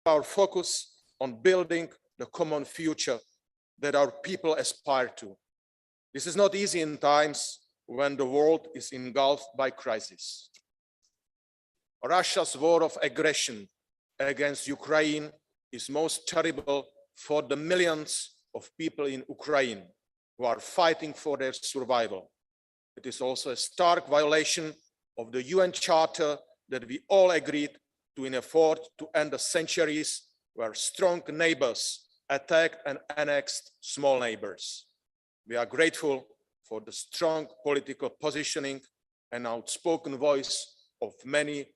our focus on building the common future that our people aspire to. This is not easy in times when the world is engulfed by crisis. Russia's war of aggression against Ukraine is most terrible for the millions of people in Ukraine who are fighting for their survival. It is also a stark violation of the UN Charter that we all agreed to in an effort to end the centuries where strong neighbors attacked and annexed small neighbors. We are grateful for the strong political positioning and outspoken voice of many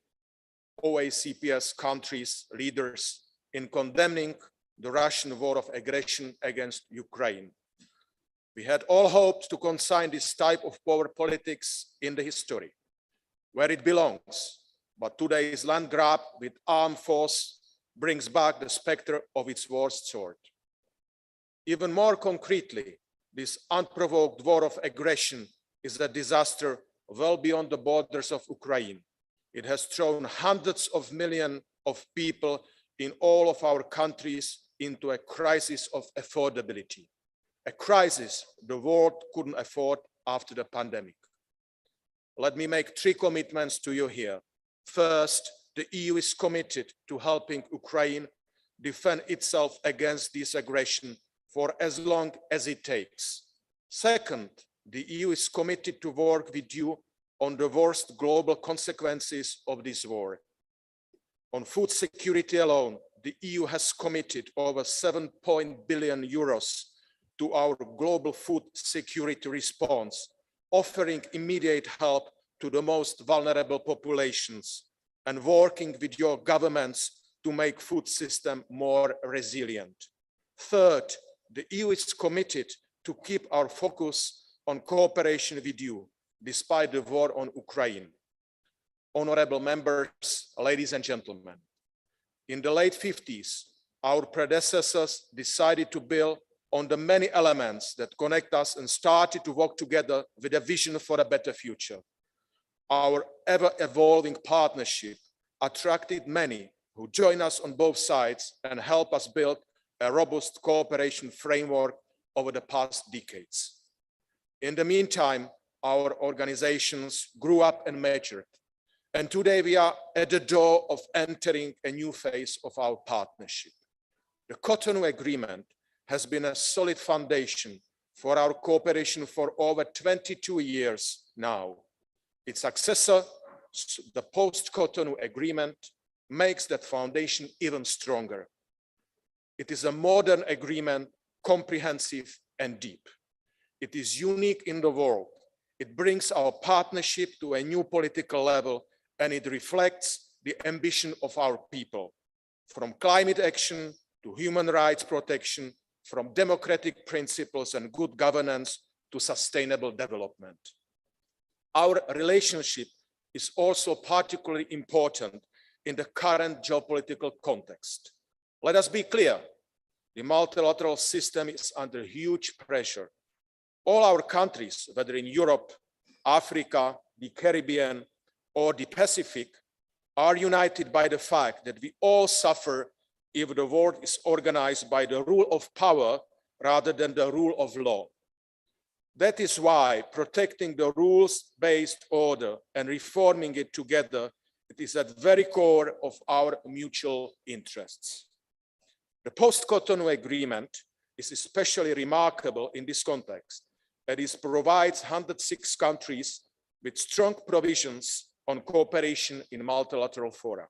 OACP's countries' leaders in condemning the Russian war of aggression against Ukraine. We had all hoped to consign this type of power politics in the history, where it belongs, but today's land grab with armed force brings back the specter of its worst sort. Even more concretely, this unprovoked war of aggression is a disaster well beyond the borders of Ukraine. It has thrown hundreds of millions of people in all of our countries into a crisis of affordability, a crisis the world couldn't afford after the pandemic. Let me make 3 commitments to you here. First, the EU is committed to helping Ukraine defend itself against this aggression for as long as it takes. Second, the EU is committed to work with you on the worst global consequences of this war. On food security alone, the EU has committed over 7 billion euros to our global food security response, offering immediate help to the most vulnerable populations and working with your governments to make food system more resilient. Third, the EU is committed to keep our focus on cooperation with you, despite the war on Ukraine. Honorable members, ladies and gentlemen, in the late 50s, our predecessors decided to build on the many elements that connect us and started to work together with a vision for a better future. Our ever-evolving partnership attracted many who join us on both sides and help us build a robust cooperation framework over the past decades. In the meantime, our organizations grew up and matured, and today we are at the door of entering a new phase of our partnership. The Cotonou Agreement has been a solid foundation for our cooperation for over 22 years now. Its successor, the post-Cotonou Agreement, makes that foundation even stronger. It is a modern agreement, comprehensive and deep. It is unique in the world. It brings our partnership to a new political level, and it reflects the ambition of our people, from climate action to human rights protection, from democratic principles and good governance to sustainable development. Our relationship is also particularly important in the current geopolitical context. Let us be clear, the multilateral system is under huge pressure. All our countries, whether in Europe, Africa, the Caribbean, or the Pacific, are united by the fact that we all suffer if the world is organized by the rule of power rather than the rule of law. That is why protecting the rules-based order and reforming it together, it is at the very core of our mutual interests. The post-Cotonou Agreement is especially remarkable in this context, that it provides 106 countries with strong provisions on cooperation in multilateral fora.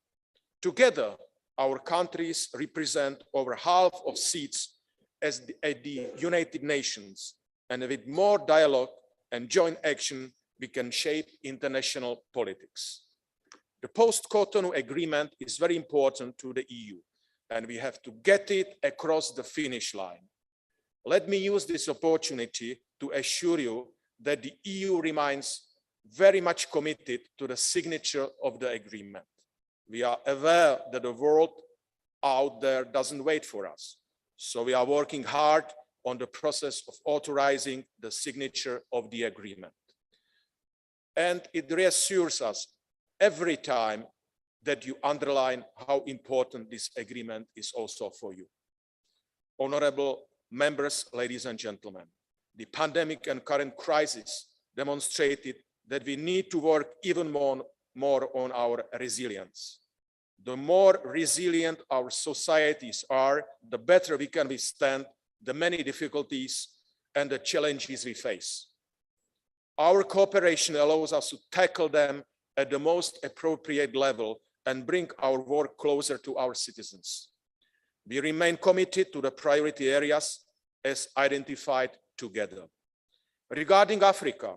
Together, our countries represent over half of seats at the United Nations, and with more dialogue and joint action, we can shape international politics. The post-Cotonou Agreement is very important to the EU, and we have to get it across the finish line. Let me use this opportunity to assure you that the EU remains very much committed to the signature of the agreement. We are aware that the world out there doesn't wait for us, so we are working hard on the process of authorizing the signature of the agreement. And it reassures us every time that you underline how important this agreement is also for you. Honorable members, ladies and gentlemen, the pandemic and current crisis demonstrated that we need to work even more on our resilience. The more resilient our societies are, the better we can withstand the many difficulties and the challenges we face. Our cooperation allows us to tackle them at the most appropriate level and bring our work closer to our citizens. We remain committed to the priority areas as identified together. Regarding Africa,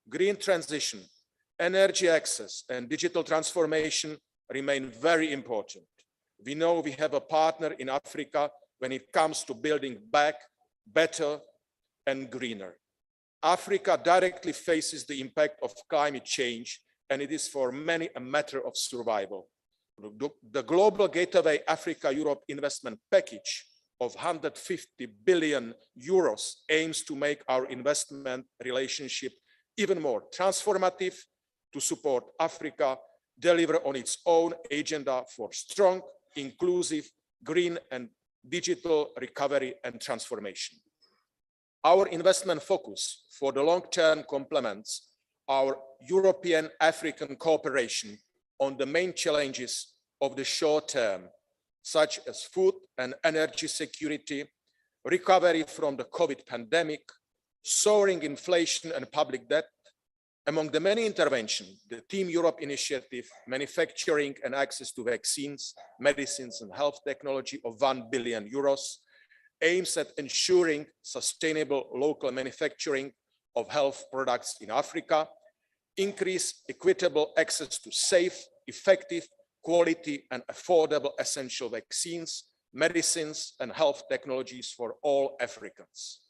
green transition, energy access, and digital transformation remain very important. We know we have a partner in Africa when it comes to building back better and greener. Africa directly faces the impact of climate change, and it is for many a matter of survival. The Global Gateway Africa-Europe investment package of 150 billion euros aims to make our investment relationship even more transformative to support Africa deliver on its own agenda for strong, inclusive, green and digital recovery and transformation. Our investment focus for the long term complements our European-African cooperation on the main challenges of the short term, such as food and energy security, recovery from the COVID pandemic, soaring inflation and public debt. Among the many interventions, the Team Europe initiative, manufacturing and access to vaccines, medicines and health technology of 1 billion euros, aims at ensuring sustainable local manufacturing of health products in Africa, increase equitable access to safe, effective, quality and affordable essential vaccines, medicines and health technologies for all Africans.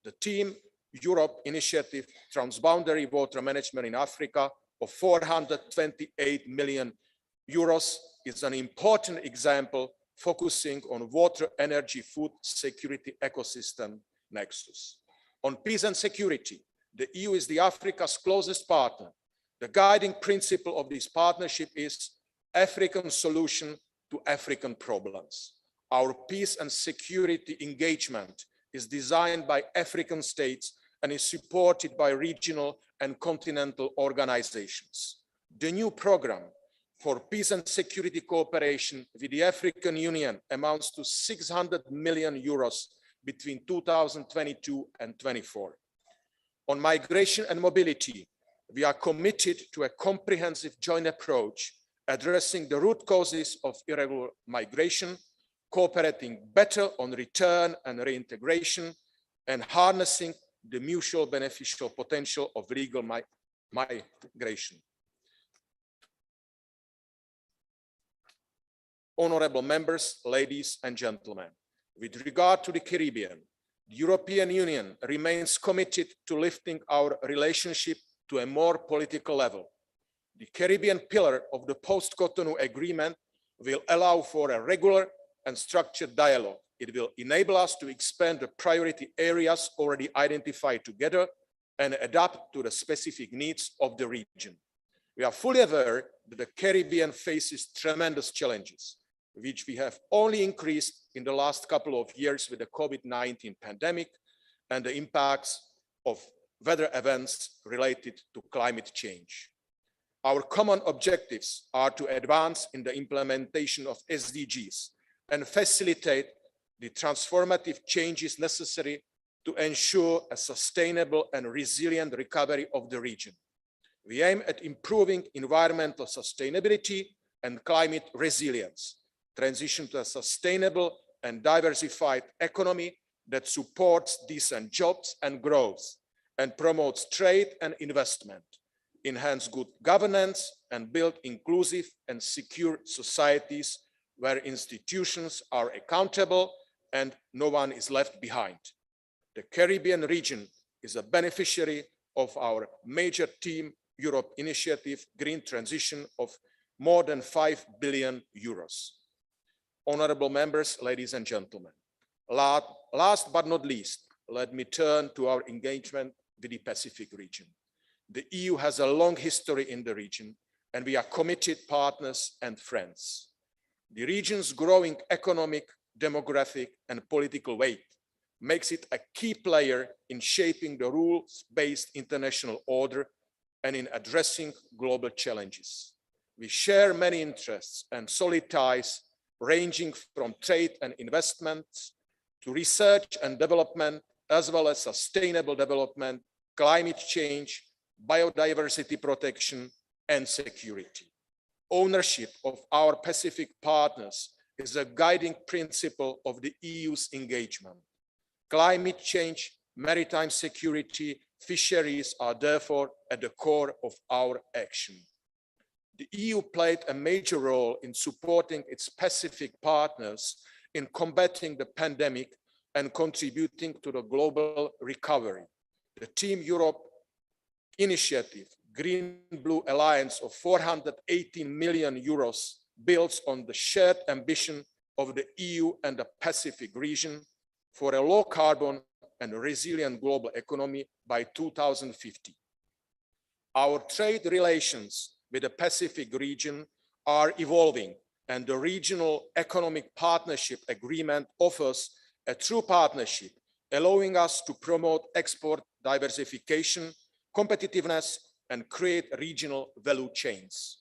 The Team Europe initiative, transboundary water management in Africa of 428 million euros is an important example focusing on water, energy, food security ecosystem nexus. On peace and security, the EU is Africa's closest partner. The guiding principle of this partnership is African solution to African problems. Our peace and security engagement is designed by African states and is supported by regional and continental organizations. The new program for peace and security cooperation with the African Union amounts to 600 million euros between 2022 and 24. On migration and mobility, we are committed to a comprehensive joint approach addressing the root causes of irregular migration, cooperating better on return and reintegration, and harnessing the mutual beneficial potential of legal migration. Honorable members, ladies and gentlemen, with regard to the Caribbean, the European Union remains committed to lifting our relationship to a more political level. The Caribbean pillar of the post-Cotonou agreement will allow for a regular and structured dialogue. It will enable us to expand the priority areas already identified together and adapt to the specific needs of the region. We are fully aware that the Caribbean faces tremendous challenges, which we have only increased in the last couple of years with the COVID-19 pandemic and the impacts of weather events related to climate change. Our common objectives are to advance in the implementation of SDGs and facilitate the transformative changes necessary to ensure a sustainable and resilient recovery of the region. We aim at improving environmental sustainability and climate resilience, transition to a sustainable and diversified economy that supports decent jobs and growth and promotes trade and investment, enhance good governance and build inclusive and secure societies where institutions are accountable and no one is left behind. The Caribbean region is a beneficiary of our major Team Europe initiative, Green Transition, of more than 5 billion euros. Honorable members, ladies and gentlemen, last but not least, let me turn to our engagement with the Pacific region. The EU has a long history in the region and we are committed partners and friends. The region's growing economic, demographic, and political weight makes it a key player in shaping the rules-based international order and in addressing global challenges. We share many interests and solid ties ranging from trade and investments to research and development, as well as sustainable development, climate change, biodiversity protection, and security. Ownership of our Pacific partners is a guiding principle of the EU's engagement. Climate change, maritime security, fisheries are therefore at the core of our action. The EU played a major role in supporting its Pacific partners in combating the pandemic and contributing to the global recovery. The Team Europe initiative, Green-Blue Alliance of 418 million euros, builds on the shared ambition of the EU and the Pacific region for a low-carbon and resilient global economy by 2050. Our trade relations with the Pacific region are evolving, and the Regional Economic Partnership Agreement offers a true partnership, allowing us to promote export diversification, competitiveness, and create regional value chains.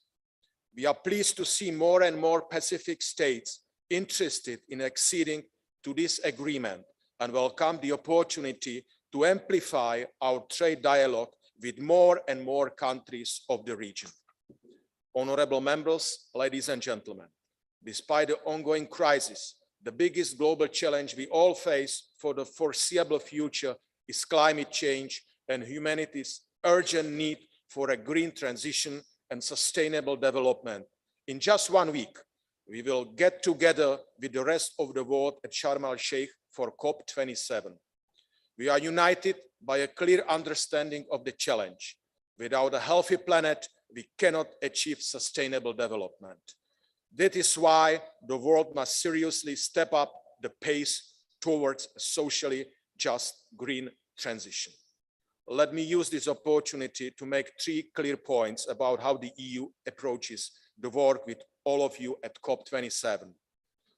We are pleased to see more and more Pacific states interested in acceding to this agreement and welcome the opportunity to amplify our trade dialogue with more and more countries of the region. Honorable members, ladies and gentlemen, despite the ongoing crisis, the biggest global challenge we all face for the foreseeable future is climate change and humanity's urgent need for a green transition and sustainable development. In just 1 week, we will get together with the rest of the world at Sharm el-Sheikh for COP27. We are united by a clear understanding of the challenge. Without a healthy planet, we cannot achieve sustainable development. That is why the world must seriously step up the pace towards a socially just green transition. Let me use this opportunity to make 3 clear points about how the EU approaches the work with all of you at COP27.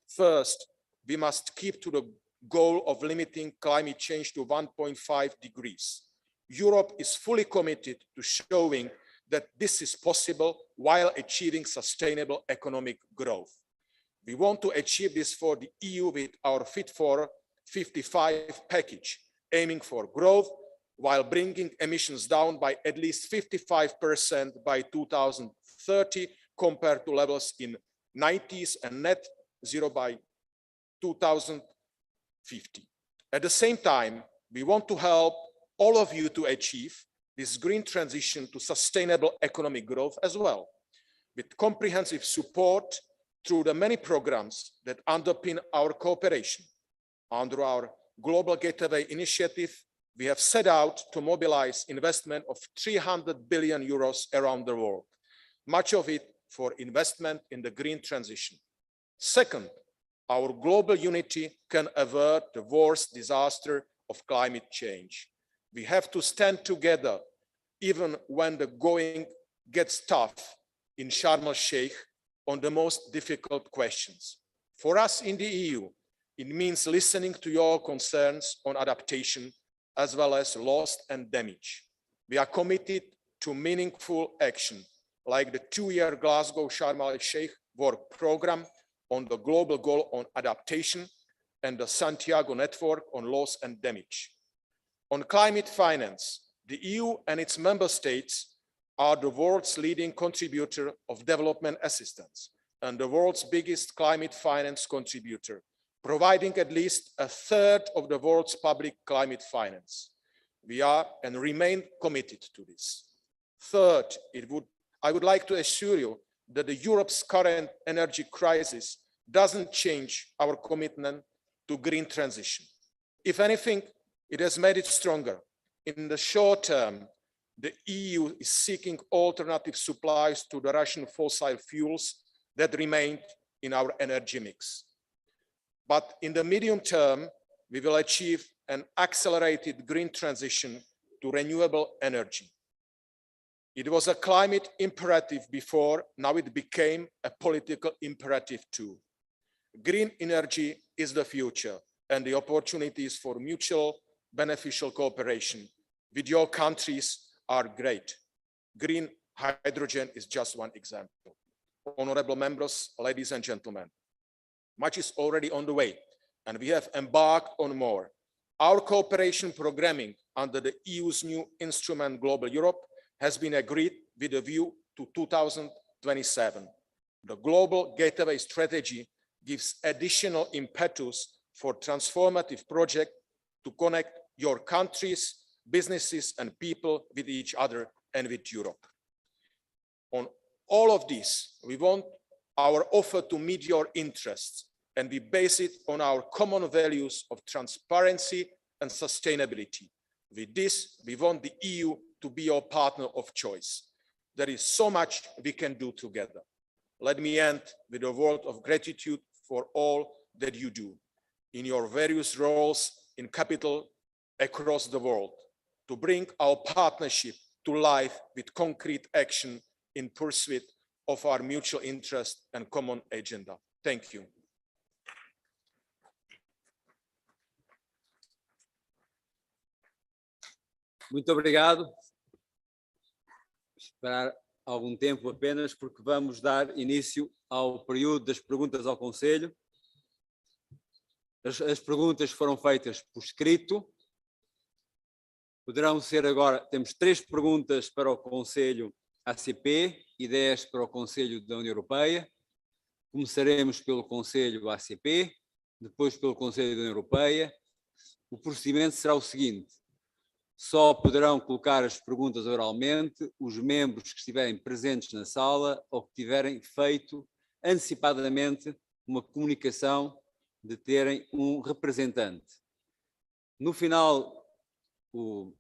First, we must keep to the goal of limiting climate change to 1.5 degrees. Europe is fully committed to showing that this is possible while achieving sustainable economic growth. We want to achieve this for the EU with our Fit for 55 package, aiming for growth while bringing emissions down by at least 55% by 2030 compared to levels in 90s and net zero by 2050. At the same time, we want to help all of you to achieve this green transition to sustainable economic growth as well, with comprehensive support through the many programs that underpin our cooperation. Under our Global Gateway initiative, we have set out to mobilize investment of 300 billion euros around the world, much of it for investment in the green transition. Second, our global unity can avert the worst disaster of climate change. We have to stand together even when the going gets tough in Sharm el-Sheikh on the most difficult questions. For us in the EU, it means listening to your concerns on adaptation as well as loss and damage. We are committed to meaningful action, like the 2-year Glasgow Sharm el-Sheikh work program on the global goal on adaptation and the Santiago network on loss and damage. On climate finance, the EU and its member states are the world's leading contributor of development assistance and the world's biggest climate finance contributor, providing at least 1/3 of the world's public climate finance. We are and remain committed to this. Third, I would like to assure you that Europe's current energy crisis doesn't change our commitment to green transition. If anything, it has made it stronger. In the short term, the EU is seeking alternative supplies to the Russian fossil fuels that remain in our energy mix. But in the medium term, we will achieve an accelerated green transition to renewable energy. It was a climate imperative before, now it became a political imperative too. Green energy is the future, and the opportunities for mutual beneficial cooperation with your countries are great. Green hydrogen is just one example. Honorable members, ladies and gentlemen, much is already on the way, and we have embarked on more. Our cooperation programming under the EU's new instrument Global Europe has been agreed with a view to 2027. The Global Gateway Strategy gives additional impetus for transformative projects to connect your countries, businesses, and people with each other and with Europe. On all of this, we want our offer to meet your interests, and we base it on our common values of transparency and sustainability. With this, we want the EU to be your partner of choice. There is so much we can do together. Let me end with a word of gratitude for all that you do in your various roles in capital across the world to bring our partnership to life with concrete action in pursuit of our mutual interest and common agenda. Thank you. Muito obrigado. Esperar algum tempo apenas, porque vamos dar início ao período das perguntas ao Conselho. As perguntas foram feitas por escrito. Poderão ser agora, temos 3 perguntas para o Conselho ACP e 10 para o Conselho da União Europeia. Começaremos pelo Conselho ACP, depois pelo Conselho da União Europeia. O procedimento será o seguinte: só poderão colocar as perguntas oralmente os membros que estiverem presentes na sala ou que tiverem feito antecipadamente uma comunicação de terem um representante. No final, o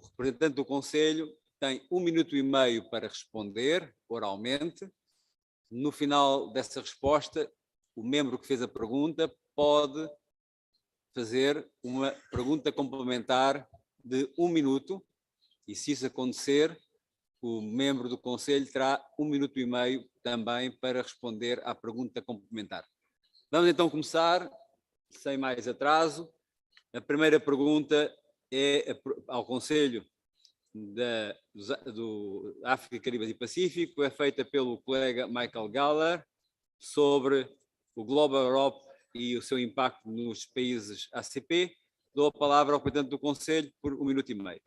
representante do Conselho tem 1 minuto e meio para responder oralmente. No final dessa resposta, o membro que fez a pergunta pode fazer uma pergunta complementar de 1 minuto, e se isso acontecer, o membro do Conselho terá 1 minuto e meio também para responder à pergunta complementar. Vamos então começar, sem mais atraso. A primeira pergunta é ao Conselho do África, Caribe e Pacífico, é feita pelo colega Michael Galler, sobre o Global Europe e o seu impacto nos países ACP. Dou a palavra ao presidente do Conselho por 1 minuto e meio.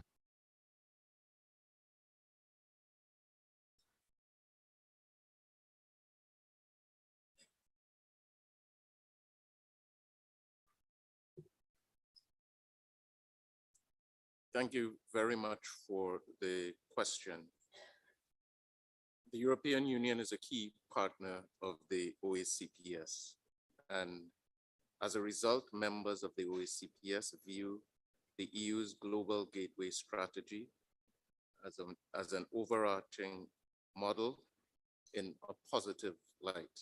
Thank you very much for the question. The European Union is a key partner of the OACPS, and as a result, members of the OACPS view the EU's Global Gateway Strategy as an overarching model in a positive light.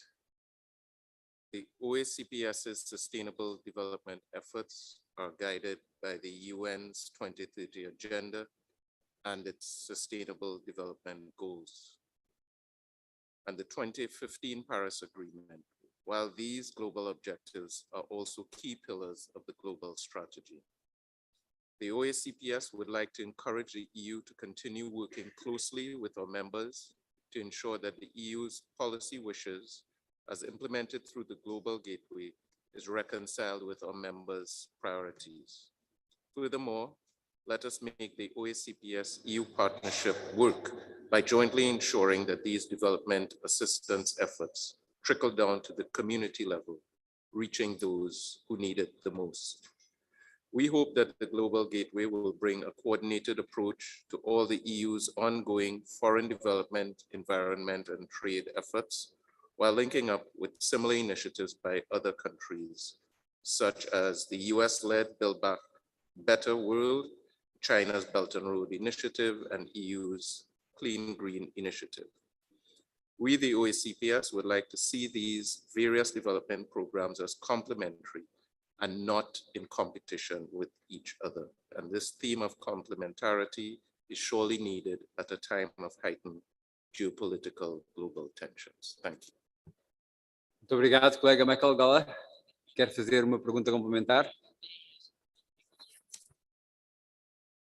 The OACPS's sustainable development efforts are guided by the UN's 2030 Agenda and its Sustainable Development Goals, and the 2015 Paris Agreement, while these global objectives are also key pillars of the global strategy. The OACPS would like to encourage the EU to continue working closely with our members to ensure that the EU's policy wishes, as implemented through the Global Gateway, is reconciled with our members' priorities. Furthermore, let us make the OACPS-EU partnership work by jointly ensuring that these development assistance efforts trickle down to the community level, reaching those who need it the most. We hope that the Global Gateway will bring a coordinated approach to all the EU's ongoing foreign development, environment, and trade efforts, while linking up with similar initiatives by other countries, such as the US-led Build Back Better World, China's Belt and Road Initiative, and EU's Clean Green Initiative. We, the OACPS, would like to see these various development programs as complementary and not in competition with each other. And this theme of complementarity is surely needed at a time of heightened geopolitical global tensions. Thank you. Muito obrigado, colega Michael Gala. Quer fazer uma pergunta complementar?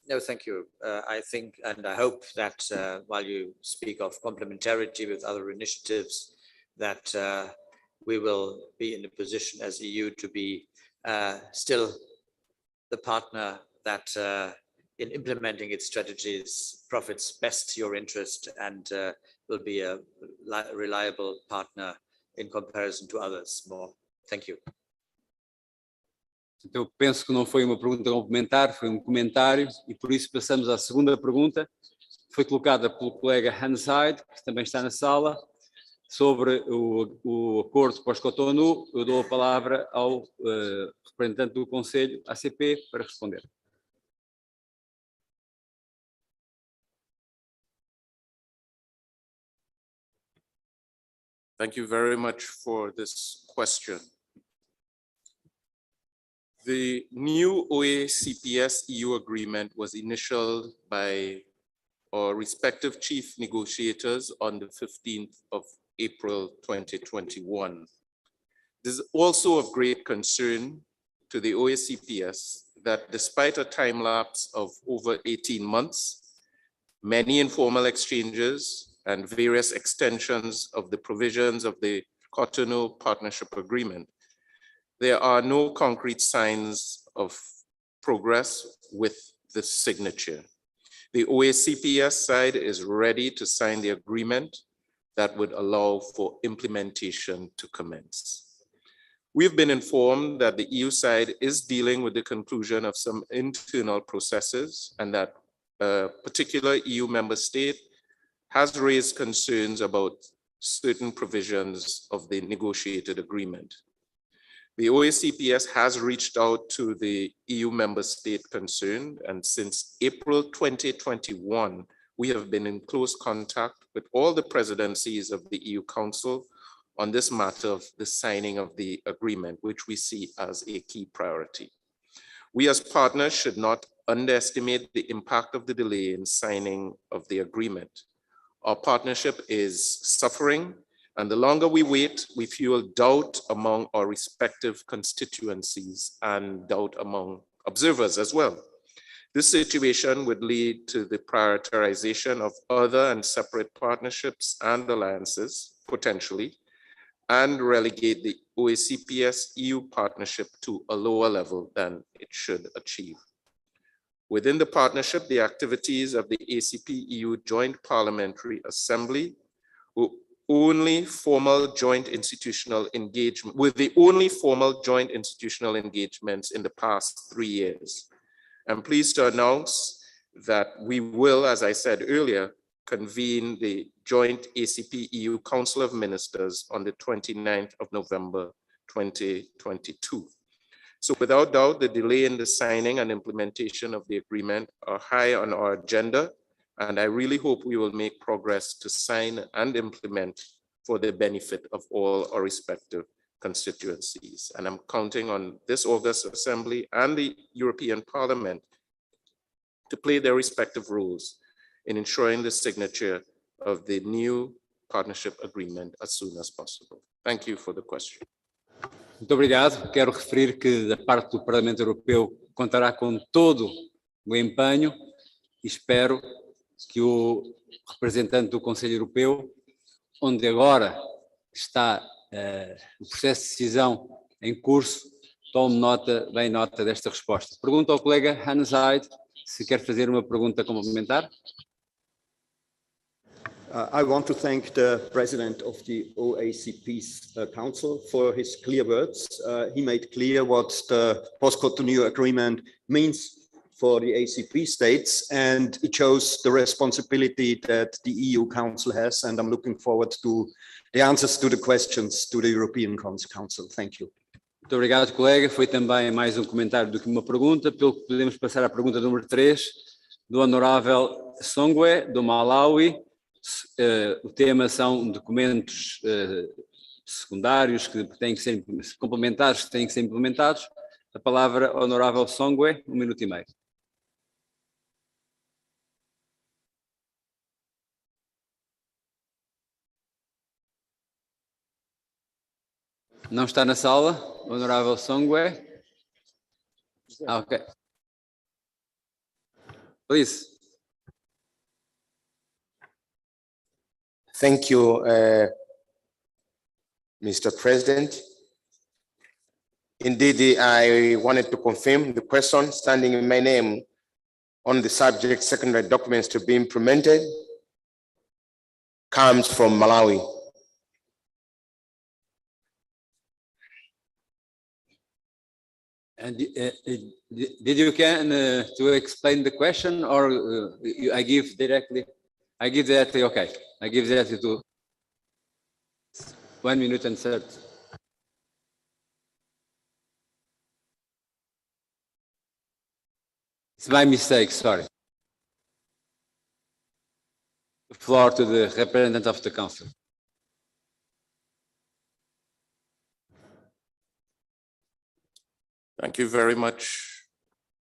No, thank you. I think and I hope that while you speak of complementarity with other initiatives, that we will be in a position as EU to be still the partner that in implementing its strategies profits best your interest and will be a reliable partner in comparison to others more. Thank you. Então, eu penso que não foi uma pergunta complementar, foi um comentário, e por isso passamos à segunda pergunta, que foi colocada pelo colega Hans Heid, que também está na sala, sobre o acordo post-Cotonou. Eu dou a palavra ao representante do Conselho ACP para responder. Thank you very much for this question. The new ACP-EU agreement was initialed by our respective chief negotiators on the 15th of April 2021. This is also of great concern to the ACPS that despite a time lapse of over 18 months, many informal exchanges and various extensions of the provisions of the Cotonou Partnership Agreement, there are no concrete signs of progress with the signature. The OACPS side is ready to sign the agreement that would allow for implementation to commence. We've been informed that the EU side is dealing with the conclusion of some internal processes and that a particular EU member state has raised concerns about certain provisions of the negotiated agreement. The OACPS has reached out to the EU member state concerned, and since April 2021, we have been in close contact with all the presidencies of the EU Council on this matter of the signing of the agreement, which we see as a key priority. We as partners should not underestimate the impact of the delay in signing of the agreement. Our partnership is suffering, and the longer we wait, we fuel doubt among our respective constituencies and doubt among observers as well. This situation would lead to the prioritization of other and separate partnerships and alliances, potentially, and relegate the OACPS-EU partnership to a lower level than it should achieve. Within the partnership, the activities of the ACP-EU Joint Parliamentary Assembly were the only formal joint institutional engagements in the past 3 years. I'm pleased to announce that we will, as I said earlier, convene the joint ACP-EU Council of Ministers on the 29th of November, 2022. So without doubt, the delay in the signing and implementation of the agreement are high on our agenda, and I really hope we will make progress to sign and implement for the benefit of all our respective constituencies. And I'm counting on this August Assembly and the European Parliament to play their respective roles in ensuring the signature of the new partnership agreement as soon as possible. Thank you for the question. Muito obrigado. Quero referir que da parte do Parlamento Europeu contará com todo o empenho e espero que o representante do Conselho Europeu, onde agora está o processo de decisão em curso, tome bem nota desta resposta. Pergunto ao colega Hans Heid se quer fazer uma pergunta complementar. I want to thank the president of the OACP's Council for his clear words. He made clear what the post-Cotonou agreement means for the ACP states, and it shows the responsibility that the EU Council has, and I'm looking forward to the answers to the questions to the European Council. Thank you. Muito obrigado, colega. Foi também mais um comentário do que uma pergunta, pelo que podemos passar à pergunta número 3, do honorável Songwe, do Malawi. O tema são documentos secundários que têm que ser complementares, que têm que ser implementados. A palavra, honorável Songwe, 1 minuto e meio. Não está na sala, Honorável Songwe. Okay. Please. Thank you, Mr. President. Indeed, I wanted to confirm the question standing in my name on the subject secondary documents to be implemented comes from Malawi. And did you can to explain the question, or I give directly? I give directly. Okay, I give directly to 1 minute and 30. It's my mistake. Sorry. The floor to the representative of the council. Thank you very much,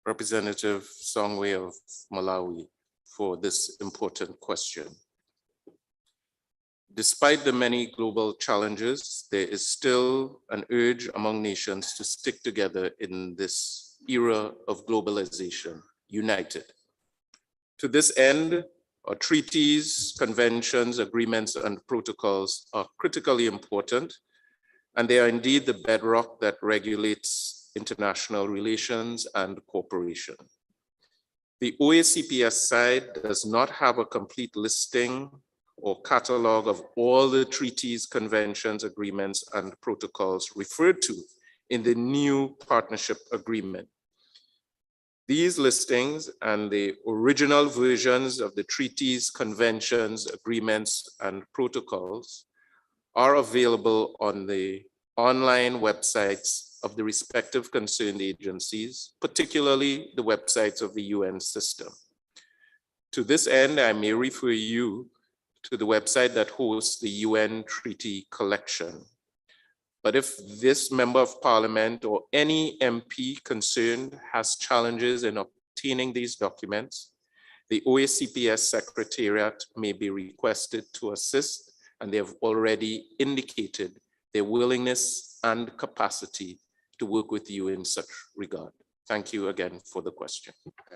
Representative Songwe of Malawi, for this important question. Despite the many global challenges, there is still an urge among nations to stick together in this era of globalization, united. To this end, our treaties, conventions, agreements, and protocols are critically important, and they are indeed the bedrock that regulates international relations and cooperation. The OACPS side does not have a complete listing or catalog of all the treaties, conventions, agreements, and protocols referred to in the new partnership agreement. These listings and the original versions of the treaties, conventions, agreements, and protocols are available on the online websites of the respective concerned agencies, particularly the websites of the UN system. To this end, I may refer you to the website that hosts the UN Treaty Collection. But if this member of parliament or any MP concerned has challenges in obtaining these documents, the OACPS Secretariat may be requested to assist, and they have already indicated their willingness and capacity to work with you in such regard. Thank you again for the question.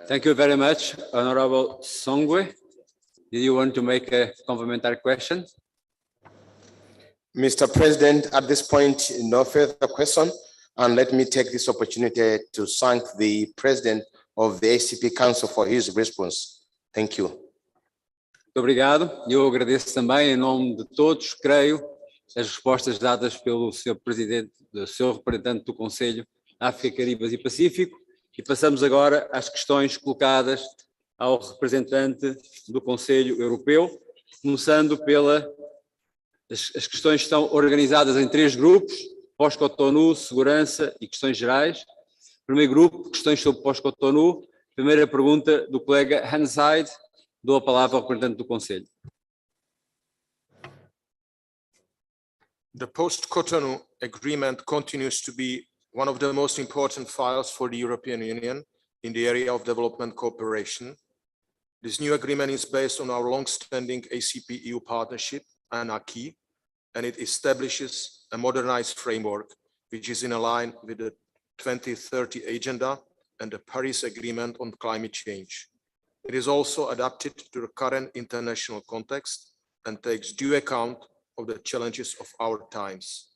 Thank you very much, Honorable Songwe. Did you want to make a complementary question? Mr. President, at this point, no further question. And let me take this opportunity to thank the President of the ACP Council for his response. Thank you. Muito obrigado. Eu agradeço também, em nome de todos, creio, as respostas dadas pelo Sr. Presidente, do Sr. Representante do Conselho África, Caribas e Pacífico, e passamos agora às questões colocadas ao representante do Conselho Europeu, começando pela... As questões estão organizadas em 3 grupos: pós-Cotonou, segurança e questões gerais. Primeiro grupo, questões sobre pós-Cotonou. Primeira pergunta do colega Hanside. Dou a palavra ao representante do Conselho. The post-Cotonou agreement continues to be one of the most important files for the European Union in the area of development cooperation. This new agreement is based on our long-standing ACP-EU partnership and ACP, and it establishes a modernized framework which is in line with the 2030 Agenda and the Paris Agreement on climate change. It is also adapted to the current international context and takes due account of the challenges of our times.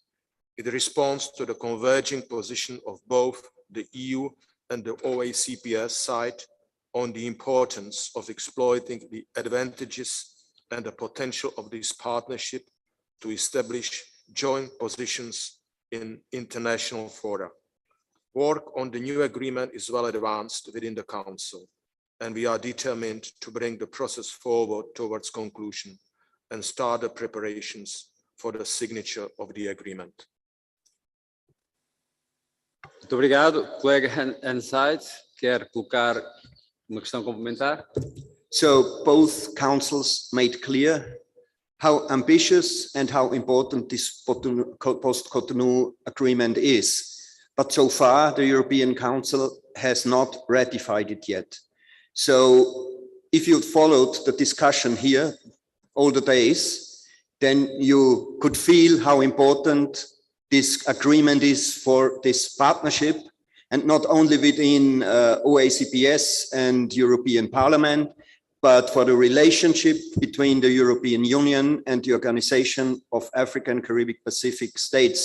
It responds to the converging position of both the EU and the OACPS side on the importance of exploiting the advantages and the potential of this partnership to establish joint positions in international fora. Work on the new agreement is well advanced within the Council, and we are determined to bring the process forward towards conclusion and start the preparations for the signature of the agreement. Muito obrigado. Colega Hanside, quer colocar uma questão complementar? So both councils made clear how ambitious and how important this post-Cotonou agreement is. But so far, the European Council has not ratified it yet. So if you followed the discussion here all the days, then you could feel how important this agreement is for this partnership, and not only within OACPS and European Parliament, but for the relationship between the European Union and the Organization of African, Caribbean, Pacific States.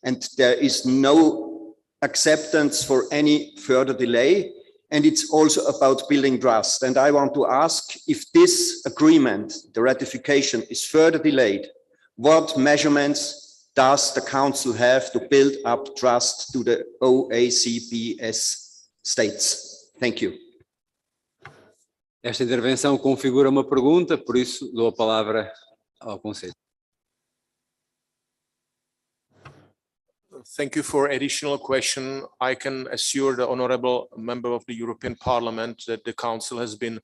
And there is no acceptance for any further delay. And it's also about building trust. And I want to ask, if this agreement, the ratification, is further delayed, what measurements does the Council have to build up trust to the OACPS states? Thank you. Esta intervenção configura uma pergunta, por isso dou a palavra ao Conselho. Thank you for additional question. I can assure the honorable member of the European Parliament that the Council has been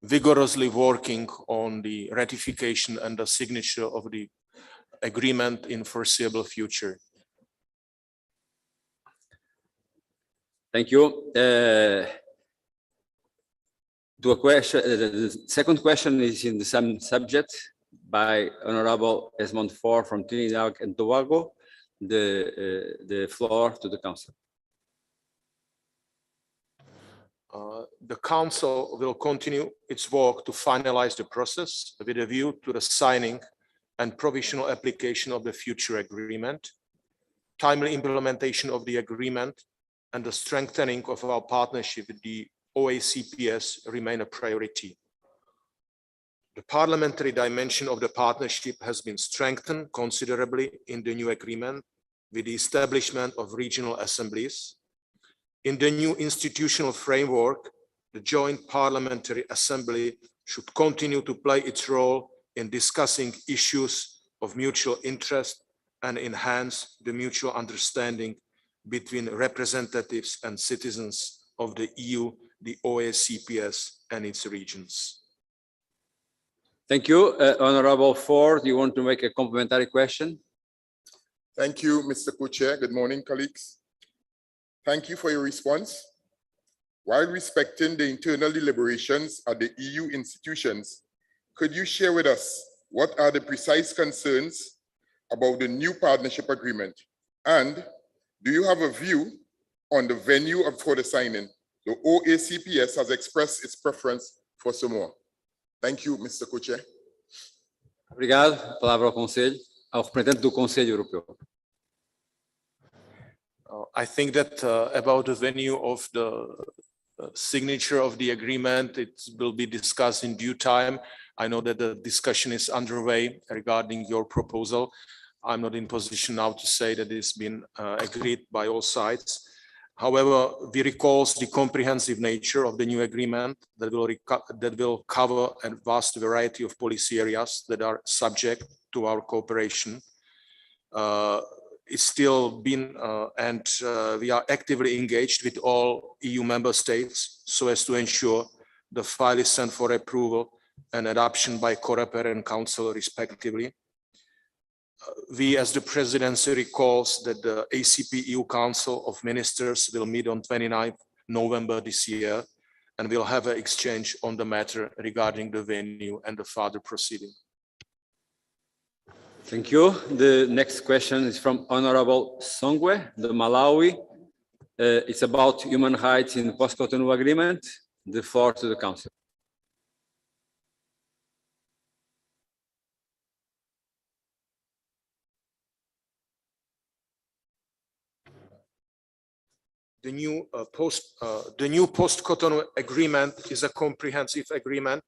vigorously working on the ratification and the signature of the agreement in foreseeable future. Thank you. The second question is in the same subject by Honorable Esmond Faure from Trinidad and Tobago. The floor to the Council. The Council will continue its work to finalize the process with a view to the signing and provisional application of the future agreement, timely implementation of the agreement, and the strengthening of our partnership with the OACPS remain a priority. The parliamentary dimension of the partnership has been strengthened considerably in the new agreement with the establishment of regional assemblies. In the new institutional framework, the Joint Parliamentary Assembly should continue to play its role in discussing issues of mutual interest and enhance the mutual understanding between representatives and citizens of the EU, the OACPS, and its regions. Thank you. Honorable Faure, do you want to make a complementary question? Thank you, Mr. Co-Chair. Good morning, colleagues. Thank you for your response. While respecting the internal deliberations at the EU institutions, could you share with us what are the precise concerns about the new partnership agreement? And do you have a view on the venue for the signing? The OACPS has expressed its preference for Samoa. Thank you, Mr. Co-Chair. Obrigado. Palavra ao Conselho, ao representante do Conselho Europeu. I think that about the venue of the signature of the agreement, it will be discussed in due time. I know that the discussion is underway regarding your proposal. I'm not in position now to say that it's been agreed by all sides. However, we recall the comprehensive nature of the new agreement that will cover a vast variety of policy areas that are subject to our cooperation. It's still been, we are actively engaged with all EU member states so as to ensure the file is sent for approval and adoption by COREPER and Council respectively. We, as the Presidency, recalls that the ACP-EU Council of Ministers will meet on 29th November this year, and we'll have an exchange on the matter regarding the venue and the further proceeding. Thank you. The next question is from Honorable Songwe, the Malawi. It's about human rights in the post-Cotonou agreement. The floor to the Council. The new post-Cotonou agreement is a comprehensive agreement.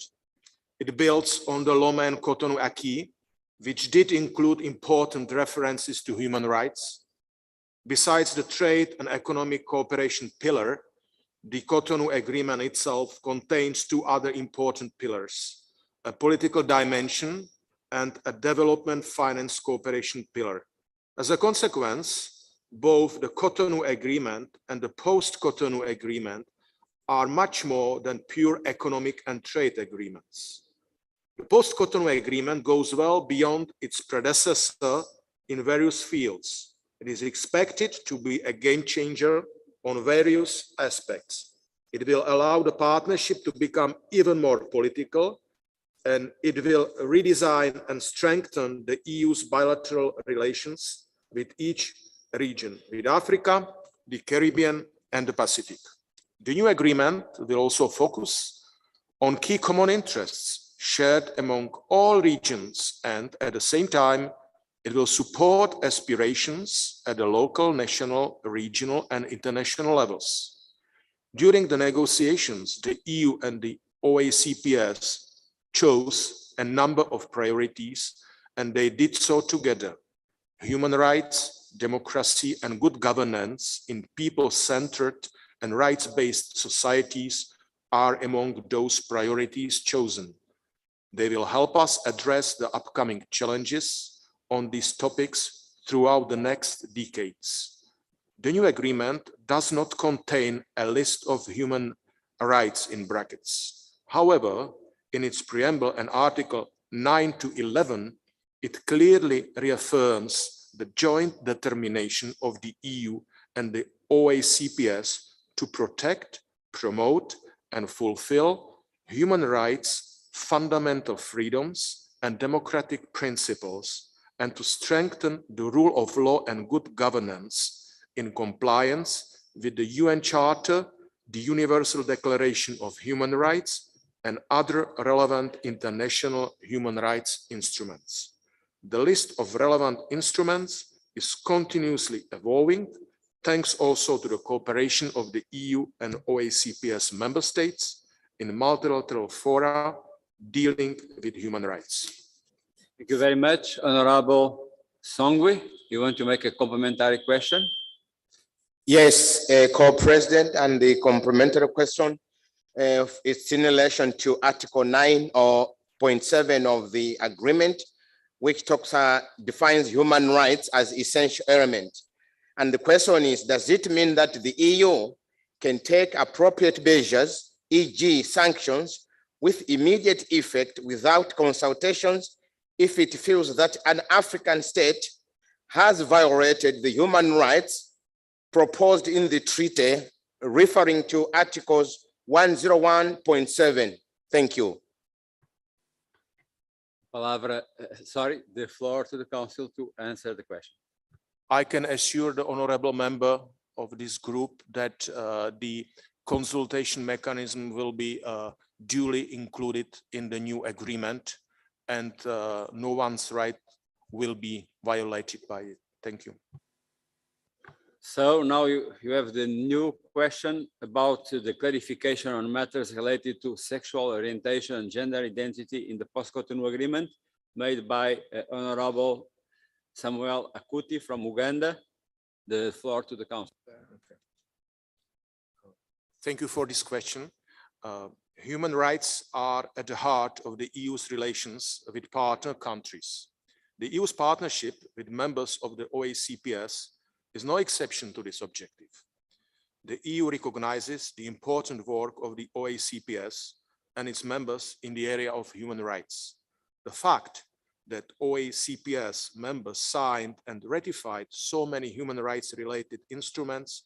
It builds on the Loma and Cotonou acquis, which did include important references to human rights. Besides the trade and economic cooperation pillar, the Cotonou agreement itself contains two other important pillars, a political dimension and a development finance cooperation pillar. As a consequence, both the Cotonou agreement and the post-Cotonou agreement are much more than pure economic and trade agreements. The post-Cotonou agreement goes well beyond its predecessor in various fields. It is expected to be a game changer on various aspects. It will allow the partnership to become even more political, and it will redesign and strengthen the EU's bilateral relations with each region, with Africa, the Caribbean, and the Pacific. The new agreement will also focus on key common interests shared among all regions, and at the same time, it will support aspirations at the local, national, regional, and international levels. During the negotiations, the EU and the OACPS chose a number of priorities, and they did so together. Human rights, democracy, and good governance in people-centered and rights-based societies are among those priorities chosen. They will help us address the upcoming challenges on these topics throughout the next decades. The new agreement does not contain a list of human rights in brackets. However, in its preamble and Article 9 to 11, it clearly reaffirms the joint determination of the EU and the OACPS to protect, promote, and fulfill human rights, fundamental freedoms, and democratic principles, and to strengthen the rule of law and good governance in compliance with the UN Charter, the Universal Declaration of Human Rights, and other relevant international human rights instruments. The list of relevant instruments is continuously evolving, thanks also to the cooperation of the EU and OACPS member states in multilateral fora dealing with human rights. Thank you very much, Honorable Songwe. You want to make a complementary question? Yes, Co-President, and the complementary question is in relation to Article 9 or point 7 of the agreement, which defines human rights as essential element. And the question is, does it mean that the EU can take appropriate measures, e.g. sanctions, with immediate effect without consultations if it feels that an African state has violated the human rights proposed in the treaty, referring to Articles 101.7. Thank you. The floor to the Council to answer the question. I can assure the honorable member of this group that the consultation mechanism will be duly included in the new agreement, and no one's right will be violated by it. Thank you. So now you have the new question about the clarification on matters related to sexual orientation and gender identity in the post-Cotonou agreement made by Honorable Samuel Akuti from Uganda. The floor to the Council. Okay. Thank you for this question. Human rights are at the heart of the EU's relations with partner countries. The EU's partnership with members of the OACPS is no exception to this objective. The EU recognizes the important work of the OACPS and its members in the area of human rights. The fact that OACPS members signed and ratified so many human rights related instruments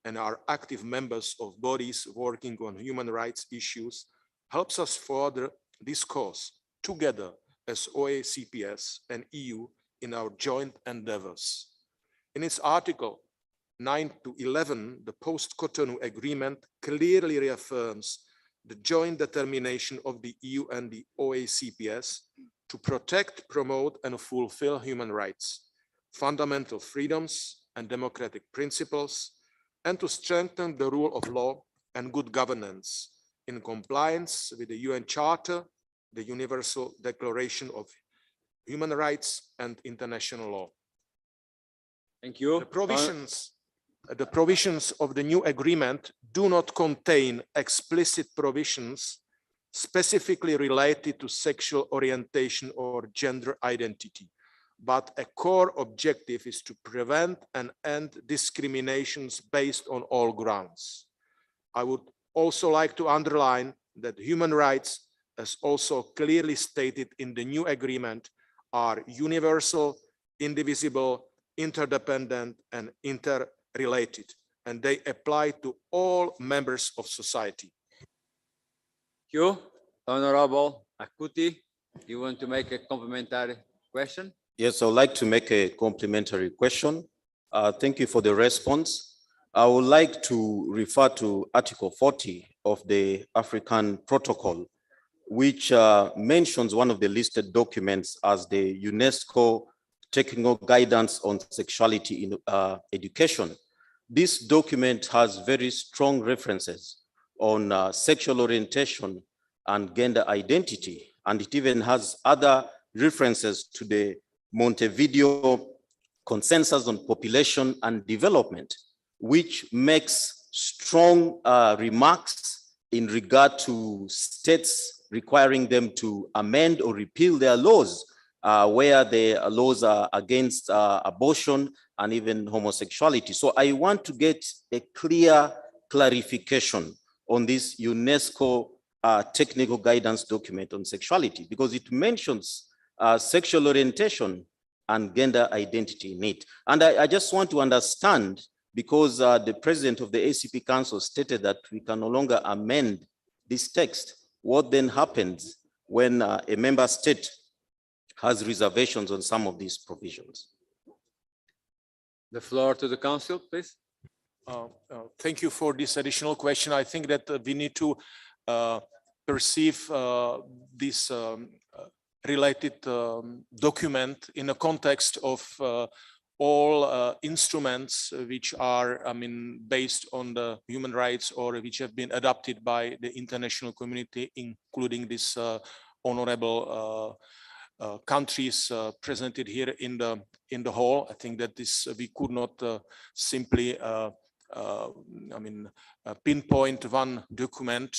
and are active members of bodies working on human rights issues helps us further this cause together as OACPS and EU in our joint endeavors. In its Article 9 to 11, the post-Cotonou agreement clearly reaffirms the joint determination of the EU and the OACPS to protect, promote, and fulfill human rights, fundamental freedoms, and democratic principles, and to strengthen the rule of law and good governance in compliance with the UN Charter, the Universal Declaration of Human Rights, and international law. Thank you. The provisions of the new agreement do not contain explicit provisions specifically related to sexual orientation or gender identity, but a core objective is to prevent and end discriminations based on all grounds. I would also like to underline that human rights, as also clearly stated in the new agreement, are universal, indivisible, interdependent, and interrelated, and they apply to all members of society. Thank you. Honorable Akuti, you want to make a complementary question? Yes, I would like to make a complimentary question. Thank you for the response. I would like to refer to Article 40 of the African Protocol, which mentions one of the listed documents as the UNESCO Technical Guidance on Sexuality in Education. This document has very strong references on sexual orientation and gender identity, and it even has other references to the Montevideo Consensus on Population and Development, which makes strong remarks in regard to states requiring them to amend or repeal their laws where the laws are against abortion and even homosexuality. So I want to get a clear clarification on this UNESCO technical guidance document on sexuality, because it mentions sexual orientation and gender identity in it. And I just want to understand, because the president of the ACP Council stated that we can no longer amend this text, what then happens when a member state has reservations on some of these provisions? The floor to the council, please. Thank you for this additional question. I think that we need to perceive this related document in the context of all instruments which are, based on the human rights or which have been adopted by the international community, including this honorable countries presented here in the hall. I think that this we could not simply pinpoint one document.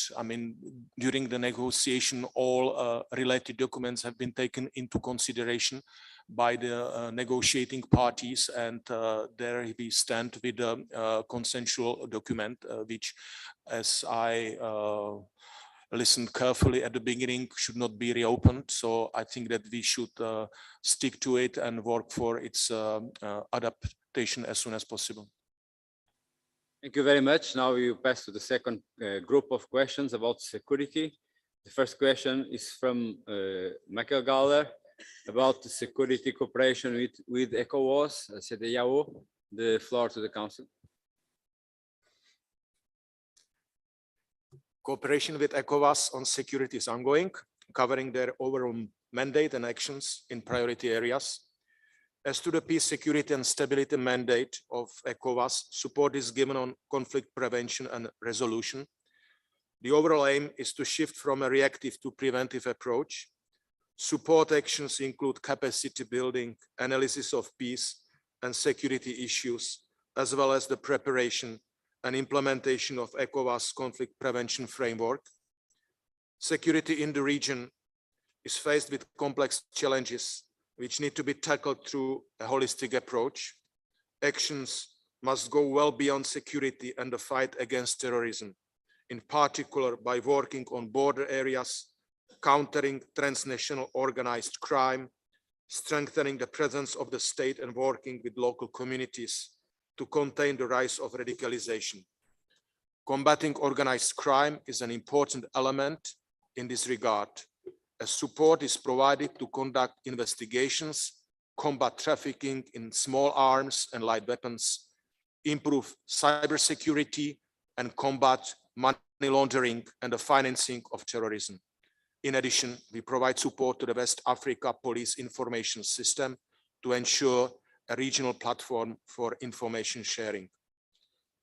During the negotiation, all related documents have been taken into consideration by the negotiating parties, and there we stand with a consensual document, which, as I listened carefully at the beginning, should not be reopened. So I think that we should stick to it and work for its adaptation as soon as possible. Thank you very much. Now we pass to the second group of questions about security. The first question is from Michael Galler about the security cooperation with ECOWAS, CEDEAO. The floor to the council. Cooperation with ECOWAS on security is ongoing, covering their overall mandate and actions in priority areas. As to the peace, security and stability mandate of ECOWAS, support is given on conflict prevention and resolution. The overall aim is to shift from a reactive to preventive approach. Support actions include capacity building, analysis of peace and security issues, as well as the preparation and implementation of ECOWAS conflict prevention framework. Security in the region is faced with complex challenges which need to be tackled through a holistic approach. Actions must go well beyond security and the fight against terrorism, in particular by working on border areas, countering transnational organized crime, strengthening the presence of the state and working with local communities to contain the rise of radicalization. Combating organized crime is an important element in this regard, as support is provided to conduct investigations, combat trafficking in small arms and light weapons, improve cybersecurity, and combat money laundering and the financing of terrorism. In addition, we provide support to the West Africa Police Information System to ensure a regional platform for information sharing.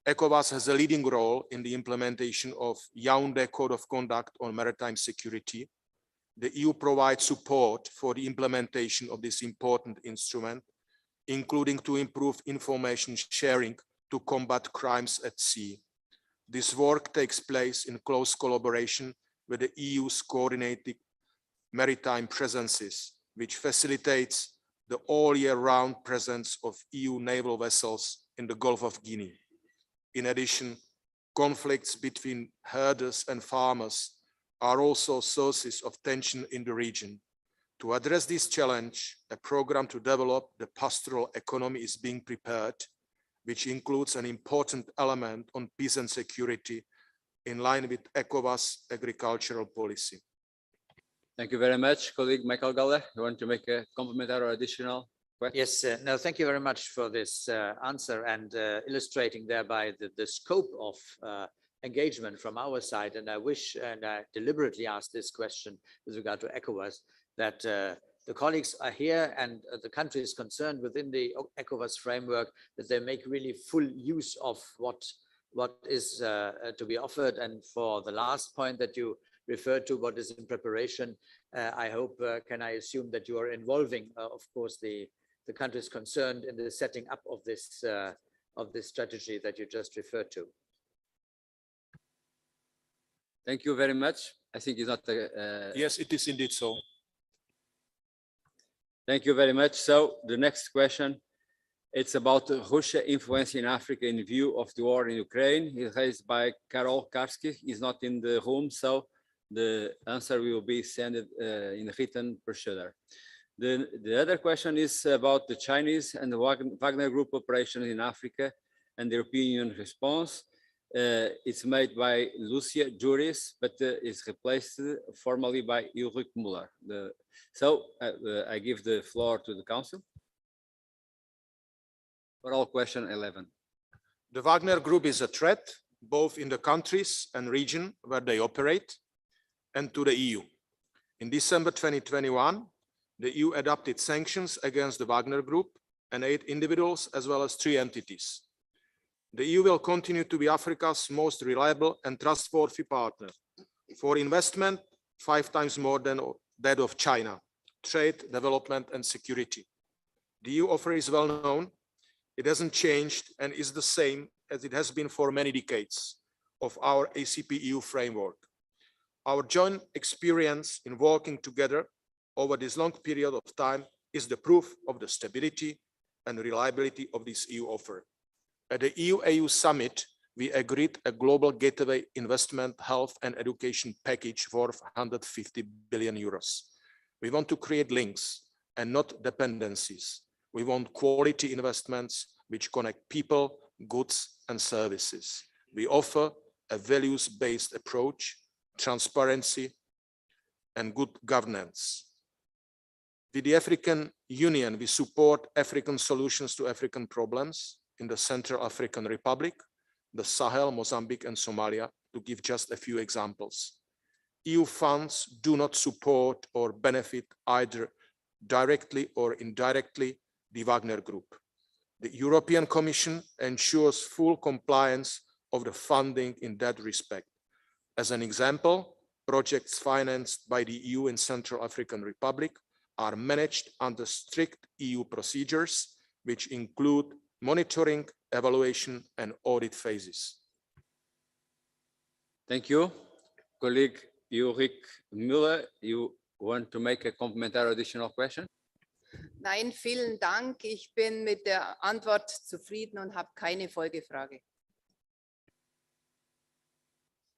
ECOWAS has a leading role in the implementation of Yaoundé Code of Conduct on Maritime Security. The EU provides support for the implementation of this important instrument, including to improve information sharing to combat crimes at sea. This work takes place in close collaboration with the EU's coordinated maritime presences, which facilitates the all-year-round presence of EU naval vessels in the Gulf of Guinea. In addition, conflicts between herders and farmers are also sources of tension in the region. To address this challenge, a program to develop the pastoral economy is being prepared, which includes an important element on peace and security in line with ECOWAS agricultural policy. Thank you very much, colleague Michael Galler. You want to make a complementary or additional question? Yes, no, thank you very much for this answer and illustrating thereby the scope of engagement from our side. And I wish, and I deliberately asked this question with regard to ECOWAS, that the colleagues are here and the countries concerned within the ECOWAS framework, that they make really full use of what is to be offered. And for the last point that you referred to, what is in preparation, I hope, can I assume that you are involving, of course, the countries concerned in the setting up of this strategy that you just referred to. Thank you very much. I think it's not. Yes, it is indeed so. Thank you very much. So the next question, it's about Russia influence in Africa in view of the war in Ukraine. It's raised by Karol Karski. He's not in the room, so the answer will be sent in written procedure. The other question is about the Chinese and the Wagner Group operations in Africa and the European Union response. It's made by Lucia Juris, but is replaced formally by Ulrich Müller. So I give the floor to the Council. For all question 11. The Wagner Group is a threat, both in the countries and region where they operate, and to the EU. In December 2021, the EU adopted sanctions against the Wagner Group and 8 individuals as well as 3 entities. The EU will continue to be Africa's most reliable and trustworthy partner for investment, 5 times more than that of China, trade, development, and security. The EU offer is well known. It hasn't changed and is the same as it has been for many decades of our ACP-EU framework. Our joint experience in working together over this long period of time is the proof of the stability and reliability of this EU offer. At the EU-AU summit, we agreed a global gateway investment, health and education package worth 150 billion euros. We want to create links and not dependencies. We want quality investments which connect people, goods and services. We offer a values-based approach, transparency and good governance. With the African Union, we support African solutions to African problems in the Central African Republic, the Sahel, Mozambique, and Somalia, to give just a few examples. EU funds do not support or benefit either directly or indirectly the Wagner Group. The European Commission ensures full compliance of the funding in that respect. As an example, projects financed by the EU in Central African Republic are managed under strict EU procedures, which include monitoring, evaluation, and audit phases. Thank you. Colleague Ulrich Müller, you want to make a complementary additional question? Nein, vielen Dank. Ich bin mit der Antwort zufrieden und habe keine Folgefrage.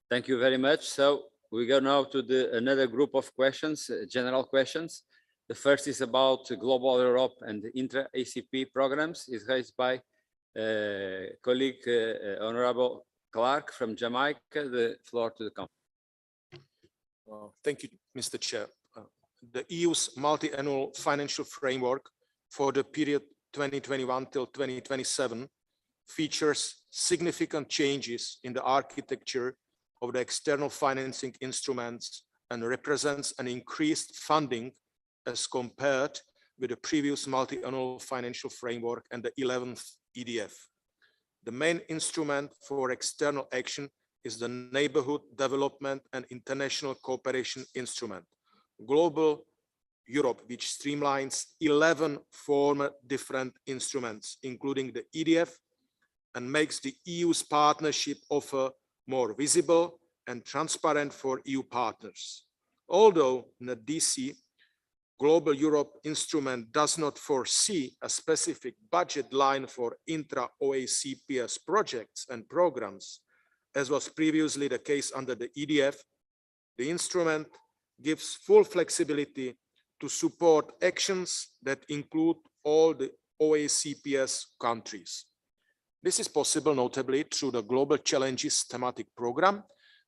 Thank you very much. So we go now to another group of questions, general questions. The first is about Global Europe and intra-ACP programs. It's raised by colleague Honorable Clark from Jamaica. The floor to the Council. Thank you, Mr. Chair. The EU's multi-annual financial framework for the period 2021 till 2027 features significant changes in the architecture of the external financing instruments and represents an increased funding as compared with the previous multi-annual financial framework and the 11th EDF. The main instrument for external action is the Neighborhood Development and International Cooperation Instrument, Global Europe, which streamlines 11 former different instruments, including the EDF, and makes the EU's partnership offer more visible and transparent for EU partners. Although the DC Global Europe instrument does not foresee a specific budget line for intra-OACPS projects and programs, as was previously the case under the EDF, the instrument gives full flexibility to support actions that include all the OACPS countries. This is possible notably through the Global Challenges thematic program,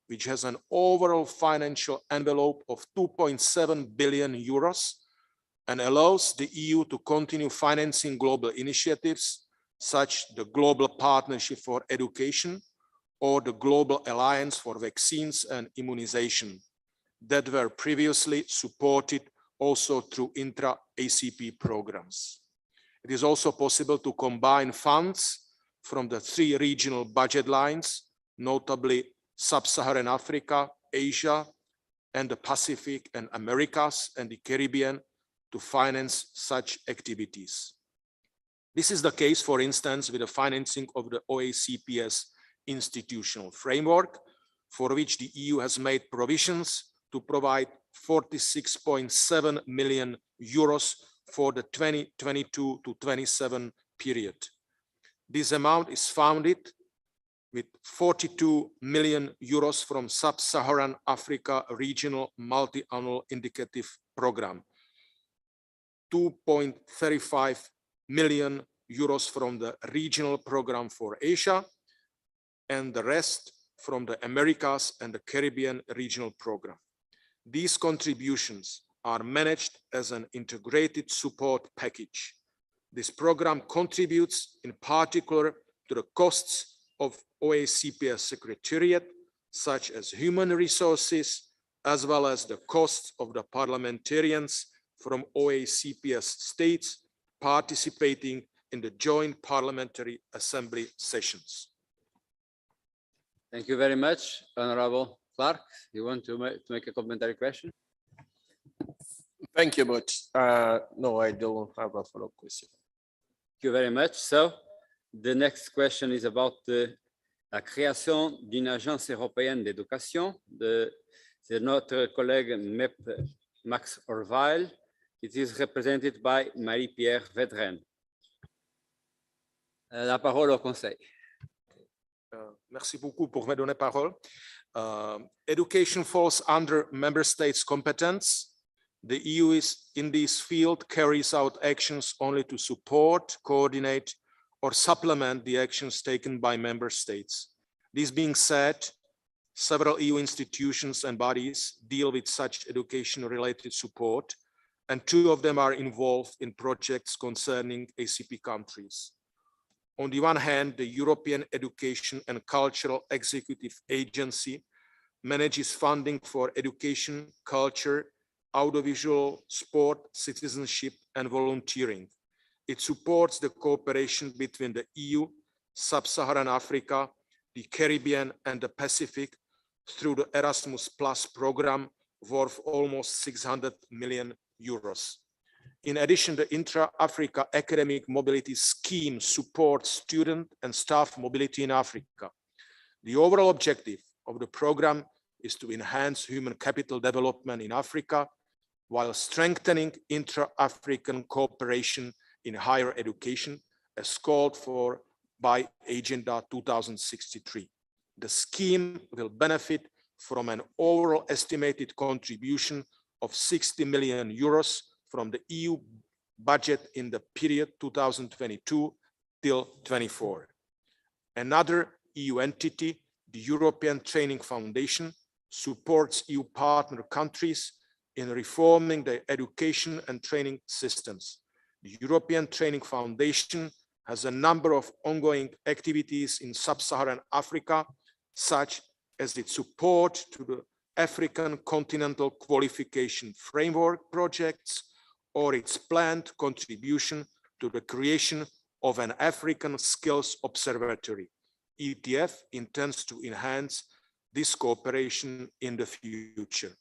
which has an overall financial envelope of 2.7 billion euros and allows the EU to continue financing global initiatives such as the Global Partnership for Education or the Global Alliance for Vaccines and Immunization that were previously supported also through intra-ACP programs. It is also possible to combine funds from the 3 regional budget lines, notably Sub-Saharan Africa, Asia, and the Pacific and Americas and the Caribbean to finance such activities. This is the case, for instance, with the financing of the OACPS institutional framework, for which the EU has made provisions to provide 46.7 million euros for the 2022 to 27 period. This amount is funded with 42 million euros from Sub-Saharan Africa Regional Multi-Annual Indicative Program, 2.35 million euros from the Regional Program for Asia, and the rest from the Americas and the Caribbean Regional Program. These contributions are managed as an integrated support package. This program contributes in particular to the costs of OACPS Secretariat, such as human resources, as well as the costs of the parliamentarians from OACPS states participating in the joint parliamentary assembly sessions. Thank you very much, Honorable Clark. You want to make a complimentary question? Thank you, but no, I don't have a follow-up question. Thank you very much. So the next question is about la création d'une agence européenne d'éducation de notre collègue Max Orvail. It is represented by Marie-Pierre Vedren. La parole au Conseil. Merci beaucoup pour me donner parole. Education falls under member states' competence. The EU is in this field carries out actions only to support, coordinate, or supplement the actions taken by member states. This being said, several EU institutions and bodies deal with such education-related support, and 2 of them are involved in projects concerning ACP countries. On the one hand, the European Education and Cultural Executive Agency manages funding for education, culture, audiovisual, sport, citizenship, and volunteering. It supports the cooperation between the EU, Sub-Saharan Africa, the Caribbean, and the Pacific through the Erasmus Plus program worth almost 600 million euros. In addition, the Intra-Africa Academic Mobility Scheme supports student and staff mobility in Africa. The overall objective of the program is to enhance human capital development in Africa while strengthening intra-African cooperation in higher education as called for by Agenda 2063. The scheme will benefit from an overall estimated contribution of 60 million euros from the EU budget in the period 2022 till 24. Another EU entity, the European Training Foundation, supports EU partner countries in reforming their education and training systems. The European Training Foundation has a number of ongoing activities in Sub-Saharan Africa, such as its support to the African Continental Qualification Framework projects or its planned contribution to the creation of an African Skills Observatory. ETF intends to enhance this cooperation in the future.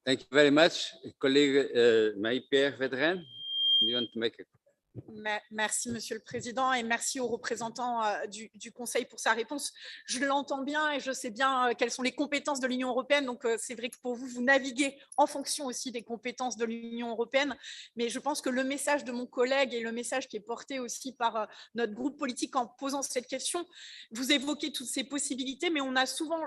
Thank you very much, colleague Marie-Pierre Vedren. You want to make a... Merci, Monsieur le Président, et merci au représentant du Conseil pour sa réponse. Je l'entends bien et je sais bien quelles sont les compétences de l'Union européenne. Donc, c'est vrai que pour vous, vous naviguez en fonction aussi des compétences de l'Union européenne. Mais je pense que le message de mon collègue et le message qui est porté aussi par notre groupe politique en posant cette question, vous évoquez toutes ces possibilités, mais on a souvent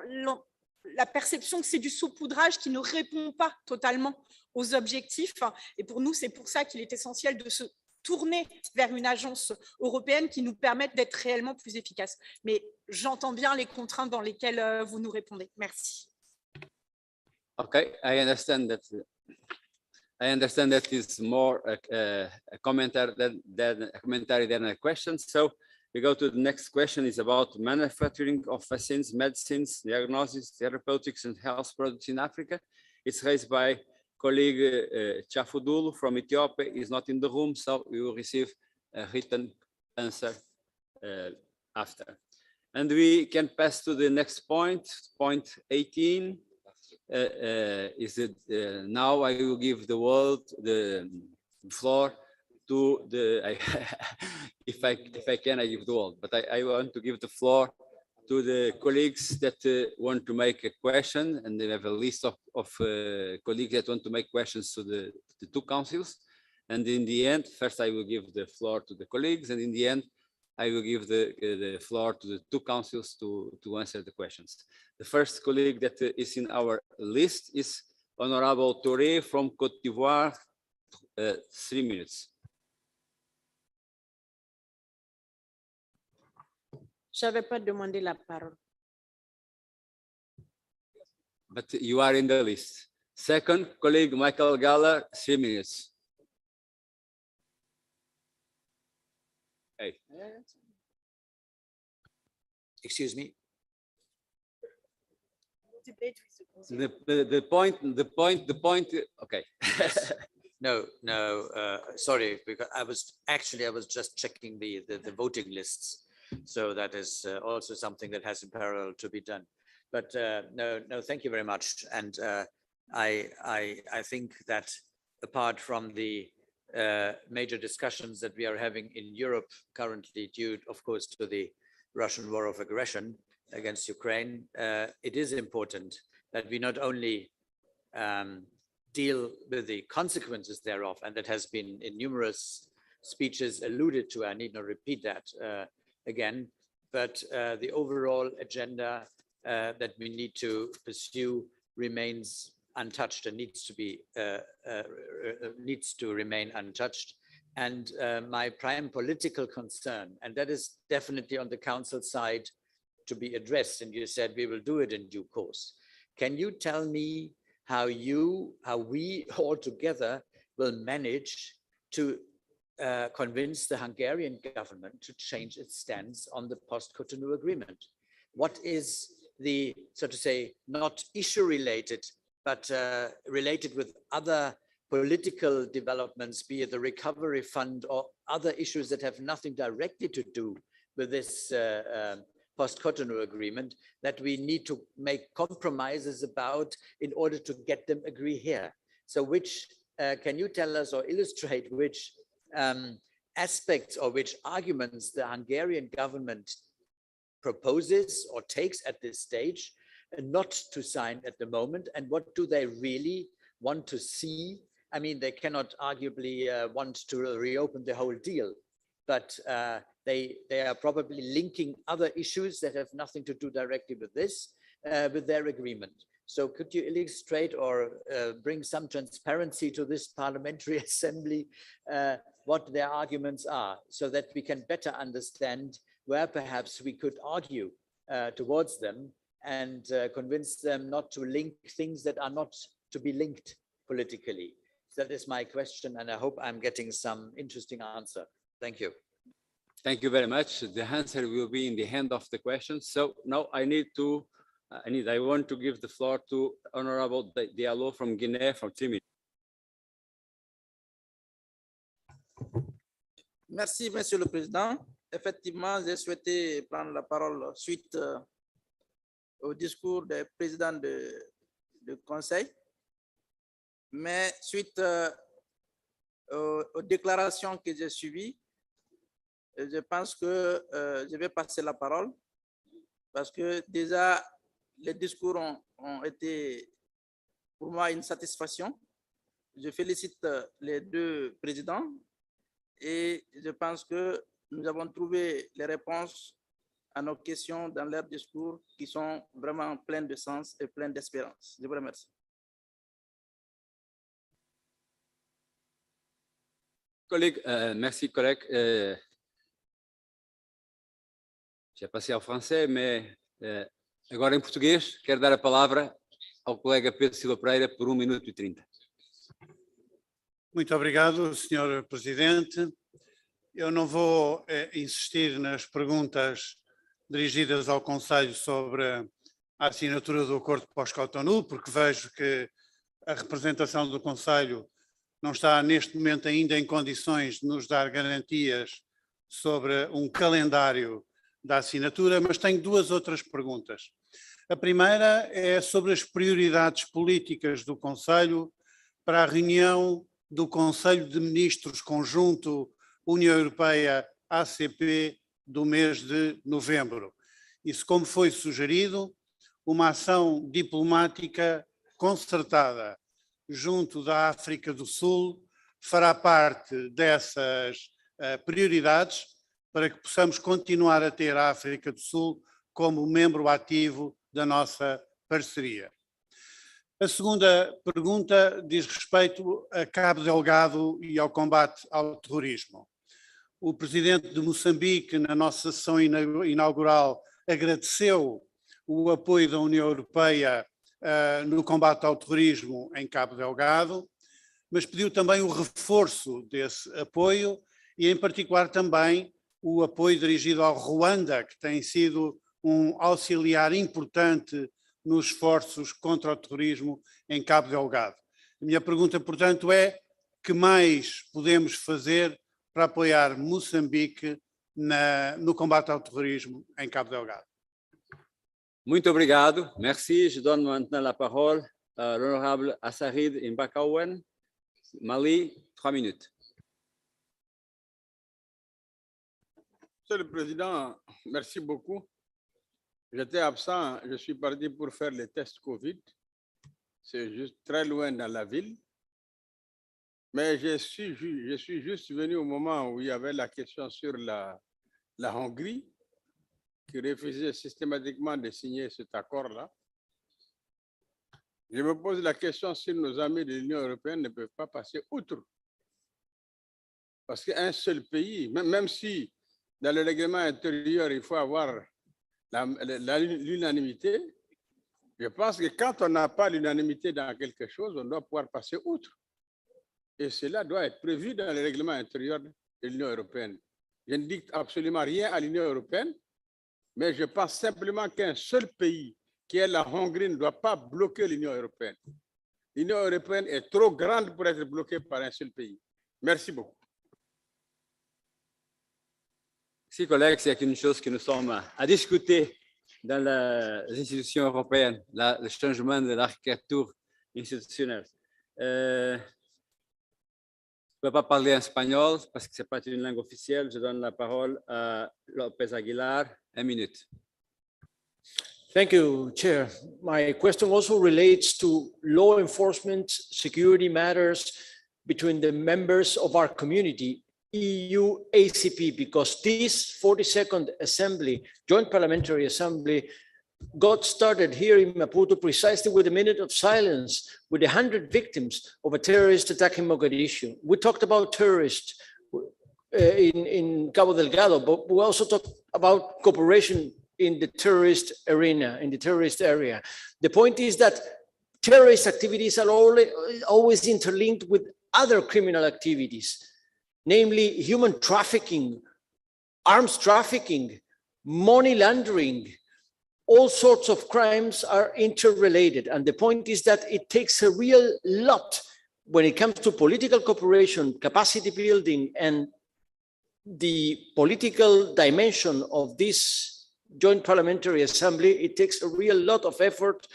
la perception que c'est du saupoudrage qui ne répond pas totalement aux objectifs. Et pour nous, c'est pour ça qu'il est essentiel de se tourner vers une agence européenne qui nous permette d'être réellement plus efficaces. Mais j'entends bien les contraintes dans lesquelles vous nous répondez. Merci. Okay, I understand that. I understand that is more a commentary than a question. So we go to the next question. Is about manufacturing of vaccines, medicines, diagnosis, therapeutics, and health products in Africa. It's raised by colleague Chafudulu from Ethiopia. Is not in the room, so we will receive a written answer after. And we can pass to the next point, point 18. Is it now I will give the floor to the if I can I give the word, but I want to give the floor to the colleagues that want to make a question, and they have a list of colleagues that want to make questions to the two councils. And in the end, first I will give the floor to the colleagues, and in the end I will give the floor to the two councils to answer the questions. The first colleague that is in our list is Honorable Touré from Côte d'Ivoire, 3 minutes. J'avais pas demandé la parole. But you are in the list. Second, colleague Michael Galler, 3 minutes. Hey. Excuse me. The point. Okay. No, sorry, because I was just checking the voting lists. So that is also something that has in parallel to be done. But no, thank you very much. And I think that apart from the major discussions that we are having in Europe currently, due, of course, to the Russian war of aggression against Ukraine, it is important that we not only deal with the consequences thereof, and that has been in numerous speeches alluded to, I need not repeat that again, but the overall agenda that we need to pursue remains untouched and needs to remain untouched. And my prime political concern, and that is definitely on the council side to be addressed, and you said we will do it in due course. Can you tell me how we all together will manage to convince the Hungarian government to change its stance on the post-Cotonou agreement? What is the, so to say, not issue related, but related with other political developments, be it the recovery fund or other issues that have nothing directly to do with this post-Cotonou agreement, that we need to make compromises about in order to get them agree here? So which, can you tell us or illustrate which aspects or which arguments the Hungarian government proposes or takes at this stage not to sign at the moment, and what do they really want to see? I mean, they cannot arguably want to reopen the whole deal, but they are probably linking other issues that have nothing to do directly with this, with their agreement. So could you illustrate or bring some transparency to this parliamentary assembly, what their arguments are, so that we can better understand where perhaps we could argue towards them and convince them not to link things that are not to be linked politically? That is my question, and I hope I'm getting some interesting answer. Thank you. Thank you very much. The answer will be in the hand of the question. So now I want to give the floor to Honorable Diallo from Guinea for 3 minutes. Merci, Monsieur le Président. Effectivement, j'ai souhaité prendre la parole suite au discours du président du Conseil, mais suite aux déclarations que j'ai suivies, je pense que je vais passer la parole parce que déjà les discours ont été pour moi une satisfaction. Je félicite les deux présidents et je pense que nous avons trouvé les réponses à nos questions dans leurs discours qui sont vraiment pleins de sens et pleins d'espérance. Je vous remercie. Collègue, merci collègue. Já passei ao français, mas agora em português, quero dar a palavra ao colega Pedro Silva Pereira por 1 minuto e 30. Muito obrigado, Sr. Presidente. Eu não vou insistir nas perguntas dirigidas ao Conselho sobre a assinatura do acordo pós-Cotonou, porque vejo que a representação do Conselho não está neste momento ainda em condições de nos dar garantias sobre um calendário da assinatura, mas tenho 2 outras perguntas. A primeira é sobre as prioridades políticas do Conselho para a reunião do Conselho de Ministros Conjunto União Europeia-ACP do mês de novembro. Isso, como foi sugerido, uma ação diplomática concertada junto da África do Sul fará parte dessas prioridades para que possamos continuar a ter a África do Sul como membro ativo da nossa parceria. A segunda pergunta diz respeito a Cabo Delgado e ao combate ao terrorismo. O presidente de Moçambique, na nossa sessão inaugural, agradeceu o apoio da União Europeia no combate ao terrorismo em Cabo Delgado, mas pediu também o reforço desse apoio e, em particular, também o apoio dirigido ao Ruanda, que tem sido um auxiliar importante nos esforços contra o terrorismo em Cabo Delgado. A minha pergunta, portanto, é: que mais podemos fazer para apoiar Moçambique no combate ao terrorismo em Cabo Delgado? Muito obrigado. Merci. Je donne maintenant la parole à l'honorable Assarid Mbakaouen, Mali, 3 minutes. Monsieur le Président, merci beaucoup. J'étais absent, je suis parti pour faire les tests Covid. C'est juste très loin dans la ville. Mais je suis juste venu au moment où il y avait la question sur la Hongrie, qui refusait systématiquement de signer cet accord-là. Je me pose la question si nos amis de l'Union européenne ne peuvent pas passer outre. Parce qu'un seul pays, même si dans le règlement intérieur, il faut avoir l'unanimité, je pense que quand on n'a pas l'unanimité dans quelque chose, on doit pouvoir passer outre. Et cela doit être prévu dans le règlement intérieur de l'Union européenne. Je ne dicte absolument rien à l'Union européenne, mais je pense simplement qu'un seul pays, qui est la Hongrie, ne doit pas bloquer l'Union européenne. L'Union européenne est trop grande pour être bloquée par un seul pays. Merci beaucoup. Si, collègues, s'il y a qu'une chose que nous sommes à discuter dans les institutions européennes, le changement de l'architecture institutionnelle. Je ne peux pas parler en espagnol parce que ce n'est pas une langue officielle. Je donne la parole à López Aguilar. 1 minute. Thank you, Chair. My question also relates to law enforcement, security matters between the members of our community, EU ACP, because this 42nd Assembly, Joint Parliamentary Assembly, got started here in Maputo precisely with a minute of silence with 100 victims of a terrorist attack in Mogadishu. We talked about terrorists in Cabo Delgado, but we also talked about cooperation in the terrorist arena, in the terrorist area. The point is that terrorist activities are always interlinked with other criminal activities, namely human trafficking, arms trafficking, money laundering. All sorts of crimes are interrelated. And the point is that it takes a real lot when it comes to political cooperation, capacity building, and the political dimension of this Joint Parliamentary Assembly. It takes a real lot of effort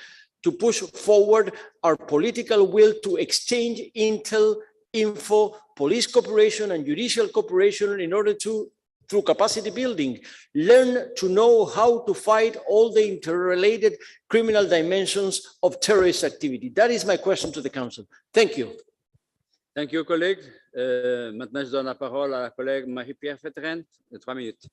to push forward our political will to exchange intel, info, police cooperation, and judicial cooperation in order to, through capacity building, learn to know how to fight all the interrelated criminal dimensions of terrorist activity. That is my question to the Council. Thank you. Thank you, collègue. Maintenant, je donne la parole à la collègue Marie-Pierre Fetteren, de 3 minutes.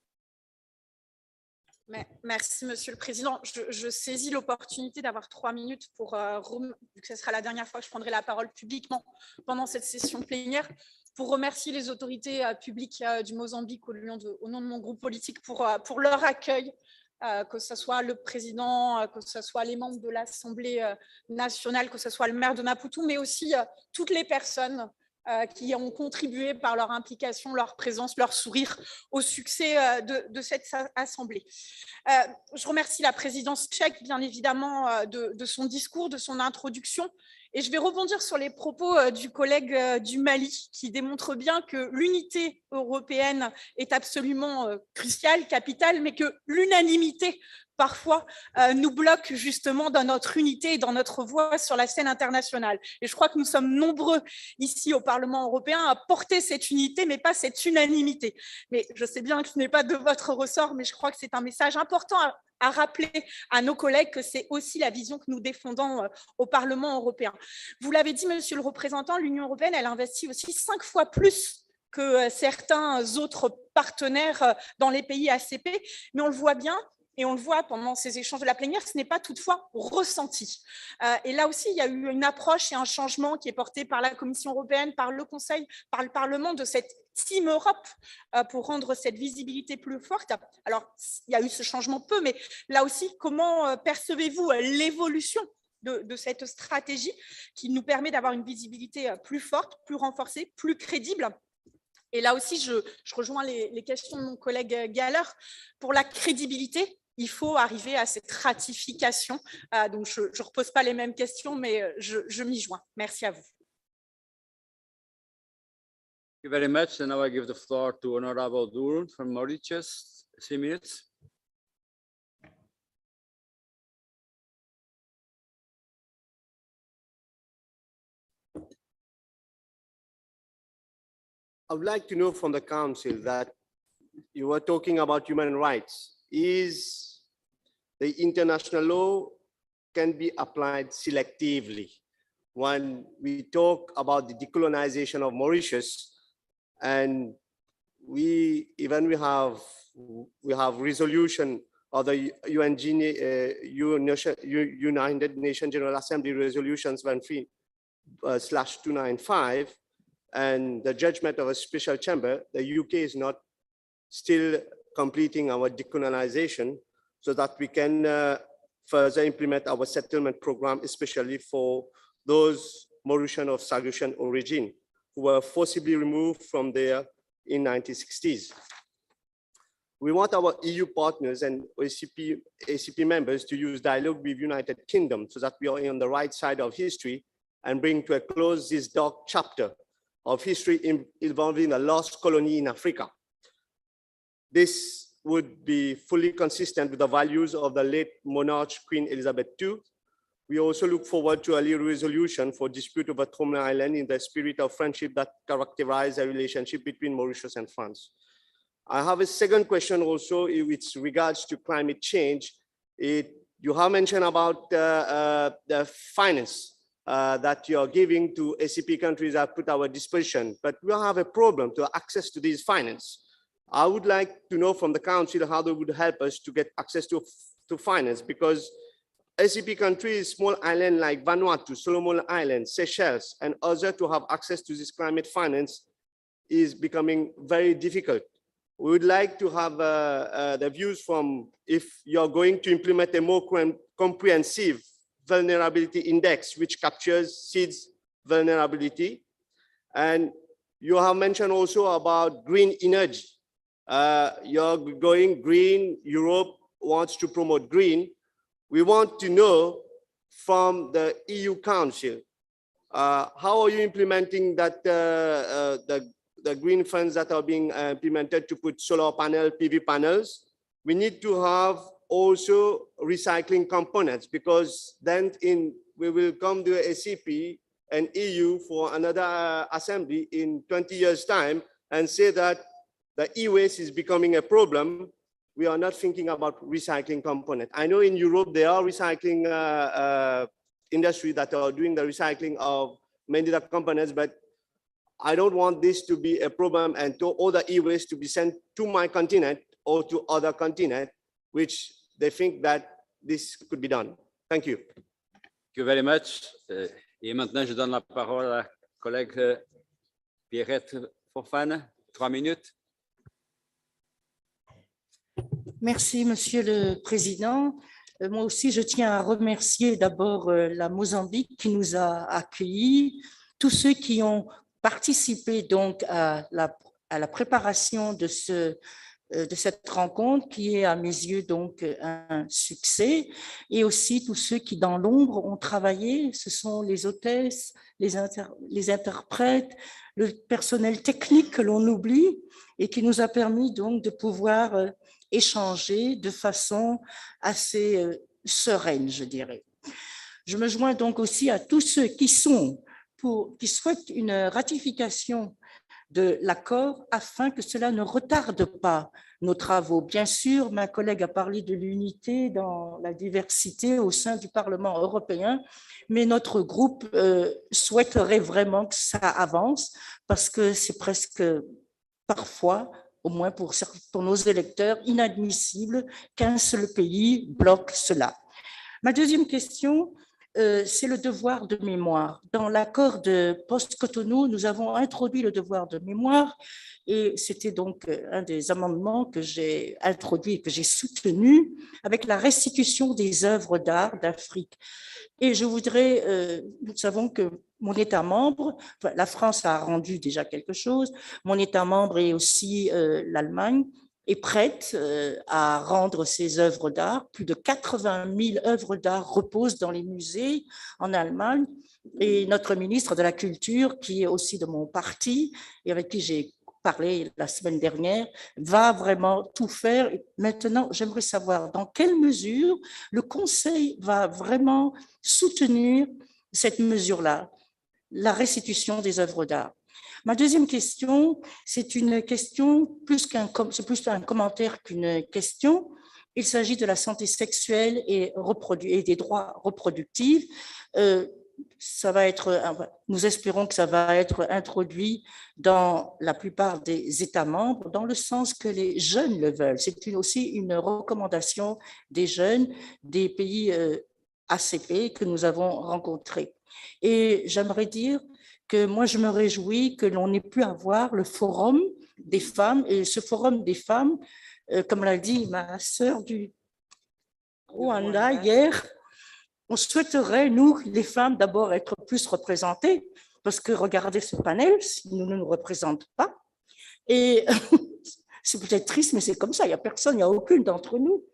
Merci, Monsieur le Président. Je saisis l'opportunité d'avoir 3 minutes pour, vu que ce sera la dernière fois que je prendrai la parole publiquement pendant cette session plénière, pour remercier les autorités publiques du Mozambique au nom de mon groupe politique pour leur accueil, que ce soit le président, que ce soit les membres de l'Assemblée nationale, que ce soit le maire de Maputo, mais aussi toutes les personnes qui ont contribué par leur implication, leur présence, leur sourire au succès de cette assemblée. Je remercie la présidence tchèque, bien évidemment, de son discours, de son introduction. Et je vais rebondir sur les propos du collègue du Mali, qui démontre bien que l'unité européenne est absolument cruciale, capitale, mais que l'unanimité parfois nous bloque justement dans notre unité et dans notre voix sur la scène internationale. Et je crois que nous sommes nombreux ici au Parlement européen à porter cette unité, mais pas cette unanimité. Mais je sais bien que ce n'est pas de votre ressort, mais je crois que c'est un message important à rappeler à nos collègues que c'est aussi la vision que nous défendons au Parlement européen. Vous l'avez dit, monsieur le représentant, l'Union européenne, elle investit aussi 5 fois plus que certains autres partenaires dans les pays ACP, mais on le voit bien, et on le voit pendant ces échanges de la plénière, ce n'est pas toutefois ressenti. Et là aussi, il y a eu une approche et un changement qui est porté par la Commission européenne, par le Conseil, par le Parlement de cette Team Europe pour rendre cette visibilité plus forte. Alors, il y a eu ce changement peu, mais là aussi, comment percevez-vous l'évolution de cette stratégie qui nous permet d'avoir une visibilité plus forte, plus renforcée, plus crédible? Et là aussi, je rejoins les questions de mon collègue Galler. Pour la crédibilité, il faut arriver à cette ratification. Donc, je ne repose pas les mêmes questions, mais je m'y joins. Merci à vous. Thank you very much. And now I give the floor to Honorable Durun from Mauritius. 3 minutes. I would like to know from the Council that you were talking about human rights. Is the international law can be applied selectively? When we talk about the decolonization of Mauritius, and we have resolution of the United Nations General Assembly resolutions 13/295, and the judgment of a special chamber, the UK is not still completing our decolonization so that we can further implement our settlement program, especially for those Mauritian of Sargatian origin who were forcibly removed from there in 1960s. We want our EU partners and ACP members to use dialogue with United Kingdom so that we are on the right side of history and bring to a close this dark chapter of history involving the lost colony in Africa. This would be fully consistent with the values of the late monarch Queen Elizabeth II. We also look forward to early resolution for dispute over Tromelin Island in the spirit of friendship that characterized the relationship between Mauritius and France. I have a second question also with regards to climate change. You have mentioned about the finance that you are giving to ACP countries at put our disposition, but we have a problem to access to these finance. I would like to know from the Council how they would help us to get access to finance, because ACP countries, small islands like Vanuatu, Solomon Islands, Seychelles, and others to have access to this climate finance is becoming very difficult. We would like to have the views from if you're going to implement a more comprehensive vulnerability index, which captures seeds vulnerability. And you have mentioned also about green energy. You're going green, Europe wants to promote green. We want to know from the EU Council, how are you implementing that the green funds that are being implemented to put solar panel, PV panels? We need to have also recycling components, because then we will come to ACP and EU for another assembly in 20 years' time and say that the e-waste is becoming a problem. We are not thinking about recycling component. I know in Europe, there are recycling industry that are doing the recycling of many of the components, but I don't want this to be a problem and to all the e-waste to be sent to my continent or to other continent, which they think that this could be done. Thank you. Thank you very much. Et maintenant, je donne la parole à la collègue Pierrette Fofana, 3 minutes. Merci, Monsieur le Président. Moi aussi, je tiens à remercier d'abord la Mozambique qui nous a accueillis, tous ceux qui ont participé donc à la préparation de cette rencontre qui est à mes yeux donc un succès, et aussi tous ceux qui dans l'ombre ont travaillé, ce sont les hôtesses, les interprètes, le personnel technique que l'on oublie et qui nous a permis donc de pouvoir échanger de façon assez sereine, je dirais. Je me joins donc aussi à tous ceux qui souhaitent une ratification de l'accord afin que cela ne retarde pas nos travaux. Bien sûr, ma collègue a parlé de l'unité dans la diversité au sein du Parlement européen, mais notre groupe souhaiterait vraiment que ça avance parce que c'est presque parfois, au moins pour nos électeurs, inadmissible qu'un seul pays bloque cela. Ma deuxième question, c'est le devoir de mémoire. Dans l'accord de post-Cotonou, nous avons introduit le devoir de mémoire et c'était donc un des amendements que j'ai introduit et que j'ai soutenu avec la restitution des œuvres d'art d'Afrique. Et je voudrais, nous savons que mon État membre, enfin, la France a rendu déjà quelque chose, mon État membre et aussi l'Allemagne, est prête à rendre ses œuvres d'art. Plus de 80 000 œuvres d'art reposent dans les musées en Allemagne. Et notre ministre de la Culture, qui est aussi de mon parti et avec qui j'ai parlé la semaine dernière, va vraiment tout faire. Maintenant, j'aimerais savoir dans quelle mesure le Conseil va vraiment soutenir cette mesure-là, la restitution des œuvres d'art. Ma deuxième question, c'est une question c'est plus un commentaire qu'une question. Il s'agit de la santé sexuelle et des droits reproductifs. Nous espérons que ça va être introduit dans la plupart des États membres, dans le sens que les jeunes le veulent. C'est aussi une recommandation des jeunes des pays ACP que nous avons rencontrés. Et j'aimerais dire que moi, je me réjouis que l'on ait pu avoir le forum des femmes. Et ce forum des femmes, comme l'a dit ma sœur du Rwanda hier, on souhaiterait, nous, les femmes, d'abord être plus représentées, parce que regardez ce panel, nous ne nous représentent pas. Et c'est peut-être triste, mais c'est comme ça, il n'y a personne, il n'y a aucune d'entre nous.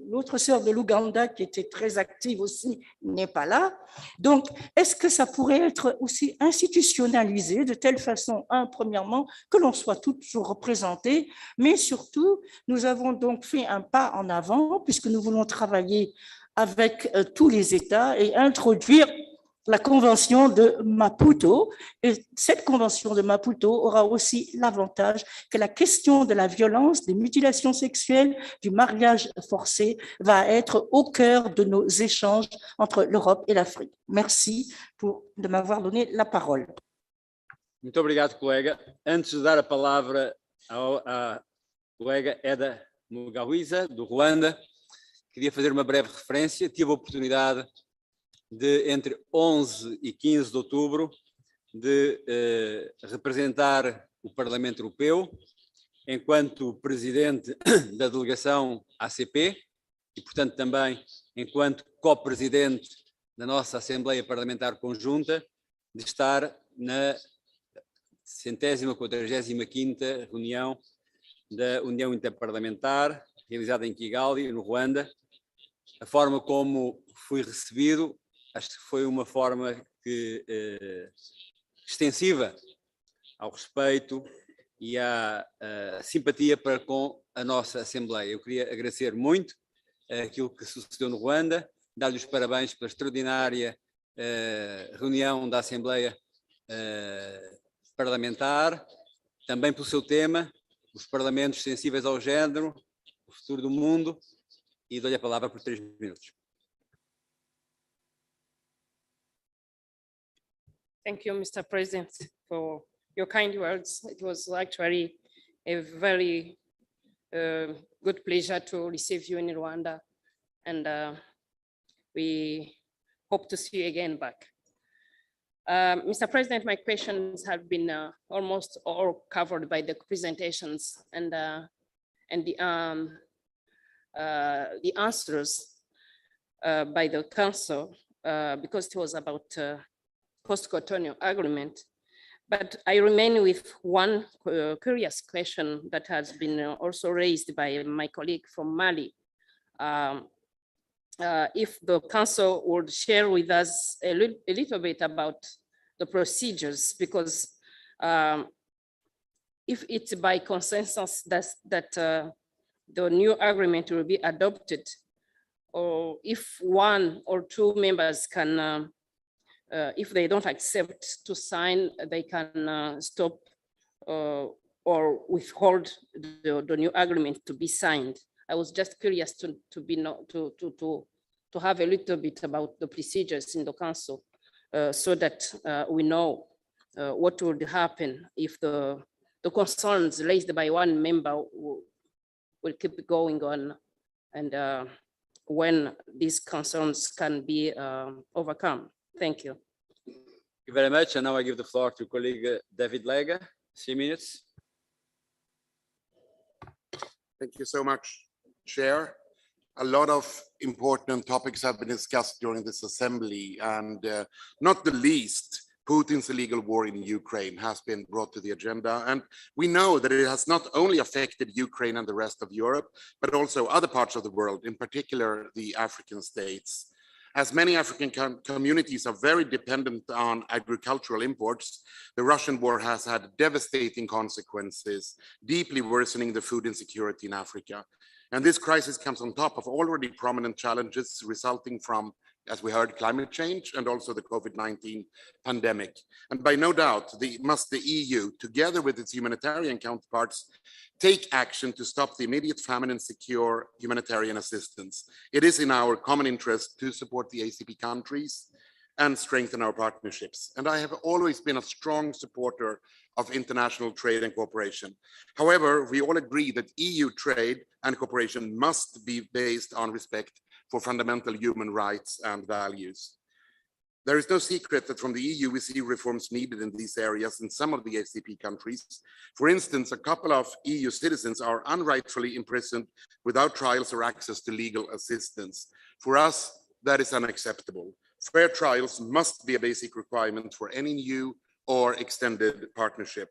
L'autre sœur de l'Ouganda, qui était très active aussi, n'est pas là. Donc, est-ce que ça pourrait être aussi institutionnalisé de telle façon, premièrement, que l'on soit toujours représenté, mais surtout, nous avons donc fait un pas en avant, puisque nous voulons travailler avec tous les États et introduire la convention de Maputo. Et cette convention de Maputo aura aussi l'avantage que la question de la violence, des mutilations sexuelles, du mariage forcé va être au cœur de nos échanges entre l'Europe et l'Afrique. Merci de m'avoir donné la parole. Muito obrigado, colega. Antes de dar a palavra à colega Eda Mugawiza, do Ruanda, queria fazer uma breve referência. Tive a oportunidade de, entre 11 e 15 de outubro, de representar o Parlamento Europeu enquanto presidente da delegação ACP e, portanto, também enquanto co-presidente da nossa Assembleia Parlamentar Conjunta, de estar na 145ª reunião da União Interparlamentar, realizada em Kigali, no Ruanda. A forma como fui recebido, acho que foi uma forma extensiva ao respeito e à simpatia para com a nossa Assembleia. Eu queria agradecer muito aquilo que sucedeu no Ruanda, dar-lhe os parabéns pela extraordinária reunião da Assembleia Parlamentar, também pelo seu tema, os parlamentos sensíveis ao género, o futuro do mundo, e dou-lhe a palavra por 3 minutos. Thank you, Mr. President, for your kind words. It was actually a very good pleasure to receive you in Rwanda, and we hope to see you again back. Mr. President, my questions have been almost all covered by the presentations and the answers by the Council because it was about post-Cotonou agreement. But I remain with one curious question that has been also raised by my colleague from Mali. If the Council would share with us a little bit about the procedures, because if it's by consensus that the new agreement will be adopted, or if one or two members can, if they don't accept to sign, they can stop or withhold the new agreement to be signed. I was just curious to have a little bit about the procedures in the Council so that we know what would happen if the concerns raised by one member will keep going on, and when these concerns can be overcome. Thank you. Thank you very much. And now I give the floor to colleague David Lega, 3 minutes. Thank you so much, Chair. A lot of important topics have been discussed during this assembly, and not the least, Putin's illegal war in Ukraine has been brought to the agenda. And we know that it has not only affected Ukraine and the rest of Europe, but also other parts of the world, in particular the African states. As many African communities are very dependent on agricultural imports, the Russian war has had devastating consequences, deeply worsening the food insecurity in Africa. And this crisis comes on top of already prominent challenges resulting from, as we heard, climate change and also the COVID-19 pandemic. And by no doubt, must the EU, together with its humanitarian counterparts, take action to stop the immediate famine and secure humanitarian assistance. It is in our common interest to support the ACP countries and strengthen our partnerships. And I have always been a strong supporter of international trade and cooperation. However, we all agree that EU trade and cooperation must be based on respect for fundamental human rights and values. There is no secret that from the EU we see reforms needed in these areas in some of the ACP countries. For instance, a couple of EU citizens are unrightfully imprisoned without trials or access to legal assistance. For us, that is unacceptable. Fair trials must be a basic requirement for any new or extended partnership.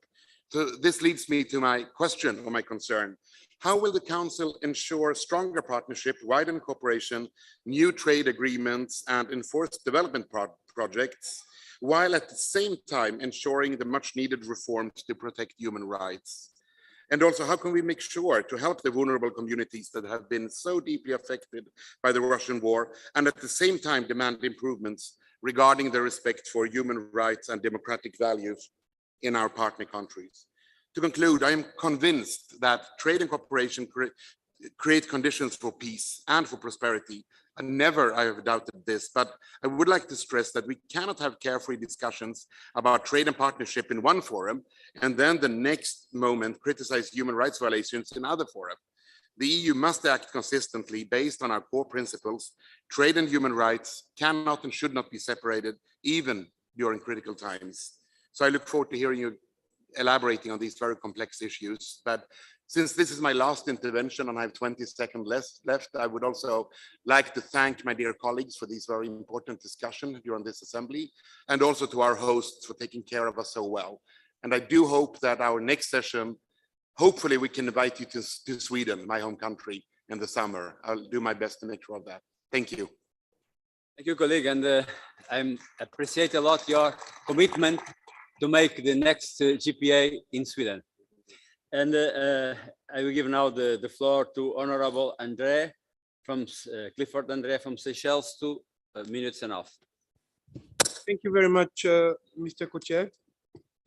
So this leads me to my question or my concern. How will the Council ensure stronger partnership, widened cooperation, new trade agreements, and enforced development projects, while at the same time ensuring the much needed reforms to protect human rights? And also, how can we make sure to help the vulnerable communities that have been so deeply affected by the Russian war, and at the same time demand improvements regarding the respect for human rights and democratic values in our partner countries? To conclude, I am convinced that trade and cooperation create conditions for peace and for prosperity. And never I have doubted this, but I would like to stress that we cannot have carefree discussions about trade and partnership in one forum, and then the next moment criticize human rights violations in other fora. The EU must act consistently based on our core principles. Trade and human rights cannot and should not be separated, even during critical times. So I look forward to hearing you elaborating on these very complex issues. But since this is my last intervention and I have 20 seconds left, I would also like to thank my dear colleagues for these very important discussions during this assembly, and also to our hosts for taking care of us so well. And I do hope that our next session, hopefully we can invite you to Sweden, my home country, in the summer. I'll do my best to make sure of that. Thank you. Thank you, colleague. And I appreciate a lot your commitment to make the next GPA in Sweden. And I will give now the floor to Honorable André from Clifford André from Seychelles, 2 minutes and a half. Thank you very much, Mr. Co-Chair.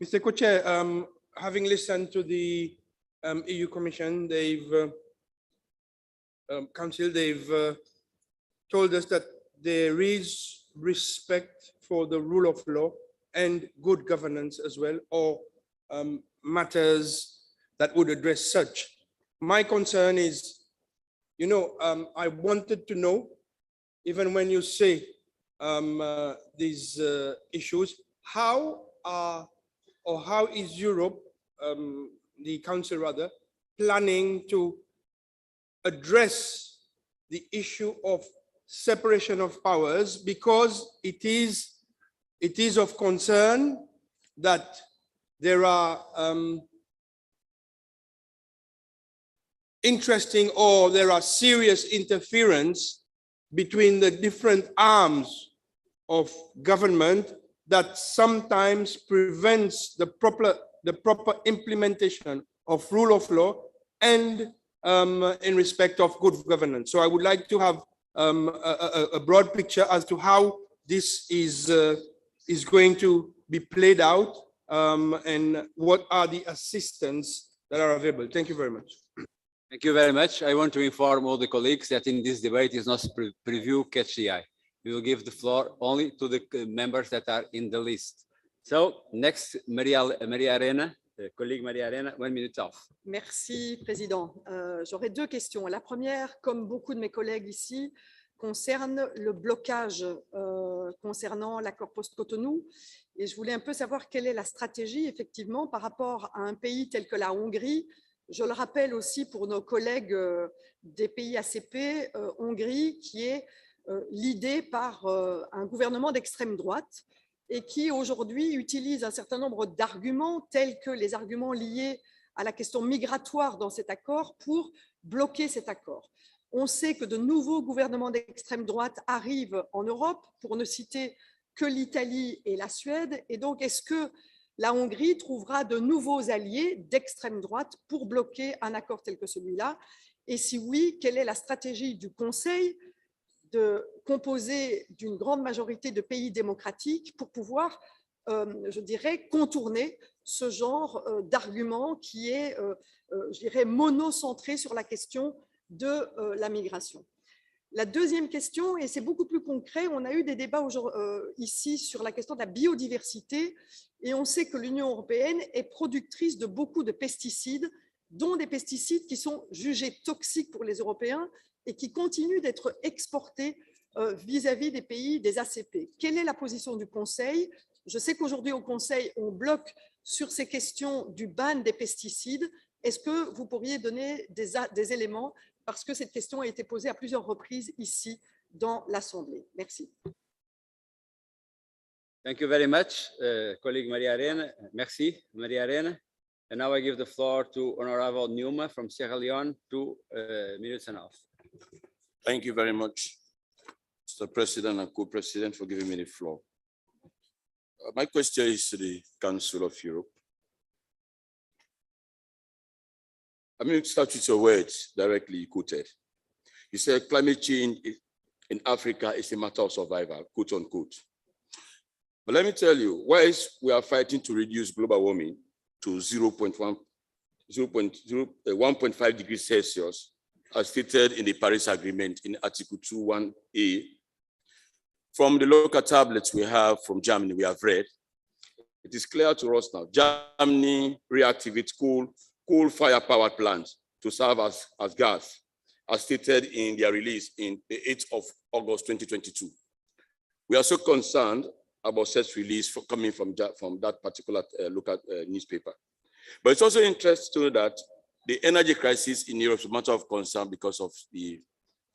Mr. Co-Chair, having listened to the EU Commission, Council, they've told us that there is respect for the rule of law and good governance as well, or matters that would address such. My concern is, I wanted to know, even when you say these issues, how is Europe, the Council rather, planning to address the issue of separation of powers, because it is of concern that there are there are serious interference between the different arms of government that sometimes prevents the proper implementation of rule of law and in respect of good governance. So I would like to have a broad picture as to how this is going to be played out and what are the assistance that are available. Thank you very much. Thank you very much. I want to inform all the colleagues that in this debate is not preview catch the eye. We will give the floor only to the members that are in the list. So next, Maria Arena, collègue Maria Arena, 1 minute off. Merci, Président. J'aurais deux questions. La première, comme beaucoup de mes collègues ici, concerne le blocage concernant l'accord post-Cotonou. Et je voulais un peu savoir quelle est la stratégie, effectivement, par rapport à un pays tel que la Hongrie. Je le rappelle aussi pour nos collègues des pays ACP, Hongrie, qui est l'idée par un gouvernement d'extrême droite et qui aujourd'hui utilise un certain nombre d'arguments tels que les arguments liés à la question migratoire dans cet accord pour bloquer cet accord. On sait que de nouveaux gouvernements d'extrême droite arrivent en Europe, pour ne citer que l'Italie et la Suède. Et donc, est-ce que la Hongrie trouvera de nouveaux alliés d'extrême droite pour bloquer un accord tel que celui-là? Et si oui, quelle est la stratégie du Conseil de composer d'une grande majorité de pays démocratiques pour pouvoir, je dirais, contourner ce genre d'argument qui est, je dirais, monocentré sur la question de la migration. La deuxième question, et c'est beaucoup plus concret, on a eu des débats ici sur la question de la biodiversité et on sait que l'Union européenne est productrice de beaucoup de pesticides, dont des pesticides qui sont jugés toxiques pour les Européens et qui continuent d'être exportés vis-à-vis des pays des ACP. Quelle est la position du Conseil? Je sais qu'aujourd'hui au Conseil, on bloque sur ces questions du ban des pesticides. Est-ce que vous pourriez donner des éléments, parce que cette question a été posée à plusieurs reprises ici dans l'Assemblée? Merci. Thank you very much, colleague Maria Arena. Merci, Maria Arena. And now I give the floor to Honorable Newman from Sierra Leone, 2 minutes and a half. Thank you very much, Mr. President and Co-President, for giving me the floor. My question is to the Council of Europe. I'm going to start with your words directly quoted. You said climate change in Africa is a matter of survival, quote unquote. But let me tell you, whilst we are fighting to reduce global warming to 1.5 degrees Celsius, as stated in the Paris Agreement in Article 2.1a, from the local tablets we have from Germany, we have read, it is clear to us now, Germany reactivates coal-fired power plants to serve as gas, as stated in their release in the 8th of August 2022. We are so concerned about such release coming from that particular local newspaper. But it's also interesting to know that the energy crisis in Europe is a matter of concern because of the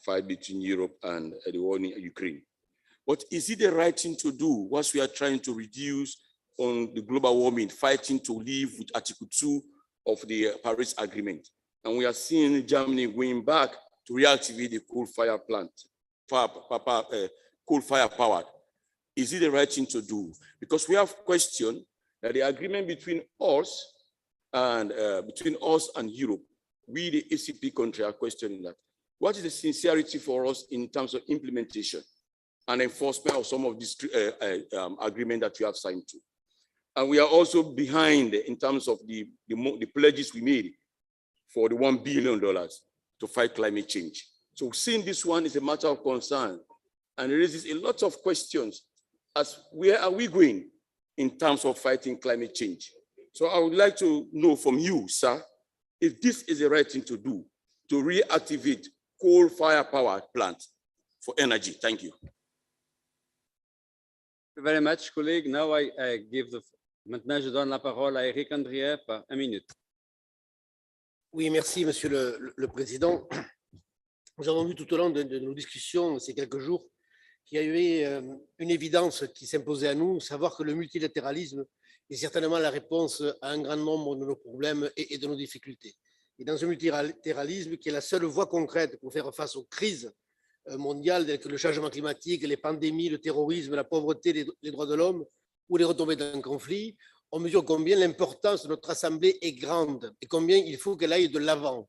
fight between Europe and the war in Ukraine. But is it the right thing to do once we are trying to reduce on the global warming, fighting to live with Article 2 of the Paris Agreement? And we are seeing Germany going back to reactivate the coal-fired plant, coal-fired powered. Is it the right thing to do? Because we have questioned that the agreement between us and Europe, we the ACP country are questioning that. What is the sincerity for us in terms of implementation and enforcement of some of these agreement that we have signed to? And we are also behind in terms of the pledges we made for the $1 billion to fight climate change. So seeing this one is a matter of concern and it raises a lot of questions as where are we going in terms of fighting climate change? So I would like to know from you, sir, if this is the right thing to do, to reactivate coal-fired power plants for energy. Thank you. you very much, colleague. Now I give the. Maintenant, je donne la parole à Eric Andrieu pour 1 minute. Oui, merci, Monsieur le Président. Nous avons vu tout au long de nos discussions ces quelques jours qu'il y a eu une évidence qui s'imposait à nous, savoir que le multilatéralisme est certainement la réponse à un grand nombre de nos problèmes et de nos difficultés. Et dans ce multilatéralisme qui est la seule voie concrète pour faire face aux crises mondiales telles que le changement climatique, les pandémies, le terrorisme, la pauvreté, les droits de l'homme ou les retombées d'un conflit, on mesure combien l'importance de notre Assemblée est grande et combien il faut qu'elle aille de l'avant.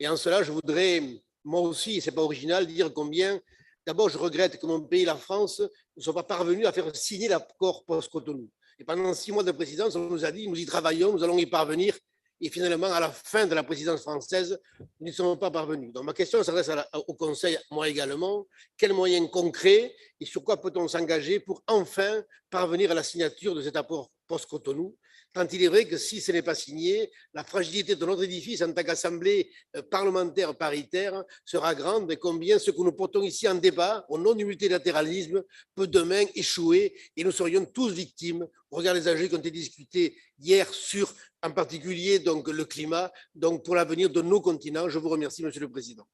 Et en cela, je voudrais, moi aussi, et ce n'est pas original, dire combien, d'abord, je regrette que mon pays, la France, ne soit pas parvenu à faire signer l'accord post-Cotonou. Et pendant 6 mois de présidence, on nous a dit, nous y travaillons, nous allons y parvenir. Et finalement, à la fin de la présidence française, nous n'y sommes pas parvenus. Donc ma question s'adresse au Conseil, moi également. Quels moyens concrets et sur quoi peut-on s'engager pour enfin parvenir à la signature de cet accord post-Cotonou? Tant il est vrai que si ce n'est pas signé, la fragilité de notre édifice en tant qu'assemblée parlementaire paritaire sera grande et combien ce que nous portons ici en débat au nom du multilatéralisme peut demain échouer et nous serions tous victimes au regard des enjeux qui ont été discutés hier sur, en particulier, donc, le climat, donc pour l'avenir de nos continents. Je vous remercie, Monsieur le Président.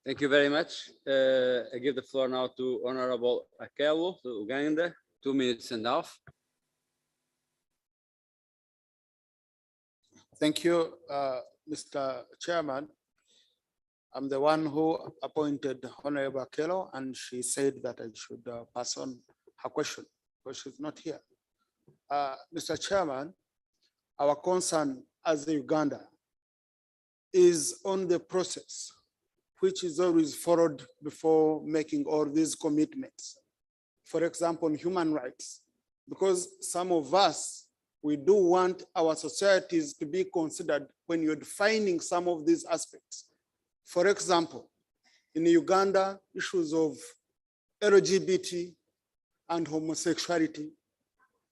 Thank you very much. I give the floor now to Honorable Akello, to Uganda, 2 minutes and a half. Thank you, Mr. Chairman. I'm the one who appointed Honorable Akello, and she said that I should pass on her question, but she's not here. Mr. Chairman, our concern as Uganda is on the process, which is always followed before making all these commitments. For example, on human rights, because some of us, we do want our societies to be considered when you're defining some of these aspects. For example, in Uganda, issues of LGBT and homosexuality,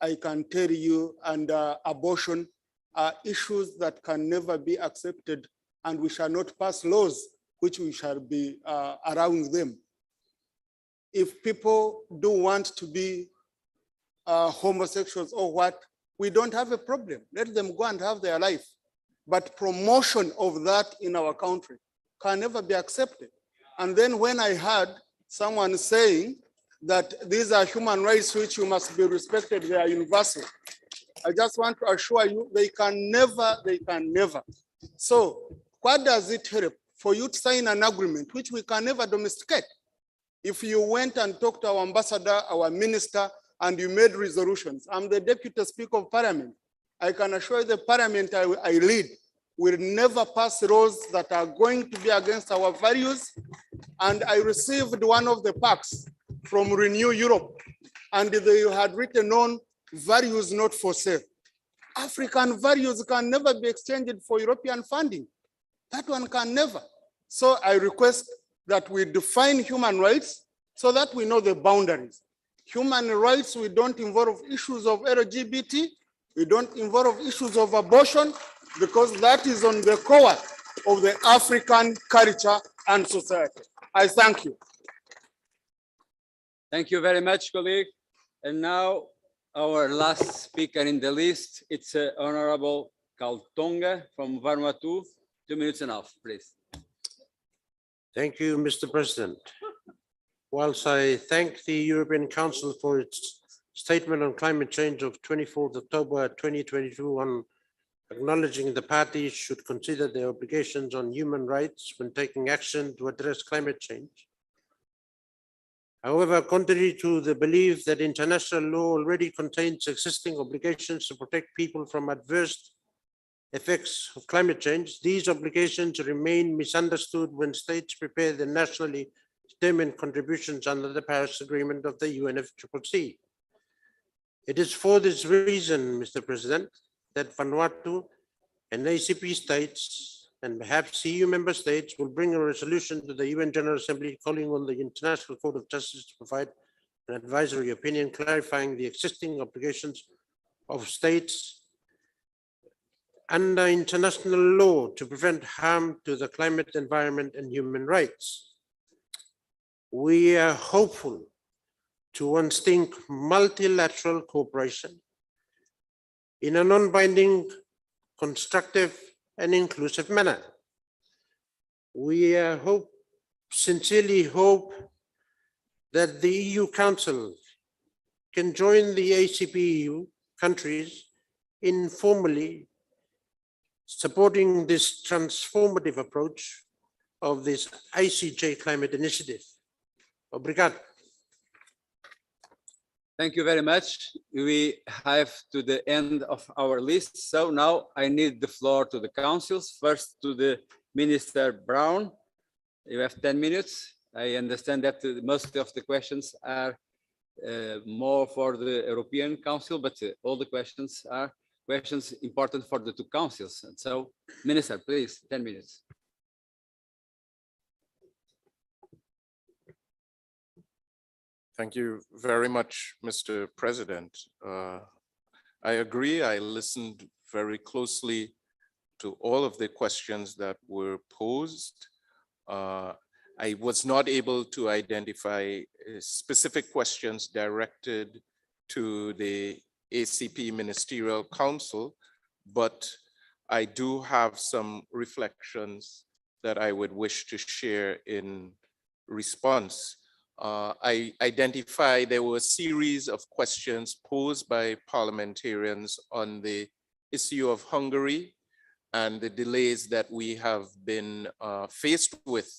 I can tell you, and abortion are issues that can never be accepted, and we shall not pass laws which we shall be allowing them. If people do want to be homosexuals or what, we don't have a problem. Let them go and have their life. But promotion of that in our country can never be accepted. And then when I heard someone saying that these are human rights which you must be respected, they are universal, I just want to assure you they can never. So what does it help for you to sign an agreement which we can never domesticate? If you went and talked to our ambassador, our minister, and you made resolutions. I'm the Deputy Speaker of Parliament. I can assure you the Parliament I lead will never pass laws that are going to be against our values. And I received one of the packs from Renew Europe, and they had written on values not for sale. African values can never be exchanged for European funding. That one can never. So I request that we define human rights so that we know the boundaries. Human rights, we don't involve issues of LGBT, we don't involve issues of abortion, because that is on the core of the African culture and society. I thank you. Thank you very much, colleague. And now our last speaker in the list, it's Honorable Kaltonga from Vanuatu. 2 minutes and a half, please. Thank you, Mr. President. Whilst I thank the European Council for its statement on climate change of 24th October 2022 on acknowledging the parties should consider their obligations on human rights when taking action to address climate change. However, contrary to the belief that international law already contains existing obligations to protect people from adverse effects of climate change, these obligations remain misunderstood when states prepare their nationally determined contributions under the Paris Agreement of the UNFCCC. It is for this reason, Mr. President, that Vanuatu and ACP states and perhaps EU member states will bring a resolution to the UN General Assembly calling on the International Court of Justice to provide an advisory opinion clarifying the existing obligations of states under international law to prevent harm to the climate, environment, and human rights. We are hopeful to once think multilateral cooperation in a non-binding, constructive, and inclusive manner. We sincerely hope that the EU Council can join the ACP-EU countries in formally supporting this transformative approach of this ICJ climate initiative. Obrigado. Thank you very much. We have to the end of our list. So now I need the floor to the councils. First to the Minister Browne. You have 10 minutes. I understand that most of the questions are more for the European Council, but all the questions are questions important for the two councils. And so, Minister, please, 10 minutes. Thank you very much, Mr. President. I agree. I listened very closely to all of the questions that were posed. I was not able to identify specific questions directed to the ACP Ministerial Council, but I do have some reflections that I would wish to share in response. I identify there were a series of questions posed by parliamentarians on the issue of Hungary and the delays that we have been faced with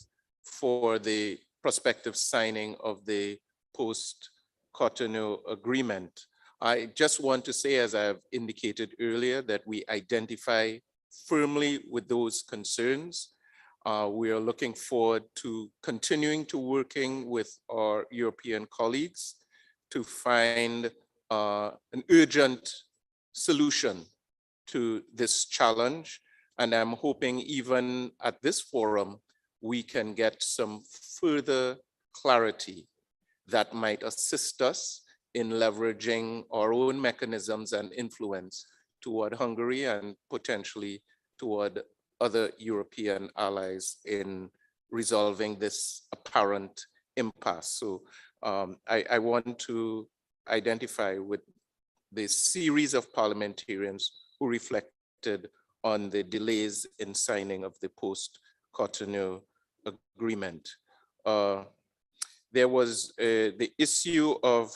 for the prospective signing of the post-Cotonou agreement. I just want to say, as I've indicated earlier, that we identify firmly with those concerns. We are looking forward to continuing to working with our European colleagues to find an urgent solution to this challenge. And I'm hoping even at this forum, we can get some further clarity that might assist us in leveraging our own mechanisms and influence toward Hungary and potentially toward other European allies in resolving this apparent impasse. So I want to identify with the series of parliamentarians who reflected on the delays in signing of the post-Cotonou agreement. There was the issue of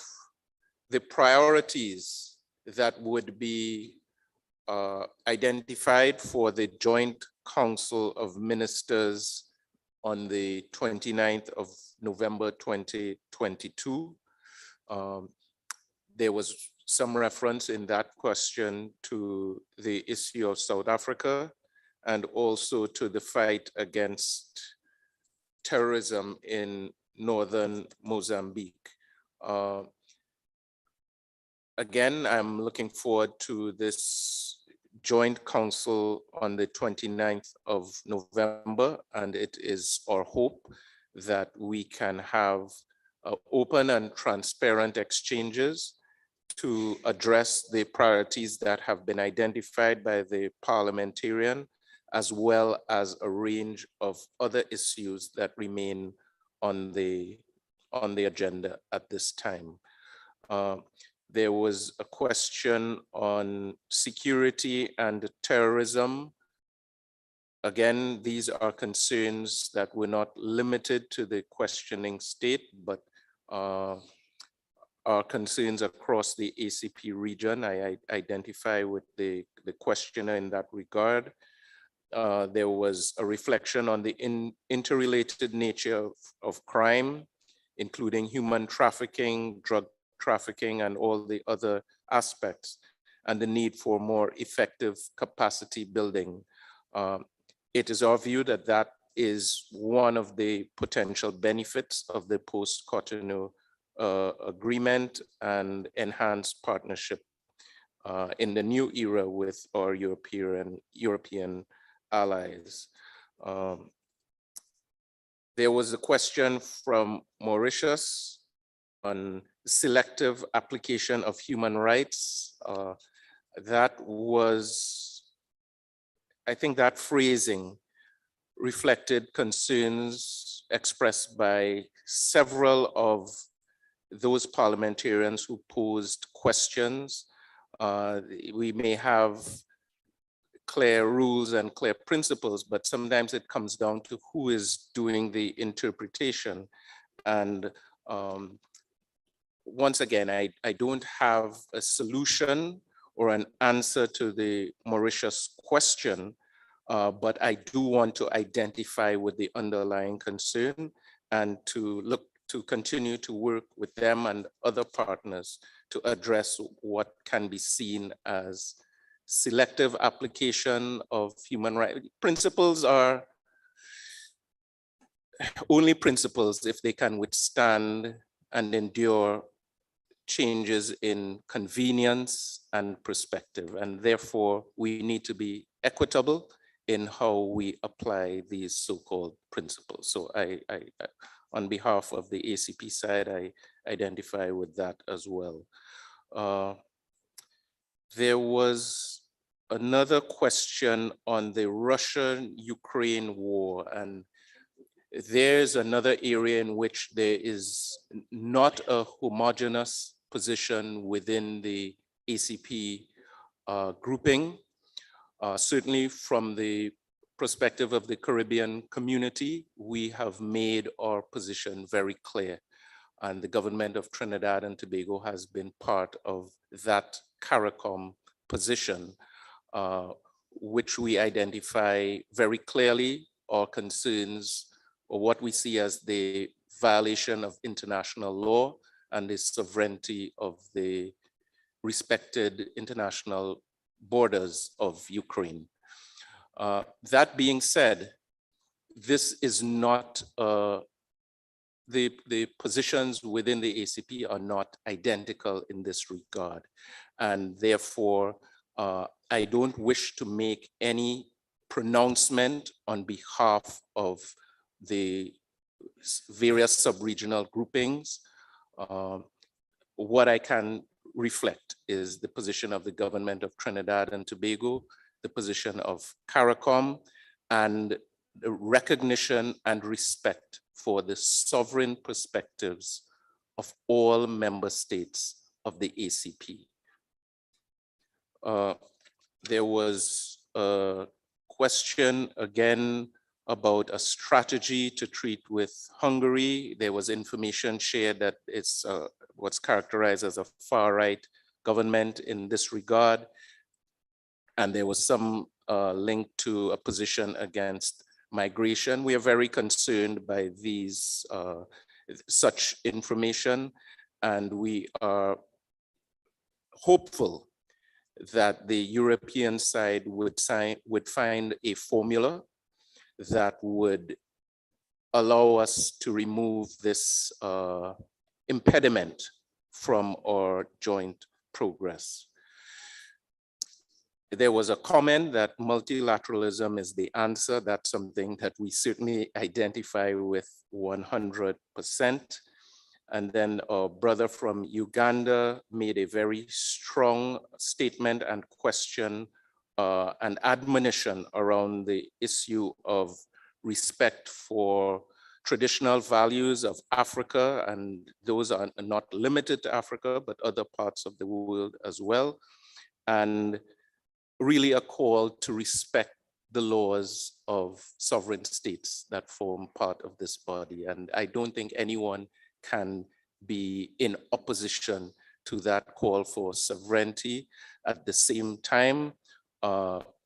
the priorities that would be identified for the Joint Council of Ministers on the 29th of November 2022. There was some reference in that question to the issue of South Africa and also to the fight against terrorism in northern Mozambique. Again, I'm looking forward to this joint council on the 29th of November, and it is our hope that we can have open and transparent exchanges to address the priorities that have been identified by the parliamentarian, as well as a range of other issues that remain on the agenda at this time. There was a question on security and terrorism. Again, these are concerns that were not limited to the questioning state, but are concerns across the ACP region. I identify with the questioner in that regard. There was a reflection on the interrelated nature of crime, including human trafficking, drug trafficking, and all the other aspects, and the need for more effective capacity building. It is our view that that is one of the potential benefits of the post-Cotonou agreement and enhanced partnership in the new era with our European allies. There was a question from Mauritius on selective application of human rights. That was, I think that phrasing reflected concerns expressed by several of those parliamentarians who posed questions. We may have clear rules and clear principles, but sometimes it comes down to who is doing the interpretation. And once again, I don't have a solution or an answer to the Mauritius question, but I do want to identify with the underlying concern and to continue to work with them and other partners to address what can be seen as selective application of human rights. Principles are only principles if they can withstand and endure changes in convenience and perspective. And therefore, we need to be equitable in how we apply these so-called principles. So I, on behalf of the ACP side, I identify with that as well. There was another question on the Russia-Ukraine war, and there's another area in which there is not a homogeneous position within the ACP grouping. Certainly from the perspective of the Caribbean community, we have made our position very clear. And the government of Trinidad and Tobago has been part of that CARICOM position, which we identify very clearly our concerns or what we see as the violation of international law and the sovereignty of the respected international borders of Ukraine. That being said, this is not, the positions within the ACP are not identical in this regard. And therefore, I don't wish to make any pronouncement on behalf of the various sub-regional groupings. What I can reflect is the position of the government of Trinidad and Tobago, the position of CARICOM, and the recognition and respect for the sovereign perspectives of all member states of the ACP. There was a question again about a strategy to treat with Hungary. There was information shared that it's what's characterized as a far-right government in this regard. And there was some link to a position against migration. We are very concerned by these such information, and we are hopeful that the European side would find a formula that would allow us to remove this impediment from our joint progress. There was a comment that multilateralism is the answer. That's something that we certainly identify with 100%. And then our brother from Uganda made a very strong statement and question and admonition around the issue of respect for traditional values of Africa, and those are not limited to Africa, but other parts of the world as well. And really a call to respect the laws of sovereign states that form part of this body. And I don't think anyone can be in opposition to that call for sovereignty. At the same time,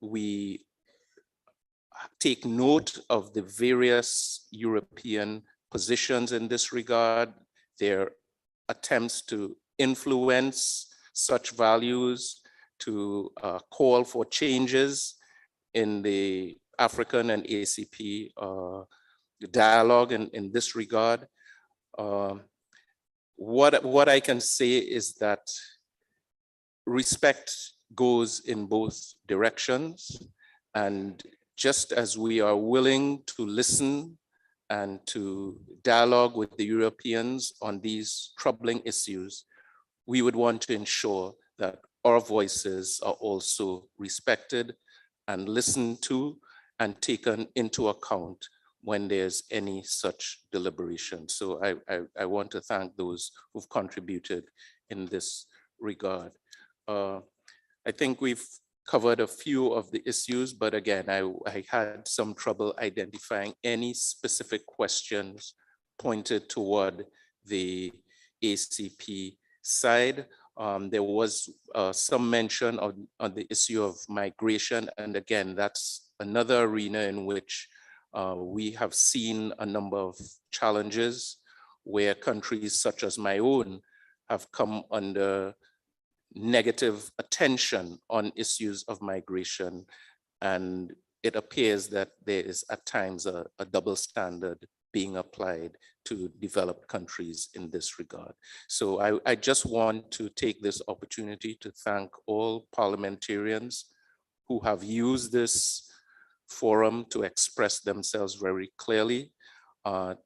we take note of the various European positions in this regard, their attempts to influence such values, to call for changes in the African and ACP dialogue in this regard. What I can say is that respect goes in both directions, and just as we are willing to listen and to dialogue with the Europeans on these troubling issues, we would want to ensure that our voices are also respected and listened to and taken into account when there's any such deliberation. So I want to thank those who've contributed in this regard. I think we've covered a few of the issues, but again, I had some trouble identifying any specific questions pointed toward the ACP side. There was some mention on the issue of migration. And again, that's another arena in which we have seen a number of challenges where countries such as my own have come under negative attention on issues of migration. And it appears that there is at times a double standard being applied to developed countries in this regard. So I just want to take this opportunity to thank all parliamentarians who have used this forum to express themselves very clearly,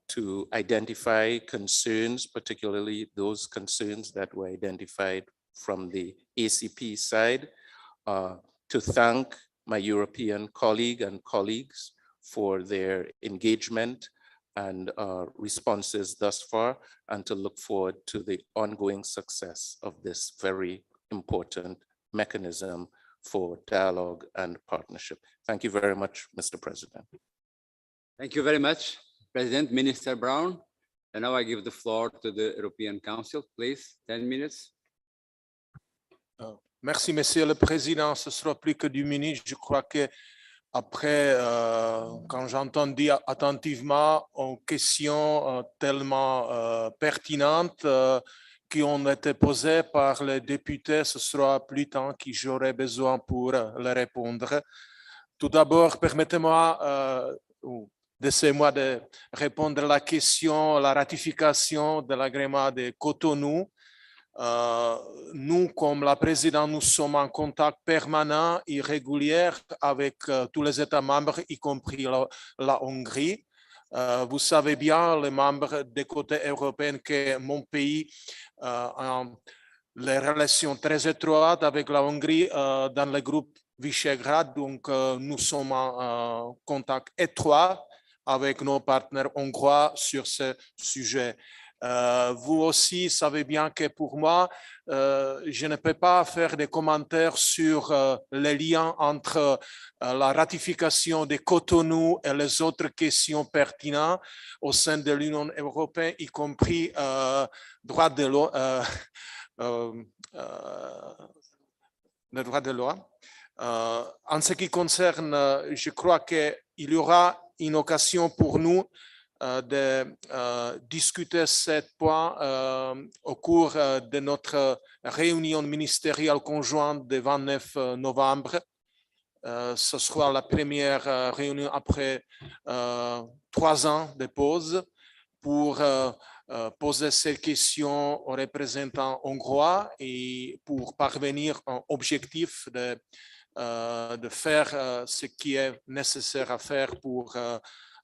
to identify concerns, particularly those concerns that were identified from the ACP side, to thank my European colleague and colleagues for their engagement and responses thus far, and to look forward to the ongoing success of this very important mechanism for dialogue and partnership. Thank you very much, Mr. President. Thank you very much, President Minister Browne. And now I give the floor to the European Council, please, 10 minutes. Merci, Monsieur le Président. Ce sera plus que 10 minutes. Je crois que après, quand j'entendis attentivement aux questions tellement pertinentes qui ont été posées par les députés, ce sera plus temps que j'aurai besoin pour les répondre. Tout d'abord, permettez-moi, laissez-moi de répondre à la question, la ratification de l'agrément de Cotonou. Nous, comme la présidente, nous sommes en contact permanent et régulier avec tous les États membres, y compris la Hongrie. Vous savez bien, les membres des côtés européens, que mon pays a les relations très étroites avec la Hongrie dans le groupe Visegrad. Donc, nous sommes en contact étroit avec nos partenaires hongrois sur ce sujet. Vous aussi savez bien que pour moi, je ne peux pas faire des commentaires sur les liens entre la ratification de Cotonou et les autres questions pertinentes au sein de l'Union européenne, y compris droit de l'homme. Le droit de l'homme. En ce qui concerne, je crois qu'il y aura une occasion pour nous de discuter ce point au cours de notre réunion ministérielle conjointe du 29 novembre. Ce sera la première réunion après 3 ans de pause pour poser ces questions aux représentants hongrois et pour parvenir à un objectif de faire ce qui est nécessaire à faire pour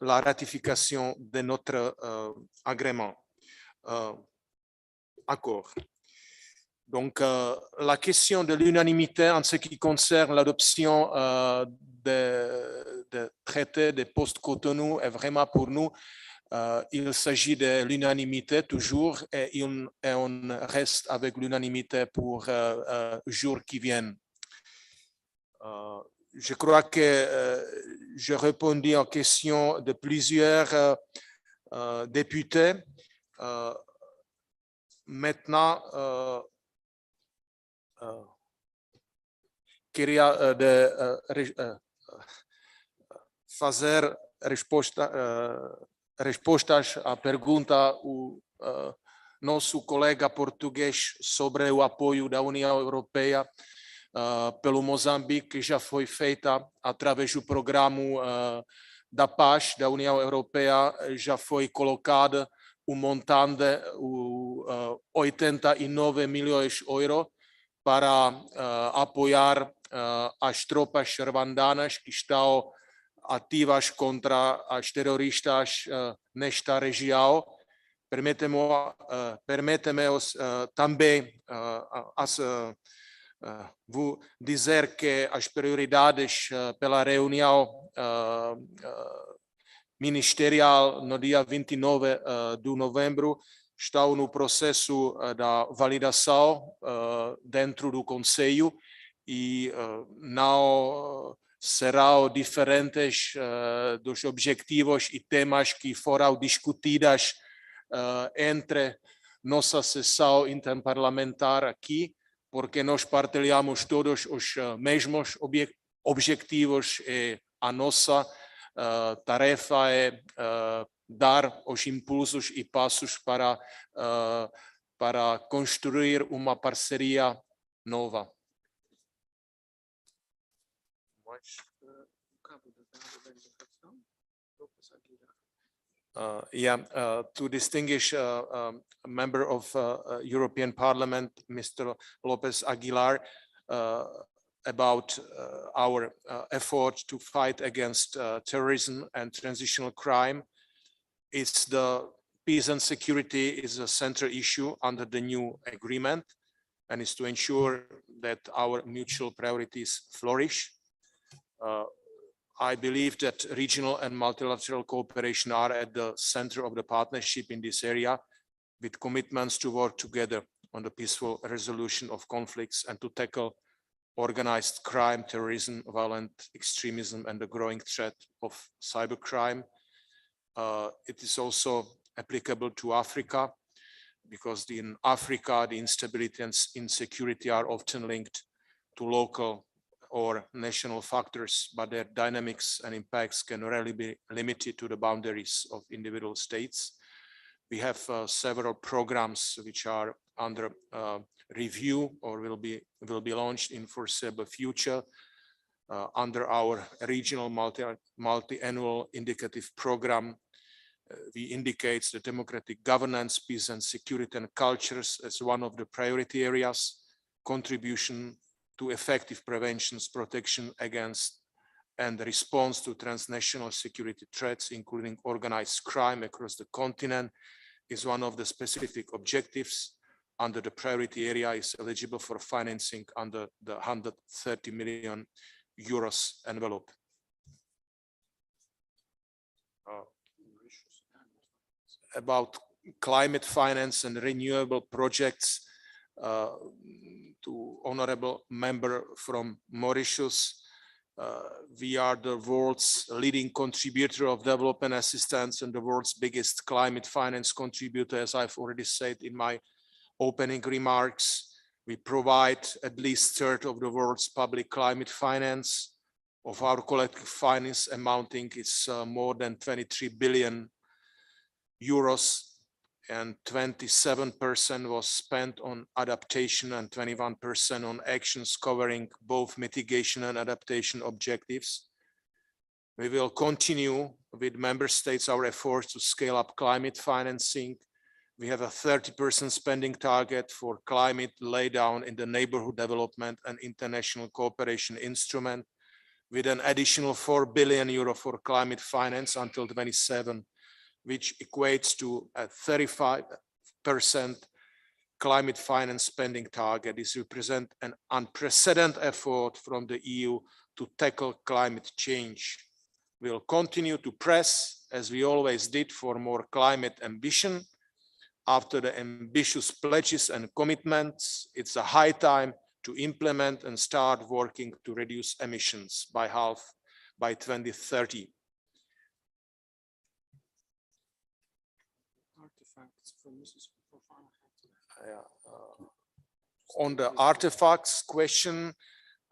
la ratification de notre agrément. Accord. Donc, la question de l'unanimité en ce qui concerne l'adoption de traités de post-Cotonou est vraiment pour nous, il s'agit de l'unanimité toujours et on reste avec l'unanimité pour les jours qui viennent. Je crois que j'ai répondu aux questions de plusieurs députés. Maintenant, queria fazer respostas à pergunta o nosso colega português sobre o apoio da União Europeia pelo Moçambique, que já foi feita através do programa da paz da União Europeia, já foi colocado o montante de 89 milhões de euros para apoiar as tropas rwandanas que estão ativas contra as terroristas nesta região. Permete-me também vou dizer que as prioridades pela reunião ministerial no dia 29 de novembro está no processo da validação dentro do Conselho e não serão diferentes dos objetivos e temas que foram discutidas entre nossa sessão interparlamentar aqui, porque nós partilhamos todos os mesmos objetivos e a nossa tarefa é dar os impulsos e passos para construir uma parceria nova. To distinguish a member of European Parliament, Mr. Lopez Aguilar, about our effort to fight against terrorism and transitional crime. It's the peace and security is a central issue under the new agreement, and is to ensure that our mutual priorities flourish. I believe that regional and multilateral cooperation are at the center of the partnership in this area, with commitments to work together on the peaceful resolution of conflicts and to tackle organized crime, terrorism, violent extremism, and the growing threat of cybercrime. It is also applicable to Africa, because in Africa, the instability and insecurity are often linked to local or national factors, but their dynamics and impacts can rarely be limited to the boundaries of individual states. We have several programs which are under review or will be launched in foreseeable future under our regional multi-annual indicative program. We indicate the democratic governance, peace and security and cultures as one of the priority areas, contribution to effective preventions, protection against and response to transnational security threats, including organized crime across the continent, is one of the specific objectives under the priority area, is eligible for financing under the 130 million euros envelope. About climate finance and renewable projects, to honorable member from Mauritius, we are the world's leading contributor of development assistance and the world's biggest climate finance contributor, as I've already said in my opening remarks. We provide at least a third of the world's public climate finance. Of our collective finance amounting is more than 23 billion euros, and 27% was spent on adaptation and 21% on actions covering both mitigation and adaptation objectives. We will continue with member states our efforts to scale up climate financing. We have a 30% spending target for climate laydown in the neighborhood development and international cooperation instrument, with an additional 4 billion euro for climate finance until 27, which equates to a 35% climate finance spending target. This represents an unprecedented effort from the EU to tackle climate change. We'll continue to press, as we always did, for more climate ambition. After the ambitious pledges and commitments, it's a high time to implement and start working to reduce emissions by half by 2030. On the artifacts question,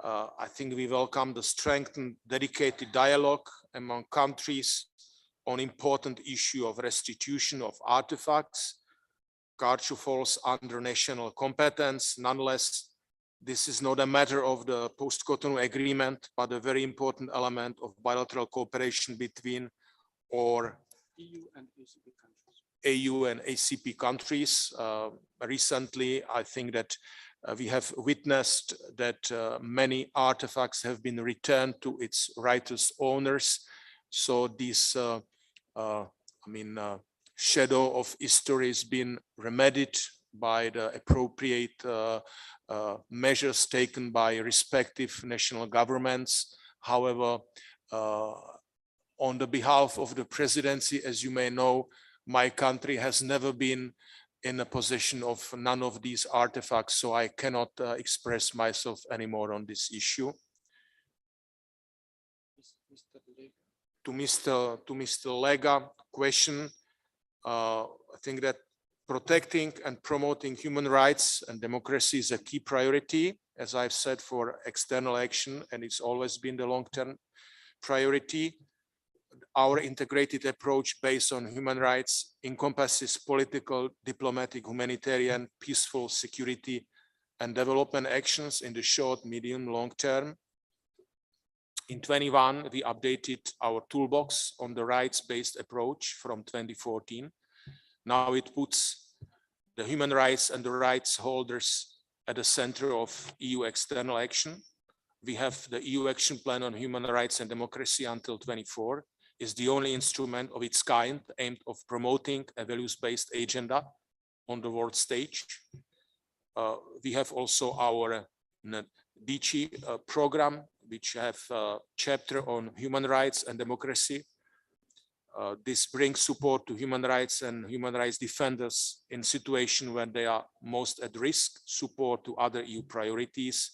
I think we welcome the strengthened, dedicated dialogue among countries on important issue of restitution of artifacts. Culture falls under national competence. Nonetheless, this is not a matter of the post-Cotonou agreement, but a very important element of bilateral cooperation between our EU and ACP countries. Recently, I think that we have witnessed that many artifacts have been returned to its rightous owners. So this, shadow of history has been remedied by the appropriate measures taken by respective national governments. However, on the behalf of the presidency, as you may know, my country has never been in a position of none of these artifacts, so I cannot express myself anymore on this issue. To Mr. Lega question, I think that protecting and promoting human rights and democracy is a key priority, as I've said, for external action, and it's always been the long-term priority. Our integrated approach based on human rights encompasses political, diplomatic, humanitarian, peaceful, security, and development actions in the short, medium, long term. In 21, we updated our toolbox on the rights-based approach from 2014. Now it puts the human rights and the rights holders at the center of EU external action. We have the EU Action Plan on Human Rights and Democracy until 24. Is the only instrument of its kind aimed of promoting a values-based agenda on the world stage. We have also our DG program, which have a chapter on human rights and democracy. This brings support to human rights and human rights defenders in situations when they are most at risk, support to other EU priorities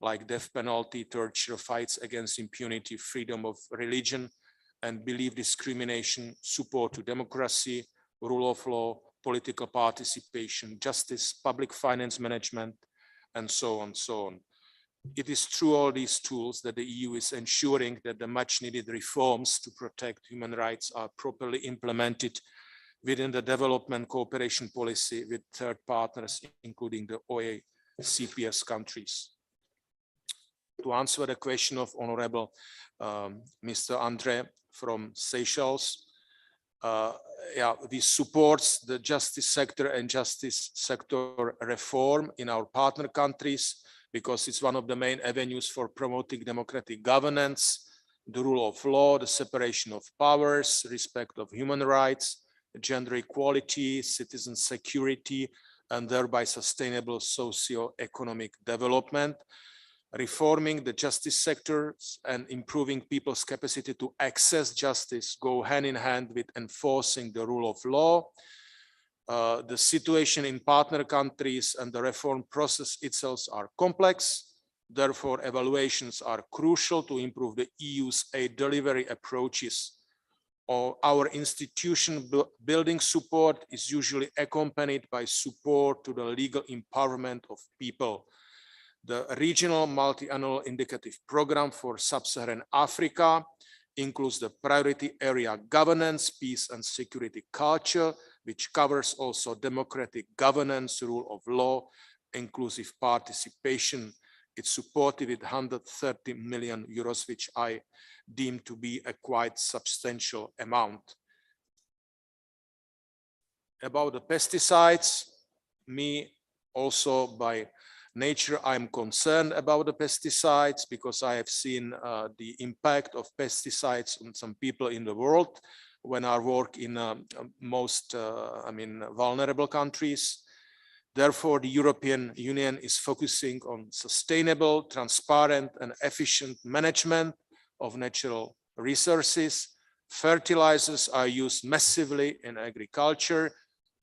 like death penalty, torture, fights against impunity, freedom of religion and belief discrimination, support to democracy, rule of law, political participation, justice, public finance management, and so on, so on. It is through all these tools that the EU is ensuring that the much needed reforms to protect human rights are properly implemented within the development cooperation policy with third partners, including the ACP countries. To answer the question of Honorable Mr. Andre from Seychelles, we support the justice sector and justice sector reform in our partner countries because it's one of the main avenues for promoting democratic governance, the rule of law, the separation of powers, respect of human rights, gender equality, citizen security, and thereby sustainable socio-economic development. Reforming the justice sectors and improving people's capacity to access justice go hand in hand with enforcing the rule of law. The situation in partner countries and the reform process itself are complex. Therefore, evaluations are crucial to improve the EU's aid delivery approaches. Our institution building support is usually accompanied by support to the legal empowerment of people. The regional multi-annual indicative program for sub-Saharan Africa includes the priority area governance, peace and security culture, which covers also democratic governance, rule of law, inclusive participation. It's supported with 130 million euros, which I deem to be a quite substantial amount. About the pesticides, me also by nature, I'm concerned about the pesticides because I have seen the impact of pesticides on some people in the world when I work in most vulnerable countries. Therefore, the European Union is focusing on sustainable, transparent, and efficient management of natural resources. Fertilizers are used massively in agriculture.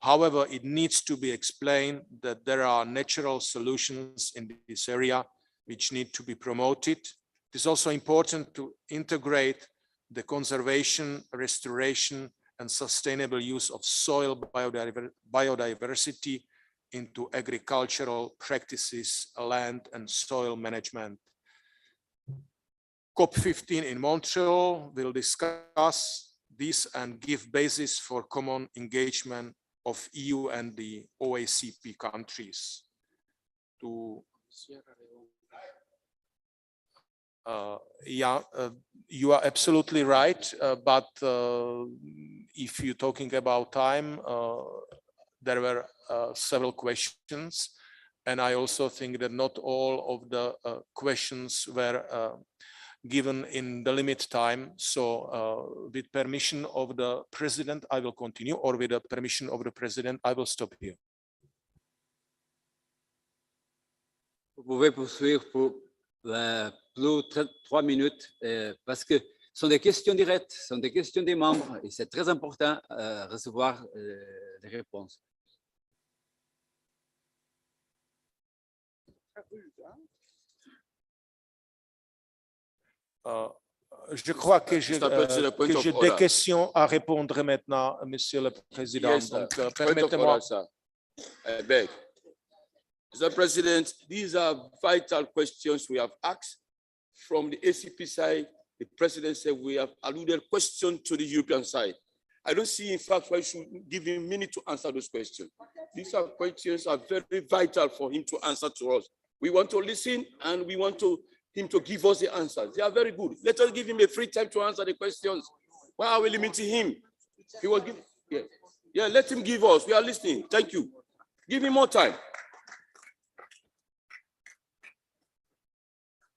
However, it needs to be explained that there are natural solutions in this area which need to be promoted. It is also important to integrate the conservation, restoration, and sustainable use of soil biodiversity into agricultural practices, land and soil management. COP15 in Montreal will discuss this and give basis for common engagement of EU and the ACP countries. To you are absolutely right, but if you're talking about time, there were several questions, and I also think that not all of the questions were given in the limit time. So with permission of the President, I will continue, or with the permission of the President, I will stop here. Vous pouvez poursuivre pour 3 minutes parce que Ce sont des questions directes, ce sont des questions des membres et c'est très important de recevoir des réponses. Je crois que j'ai des questions à répondre maintenant, Monsieur le Président. Yes, donc, permettez-moi. I beg. Mr. President, these are vital questions we have asked. From the ACP side, the President said we have alluded questions to the European side. I don't see, in fact, why we should give him a minute to answer those questions. These are questions are very vital for him to answer to us. We want to listen and we want him to give us the answers. They are very good. Let us give him a free time to answer the questions. Why are we limiting him? He will give, yeah, let him give us. We are listening. Thank you. Give him more time.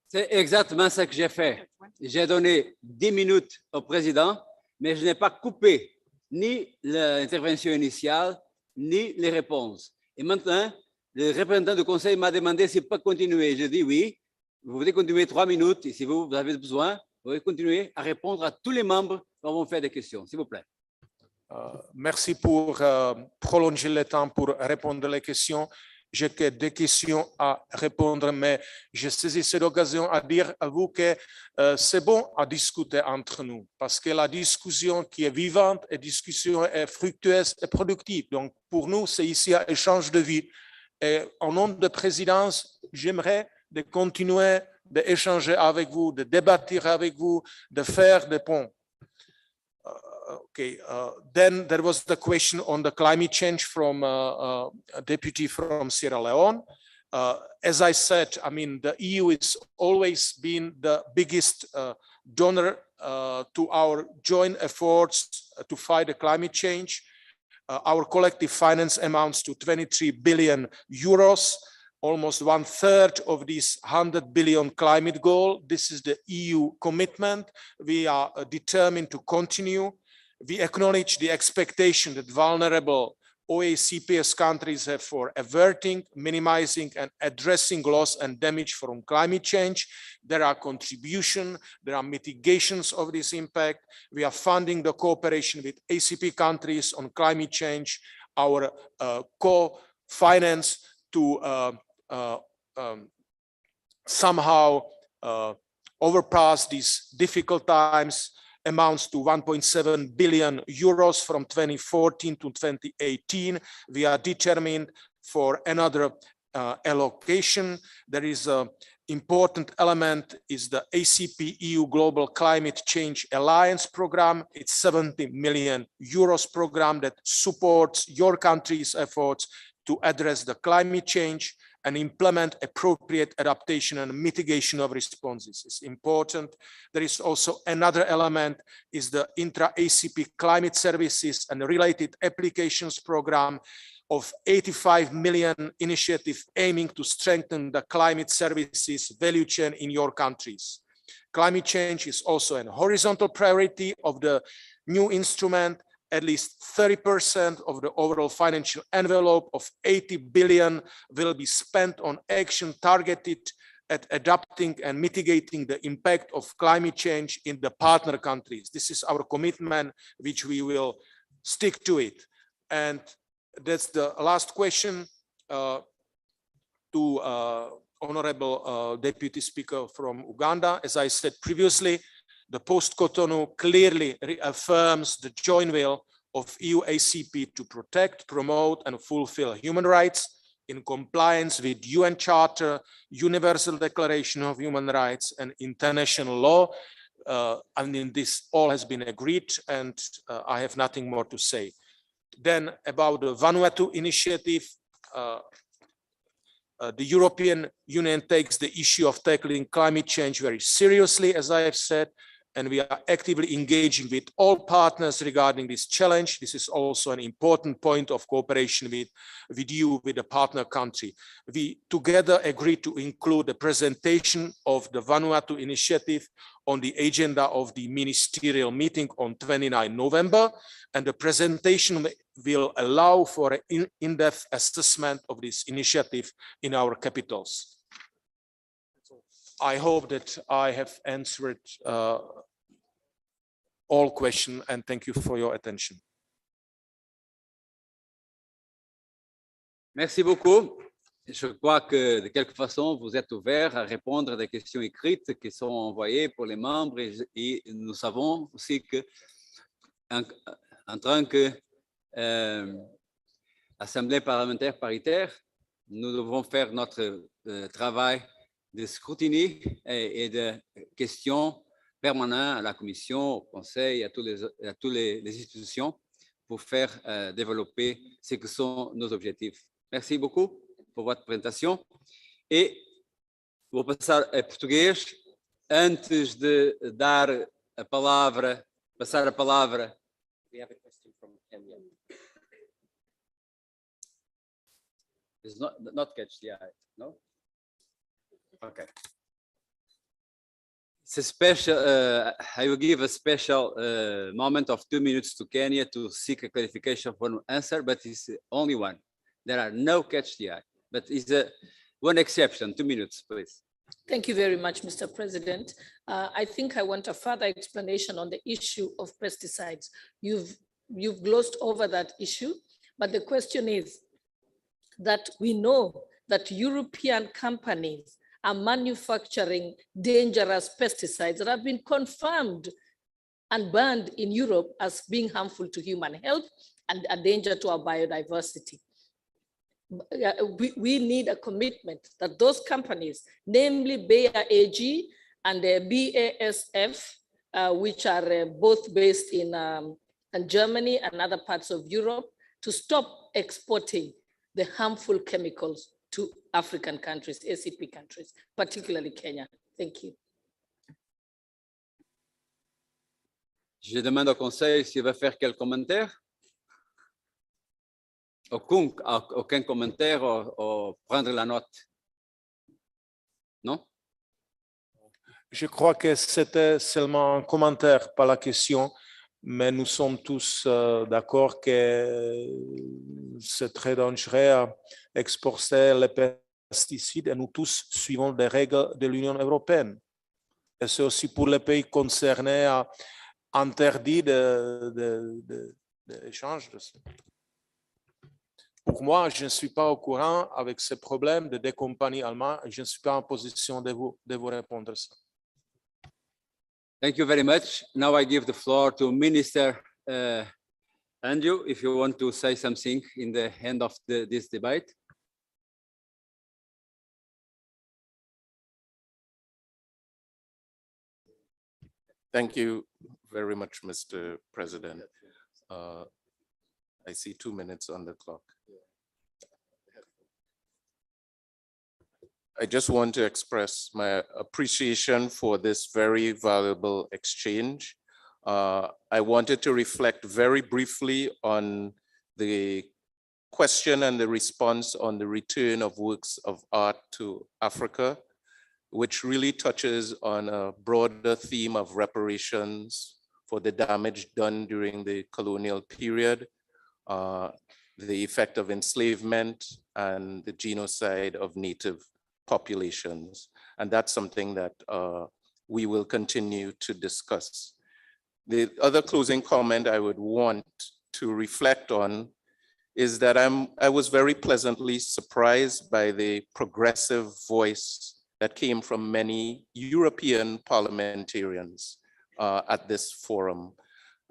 C'est exactement ce que j'ai fait. J'ai donné 10 minutes au président, mais je n'ai pas coupé ni l'intervention initiale, ni les réponses. Et maintenant, le représentant du conseil m'a demandé s'il peut continuer. Je dis oui, vous pouvez continuer 3 minutes et si vous avez besoin, vous pouvez continuer à répondre à tous les membres qui vont faire des questions, s'il vous plaît. Merci pour prolonger le temps pour répondre aux questions. J'ai que des questions à répondre, mais je saisis cette occasion à dire à vous que c'est bon à discuter entre nous, parce que la discussion qui est vivante, la discussion est fructueuse et productive. Donc, pour nous, c'est ici un échange de vie. Et en nom de présidence, j'aimerais de continuer d'échanger avec vous, de débattre avec vous, de faire des ponts. Okay, then there was the question on the climate change from a deputy from Sierra Leone. As I said, I mean, the EU has always been the biggest donor to our joint efforts to fight the climate change. Our collective finance amounts to 23 billion euros, almost 1/3 of this 100 billion climate goal. This is the EU commitment. We are determined to continue. We acknowledge the expectation that vulnerable OACPS countries have for averting, minimizing, and addressing loss and damage from climate change. There are contributions, there are mitigations of this impact. We are funding the cooperation with ACP countries on climate change, our co-finance to somehow overpass these difficult times amounts to 1.7 billion euros from 2014 to 2018. We are determined for another allocation. There is an important element is the ACP-EU Global Climate Change Alliance program. It's 70 million euros program that supports your country's efforts to address the climate change and implement appropriate adaptation and mitigation of responses. It's important. There is also another element is the intra-ACP climate services and related applications program of 85 million initiative aiming to strengthen the climate services value chain in your countries. Climate change is also a horizontal priority of the new instrument. At least 30% of the overall financial envelope of 80 billion will be spent on action targeted at adapting and mitigating the impact of climate change in the partner countries. This is our commitment, which we will stick to it. And that's the last question to Honorable Deputy Speaker from Uganda. As I said previously, the post-Cotonou clearly reaffirms the joint will of EU ACP to protect, promote, and fulfill human rights in compliance with UN Charter, Universal Declaration of Human Rights, and international law. I mean, this all has been agreed, and I have nothing more to say. Then about the Vanuatu initiative, the European Union takes the issue of tackling climate change very seriously, as I have said, and we are actively engaging with all partners regarding this challenge. This is also an important point of cooperation with you, with the partner country. We together agreed to include the presentation of the Vanuatu initiative on the agenda of the ministerial meeting on 29 November, and the presentation will allow for an in-depth assessment of this initiative in our capitals. I hope that I have answered all questions, and thank you for your attention. Merci beaucoup. Je crois que de quelque façon, vous êtes ouvert à répondre à des questions écrites qui sont envoyées pour les membres et nous savons aussi que en tant que Assemblée parlementaire paritaire, nous devons faire notre travail de scrutiny et de questions permanentes à la Commission, au Conseil, à toutes les institutions pour faire développer ce que sont nos objectifs. Merci beaucoup por votre apresentação. E vou passar a português. Antes de dar a palavra, passar a palavra. We have a question from Kenya. It's not catch the eye, no? Okay. It's a special, I will give a special moment of 2 minutes to Kenya to seek a clarification for an answer, but it's only one. There are no catch the eye. But is one exception, 2 minutes, please. Thank you very much, Mr. President. I think I want a further explanation on the issue of pesticides. You've glossed over that issue, but the question is that we know that European companies are manufacturing dangerous pesticides that have been confirmed and banned in Europe as being harmful to human health and a danger to our biodiversity. We need a commitment that those companies, namely Bayer AG and BASF, which are both based in Germany and other parts of Europe, to stop exporting the harmful chemicals to African countries, ACP countries, particularly Kenya. Thank you. Je demande au Conseil s'il va faire quel commentaire. Aucun commentaire ou prendre la note? Non? Je crois que c'était seulement un commentaire, pas la question, mais nous sommes tous d'accord que c'est très dangereux d'exporter les pesticides et nous tous suivons les règles de l'Union européenne. Et c'est aussi pour les pays concernés à interdire l'échange de ça. Pour moi, je ne suis pas au courant avec ce problème des compagnies allemandes et je ne suis pas en position de vous répondre ça. Thank you very much. Now I give the floor to Minister Andrew, if you want to say something in the end of this debate. Thank you very much, Mr. President. I see 2 minutes on the clock. I just want to express my appreciation for this very valuable exchange. I wanted to reflect very briefly on the question and the response on the return of works of art to Africa, which really touches on a broader theme of reparations for the damage done during the colonial period, the effect of enslavement and the genocide of native populations. And that's something that we will continue to discuss. The other closing comment I would want to reflect on is that I was very pleasantly surprised by the progressive voice that came from many European parliamentarians at this forum.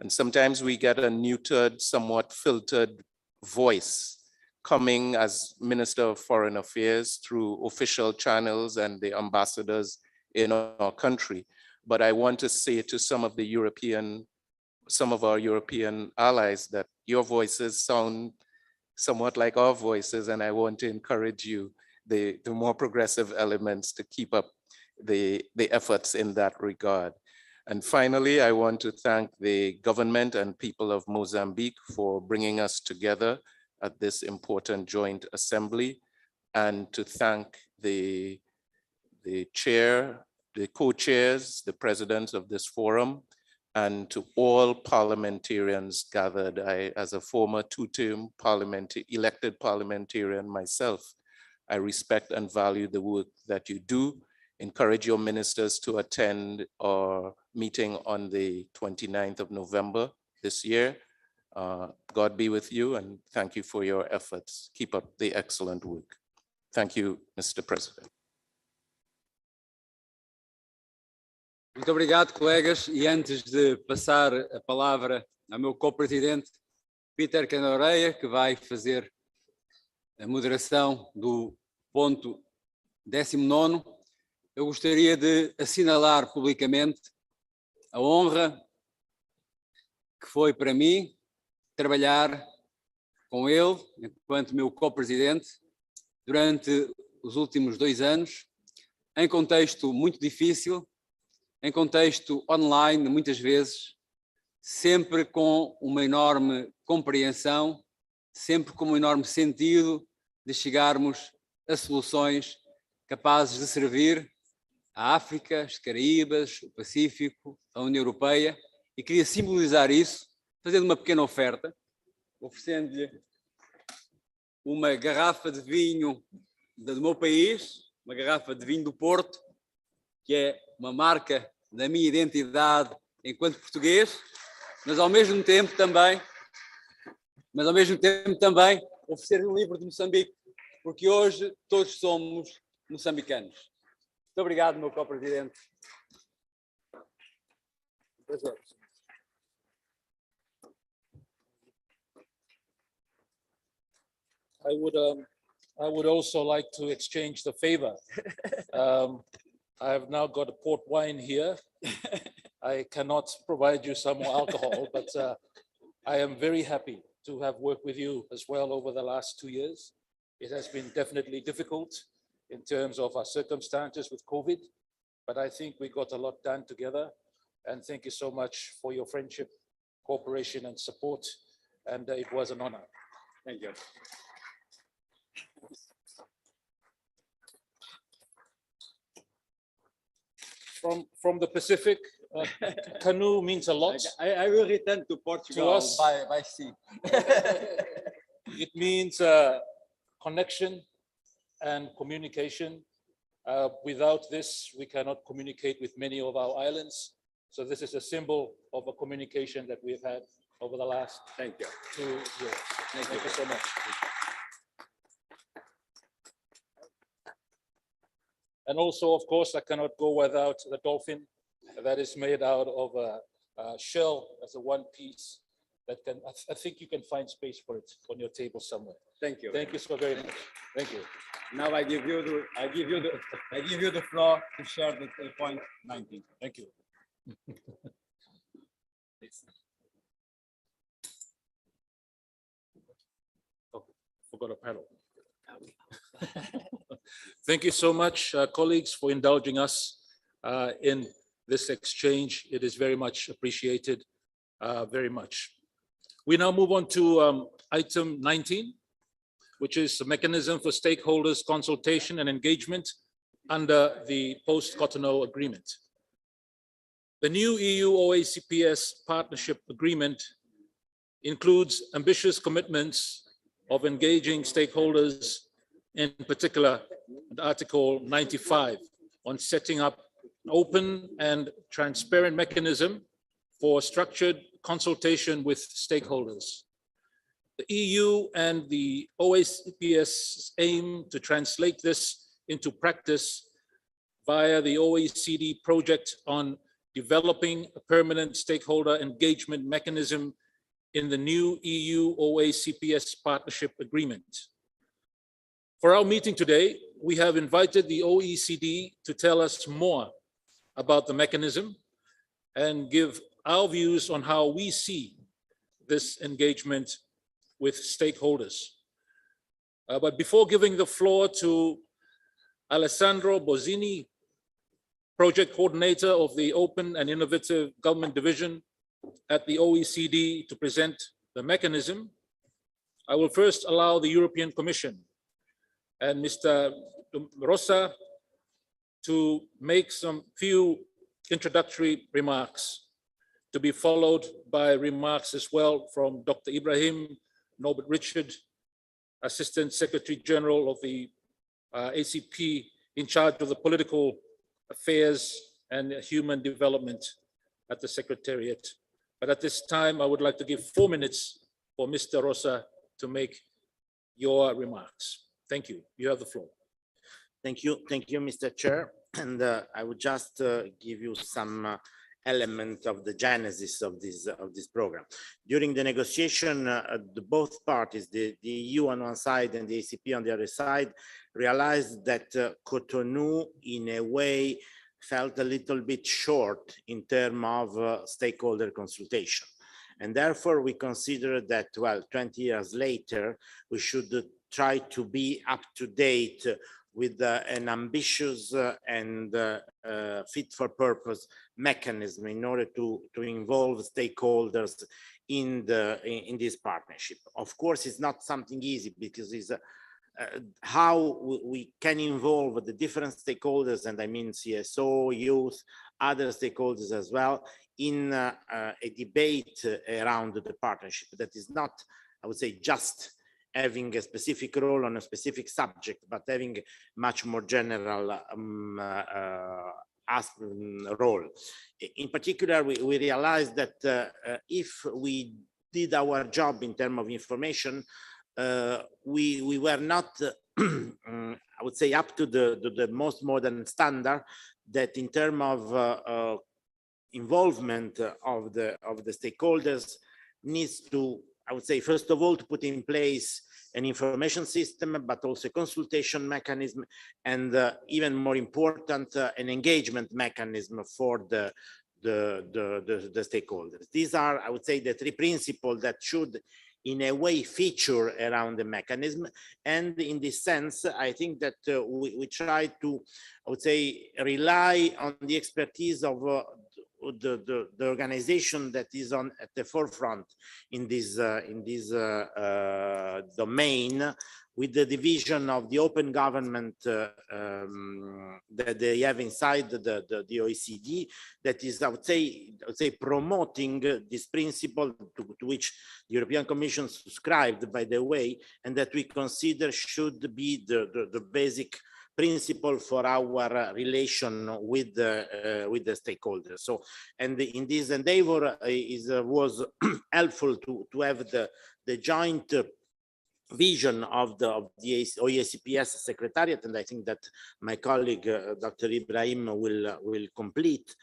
And sometimes we get a neutered, somewhat filtered voice coming as Minister of Foreign Affairs through official channels and the ambassadors in our country. But I want to say to some of our European allies that your voices sound somewhat like our voices, and I want to encourage you, the more progressive elements, to keep up the efforts in that regard. And finally, I want to thank the government and people of Mozambique for bringing us together at this important joint assembly, and to thank the chair, the co-chairs, the presidents of this forum, and to all parliamentarians gathered. As a former two-term elected parliamentarian myself, I respect and value the work that you do encourage your ministers to attend our meeting on the 29th of November this year. God be with you, and thank you for your efforts. Keep up the excellent work. Thank you, Mr. President. Muito obrigado, colegas. E antes de passar a palavra ao meu co-presidente, Peter Canoreia, que vai fazer a moderação do ponto 19º, eu gostaria de assinalar publicamente a honra que foi para mim trabalhar com ele, enquanto meu co-presidente, durante os últimos 2 anos, em contexto muito difícil, em contexto online, muitas vezes, sempre com uma enorme compreensão, sempre com um enorme sentido de chegarmos a soluções capazes de servir a África, as Caraíbas, o Pacífico, a União Europeia, e queria simbolizar isso, fazendo uma pequena oferta, oferecendo-lhe uma garrafa de vinho do meu país, uma garrafa de vinho do Porto, que é uma marca da minha identidade enquanto português, mas ao mesmo tempo também oferecer um livro de Moçambique, porque hoje todos somos moçambicanos. Muito obrigado, meu co-presidente. I would also like to exchange the favor. I have now got a port wine here. I cannot provide you some more alcohol, but I am very happy to have worked with you as well over the last 2 years. It has been definitely difficult in terms of our circumstances with COVID, but I think we got a lot done together. And thank you so much for your friendship, cooperation, and support. And it was an honor. Thank you. From the Pacific, canoe means a lot. I will return to Portugal to us. By sea. It means connection and communication. Without this, we cannot communicate with many of our islands. So this is a symbol of a communication that we've had over the last 2 years. Thank you so much. And also, of course, I cannot go without the dolphin that is made out of a shell as a one piece that can, I think you can find space for it on your table somewhere. Thank you. Thank you so very much. Thank you. Now I give you the floor to share the point 19. Thank you. Oh, forgot a paddle. Thank you so much, colleagues, for indulging us in this exchange. It is very much appreciated, very much. We now move on to item 19, which is a mechanism for stakeholders consultation and engagement under the post-Cotonou agreement. The new EU-OACPS partnership agreement includes ambitious commitments of engaging stakeholders, in particular, Article 95 on setting up an open and transparent mechanism for structured consultation with stakeholders. The EU and the OACPS aim to translate this into practice via the OECD project on developing a permanent stakeholder engagement mechanism in the new EU-OACPS partnership agreement. For our meeting today, we have invited the OECD to tell us more about the mechanism and give our views on how we see this engagement with stakeholders. But before giving the floor to Alessandro Bozzini, Project Coordinator of the Open and Innovative Government Division at the OECD, to present the mechanism, I will first allow the European Commission and Mr. Rosa to make some few introductory remarks, to be followed by remarks as well from Dr. Ibrahim Norbert Richard, Assistant Secretary General of the ACP in charge of the political Affairs and Human Development at the Secretariat. But at this time, I would like to give 4 minutes for Mr. Rosa to make your remarks. Thank you. You have the floor. Thank you, Mr. Chair. And I would just give you some element of the genesis of this program. During the negotiation, both parties, the EU on one side and the ACP on the other side, realized that Cotonou, in a way, felt a little bit short in terms of stakeholder consultation. And therefore, we considered that, well, 20 years later, we should try to be up to date with an ambitious and fit for purpose mechanism in order to involve stakeholders in this partnership. Of course, it's not something easy because it's how we can involve the different stakeholders, and I mean CSO, youth, other stakeholders as well, in a debate around the partnership that is not, I would say, just having a specific role on a specific subject, but having much more general role. In particular, we realized that if we did our job in terms of information, we were not, I would say, up to the most modern standard that in terms of involvement of the stakeholders needs to, I would say, first of all, to put in place an information system, but also a consultation mechanism, and even more important, an engagement mechanism for the stakeholders. These are, I would say, the three principles that should, in a way, feature around the mechanism. And in this sense, I think that we try to, I would say, rely on the expertise of the organization that is at the forefront in this domain, with the division of the open government that they have inside the OECD, that is, I would say promoting this principle to which the European Commission subscribed, by the way, and that we consider should be the basic principle for our relation with the stakeholders. So, and in this endeavor was helpful to have the joint vision of the OECPS Secretariat, and I think that my colleague Dr. Ibrahim will complete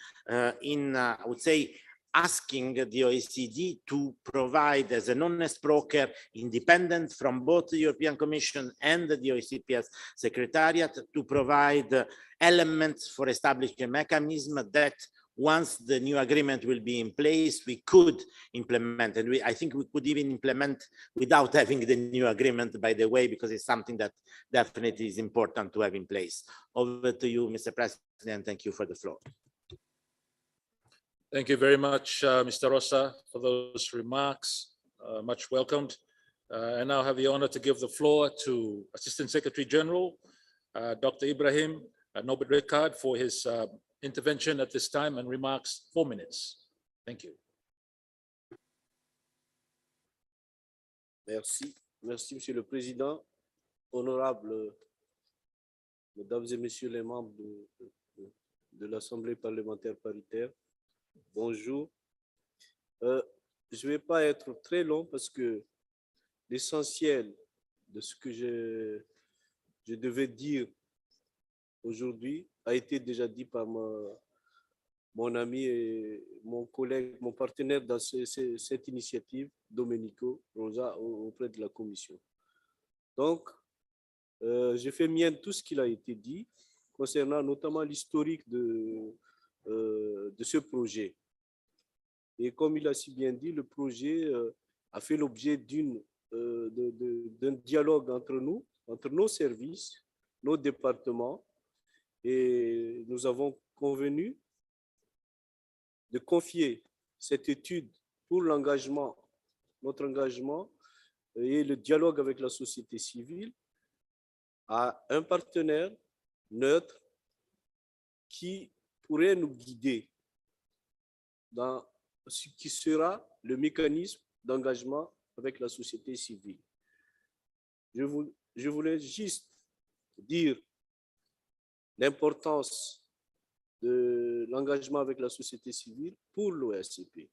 in I would say asking the OECD to provide as an honest broker, independent from both the European Commission and the OECPS Secretariat, to provide elements for establishing a mechanism that once the new agreement will be in place, we could implement. And I think we could even implement without having the new agreement, by the way, because it's something that definitely is important to have in place. Over to you, Mr. President. Thank you for the floor. Thank you very much, Mr. Rosa, for those remarks. Much welcomed. I now have the honor to give the floor to Assistant Secretary General, Dr. Ibrahim Nobet Rekard, for his intervention at this time and remarks. 4 minutes. Thank you. Merci. Merci, Monsieur le Président. Honorables Mesdames et Messieurs les membres de l'Assemblée parlementaire paritaire, bonjour. Je ne vais pas être très long parce que l'essentiel de ce que je devais dire aujourd'hui a été déjà dit par mon ami et mon collègue, mon partenaire dans cette initiative, Domenico Rosa, auprès de la Commission. Donc, j'ai fait mien tout ce qu'il a été dit concernant notamment l'historique de ce projet. Et comme il a si bien dit, le projet a fait l'objet d'un dialogue entre nous, entre nos services, nos départements, et nous avons convenu de confier cette étude pour l'engagement, notre engagement et le dialogue avec la société civile à un partenaire neutre qui pourrait nous guider dans ce qui sera le mécanisme d'engagement avec la société civile. Je voulais juste dire l'importance de l'engagement avec la société civile pour l'OACP.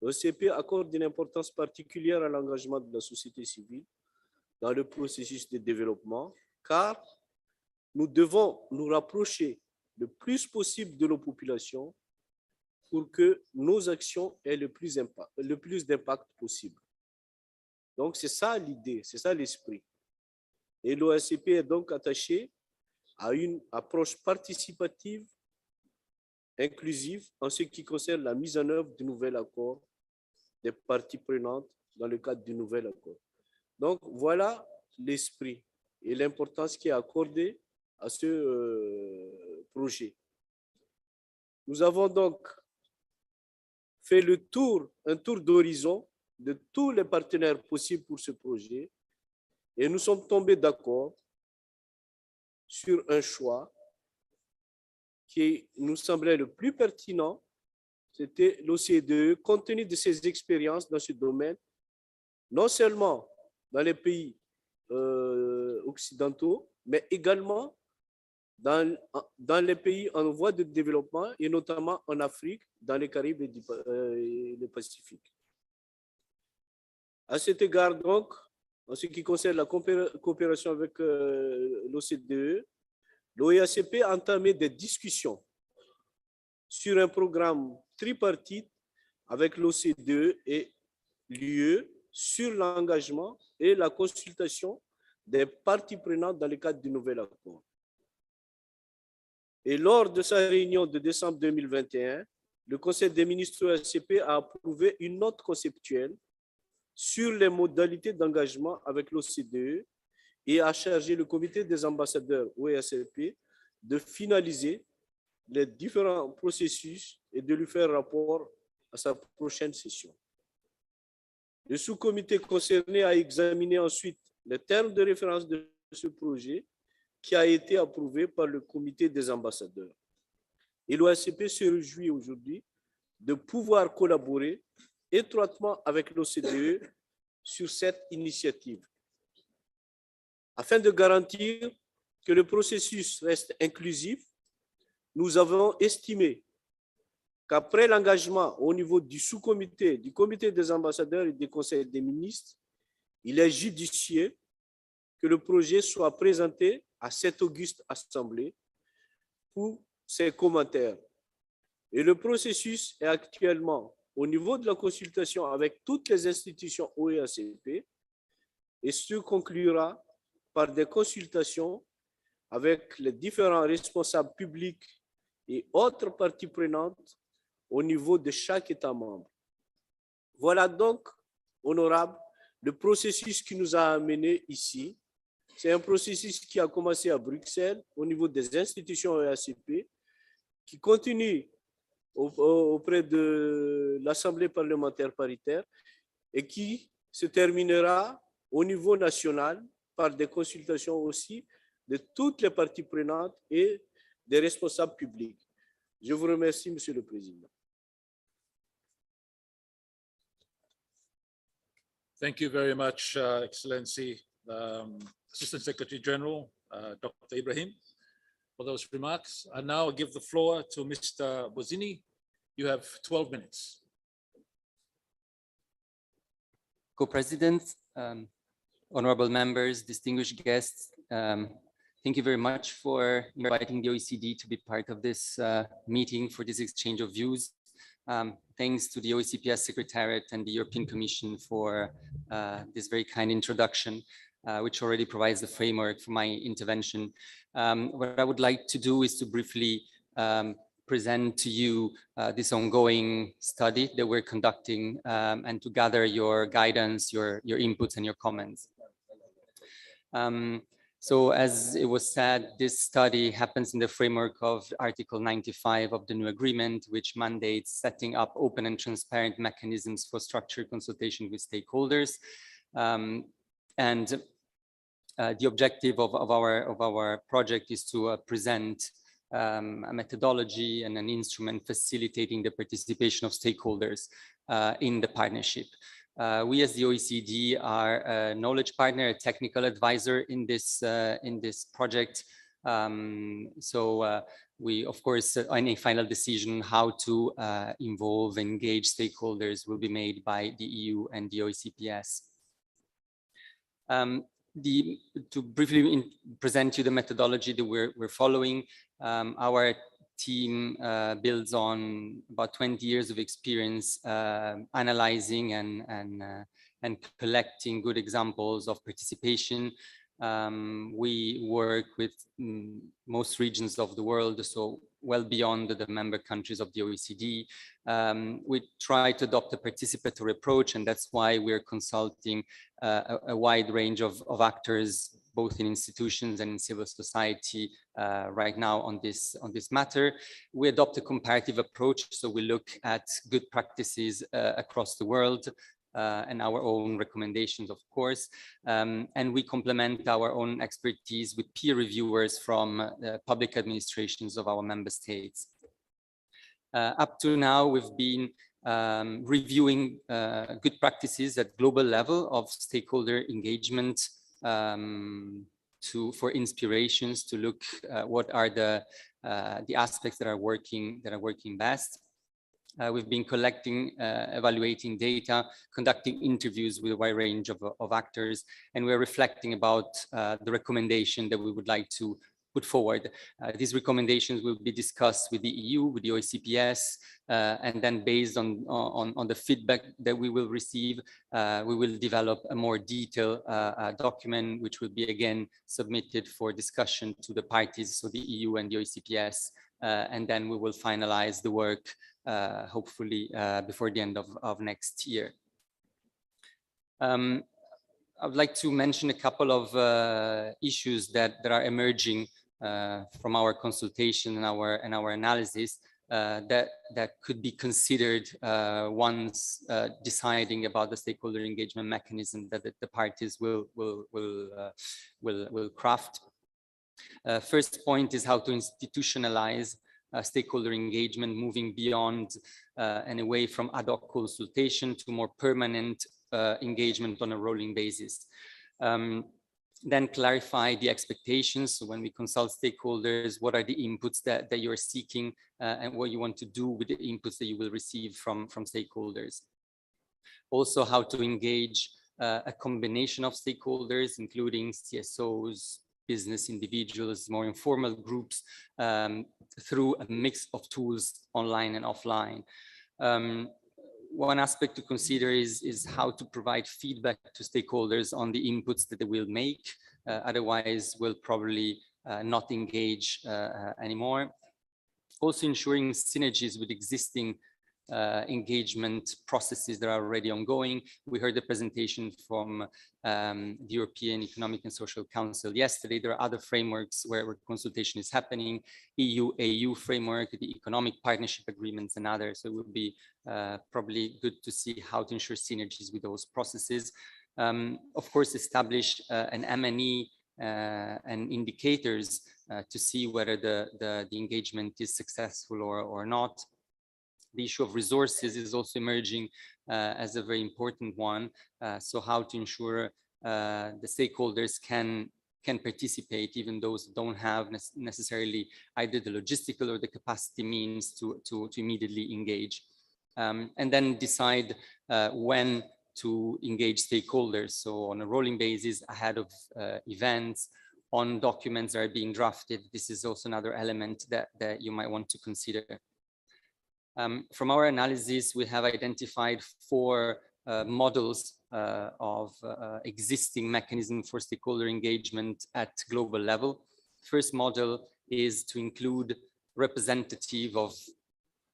L'OACP accorde une importance particulière à l'engagement de la société civile dans le processus de développement, car nous devons nous rapprocher le plus possible de nos populations pour que nos actions aient le plus d'impact possible. Donc, c'est ça l'idée, c'est ça l'esprit. Et l'OACP est donc attaché à une approche participative, inclusive, en ce qui concerne la mise en œuvre du nouvel accord des parties prenantes dans le cadre du nouvel accord. Donc, voilà l'esprit et l'importance qui est accordée à ce projet. Nous avons donc fait un tour d'horizon de tous les partenaires possibles pour ce projet et nous sommes tombés d'accord sur un choix qui nous semblait le plus pertinent, c'était l'OCDE, compte tenu de ses expériences dans ce domaine, non seulement dans les pays occidentaux, mais également dans les pays en voie de développement et notamment en Afrique, dans les Caraïbes et le Pacifique. À cet égard, donc, en ce qui concerne la coopération avec l'OCDE, l'OACP a entamé des discussions sur un programme tripartite avec l'OCDE et l'UE sur l'engagement et la consultation des parties prenantes dans le cadre du nouvel accord. Et lors de sa réunion de décembre 2021, le Conseil des ministres OACP a approuvé une note conceptuelle sur les modalités d'engagement avec l'OCDE et a chargé le comité des ambassadeurs OACP de finaliser les différents processus et de lui faire rapport à sa prochaine session. Le sous-comité concerné a examiné ensuite les termes de référence de ce projet qui a été approuvé par le comité des ambassadeurs. Et l'OACP se réjouit aujourd'hui de pouvoir collaborer étroitement avec l'OCDE sur cette initiative. Afin de garantir que le processus reste inclusif, nous avons estimé qu'après l'engagement au niveau du sous-comité, du comité des ambassadeurs et du conseil des ministres, il est judicieux que le projet soit présenté à cette auguste assemblée pour ses commentaires. Et le processus est actuellement au niveau de la consultation avec toutes les institutions OACP et se conclura par des consultations avec les différents responsables publics et autres parties prenantes au niveau de chaque État membre. Voilà donc, honorable, le processus qui nous a amenés ici. C'est un processus qui a commencé à Bruxelles au niveau des institutions OACP, qui continue auprès de l'Assemblée parlementaire paritaire et qui se terminera au niveau national par des consultations aussi de toutes les parties prenantes et des responsables publics. Je vous remercie, Monsieur le Président. Thank you very much, Excellency, Assistant Secretary General, Dr. Ibrahim, for those remarks. I now give the floor to Mr. Bozzini. You have 12 minutes. Co-President, honorable members, distinguished guests, thank you very much for inviting the OECD to be part of this meeting for this exchange of views. Thanks to the OECPS Secretariat and the European Commission for this very kind introduction, which already provides the framework for my intervention. What I would like to do is to briefly present to you this ongoing study that we're conducting and to gather your guidance, your inputs and your comments. So as it was said, this study happens in the framework of Article 95 of the new agreement, which mandates setting up open and transparent mechanisms for structured consultation with stakeholders. The objective of our project is to present a methodology and an instrument facilitating the participation of stakeholders in the partnership. We as the OECD are a knowledge partner, a technical advisor in this project. We, of course, any final decision how to involve, engage stakeholders will be made by the EU and the OECPS. To briefly present you the methodology that we're following, our team builds on about 20 years of experience analyzing and collecting good examples of participation. We work with most regions of the world, so well beyond the member countries of the OECD. We try to adopt a participatory approach, and that's why we're consulting a wide range of actors, both in institutions and in civil society right now on this matter. We adopt a comparative approach, so we look at good practices across the world, and our own recommendations, of course, and we complement our own expertise with peer reviewers from the public administrations of our member states. Up to now, we've been reviewing good practices at global level of stakeholder engagement for inspirations to look what are the aspects that are working best. We've been collecting, evaluating data, conducting interviews with a wide range of actors, and we're reflecting about the recommendation that we would like to put forward. These recommendations will be discussed with the EU, with the OECPS, and then based on the feedback that we will receive, we will develop a more detailed document, which will be again submitted for discussion to the parties, so the EU and the OECPS, and then we will finalize the work hopefully before the end of next year. I would like to mention a couple of issues that are emerging from our consultation and our analysis that could be considered once deciding about the stakeholder engagement mechanism that the parties will craft. First point is how to institutionalize stakeholder engagement, moving beyond and away from ad hoc consultation to more permanent engagement on a rolling basis. Then clarify the expectations. So when we consult stakeholders, what are the inputs that you're seeking and what you want to do with the inputs that you will receive from stakeholders. Also, how to engage a combination of stakeholders, including CSOs, business individuals, more informal groups, through a mix of tools online and offline. One aspect to consider is how to provide feedback to stakeholders on the inputs that they will make. Otherwise, we'll probably not engage anymore. Also ensuring synergies with existing engagement processes that are already ongoing. We heard the presentation from the European Economic and Social Council yesterday. There are other frameworks where consultation is happening, EU-AU framework, the economic partnership agreements and others. So it would be probably good to see how to ensure synergies with those processes. Of course, establish an M&E and indicators to see whether the engagement is successful or not. The issue of resources is also emerging as a very important one. So how to ensure the stakeholders can participate, even those who don't have necessarily either the logistical or the capacity means to immediately engage. And then decide when to engage stakeholders. So on a rolling basis, ahead of events, on documents that are being drafted. This is also another element that you might want to consider. From our analysis, we have identified 4 models of existing mechanism for stakeholder engagement at global level. First model is to include representative of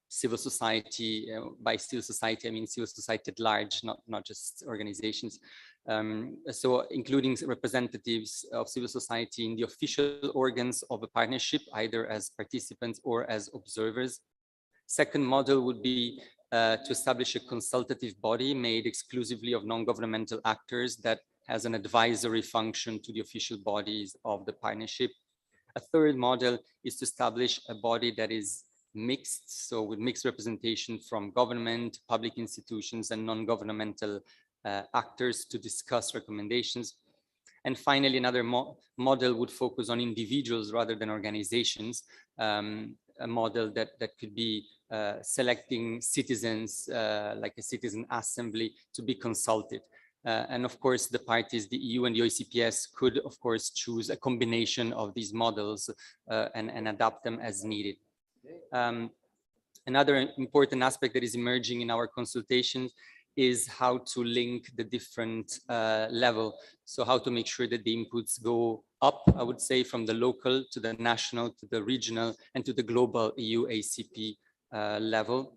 civil society. By civil society, I mean civil society at large, not just organizations. So including representatives of civil society in the official organs of a partnership, either as participants or as observers. Second model would be to establish a consultative body made exclusively of non-governmental actors that has an advisory function to the official bodies of the partnership. A third model is to establish a body that is mixed, so with mixed representation from government, public institutions, and non-governmental actors to discuss recommendations. And finally, another model would focus on individuals rather than organizations, a model that could be selecting citizens, like a citizen assembly, to be consulted. And of course, the parties, the EU and the OECPS, could of course choose a combination of these models and adapt them as needed. Another important aspect that is emerging in our consultations is how to link the different level. So how to make sure that the inputs go up, I would say, from the local to the national to the regional and to the global EU ACP level.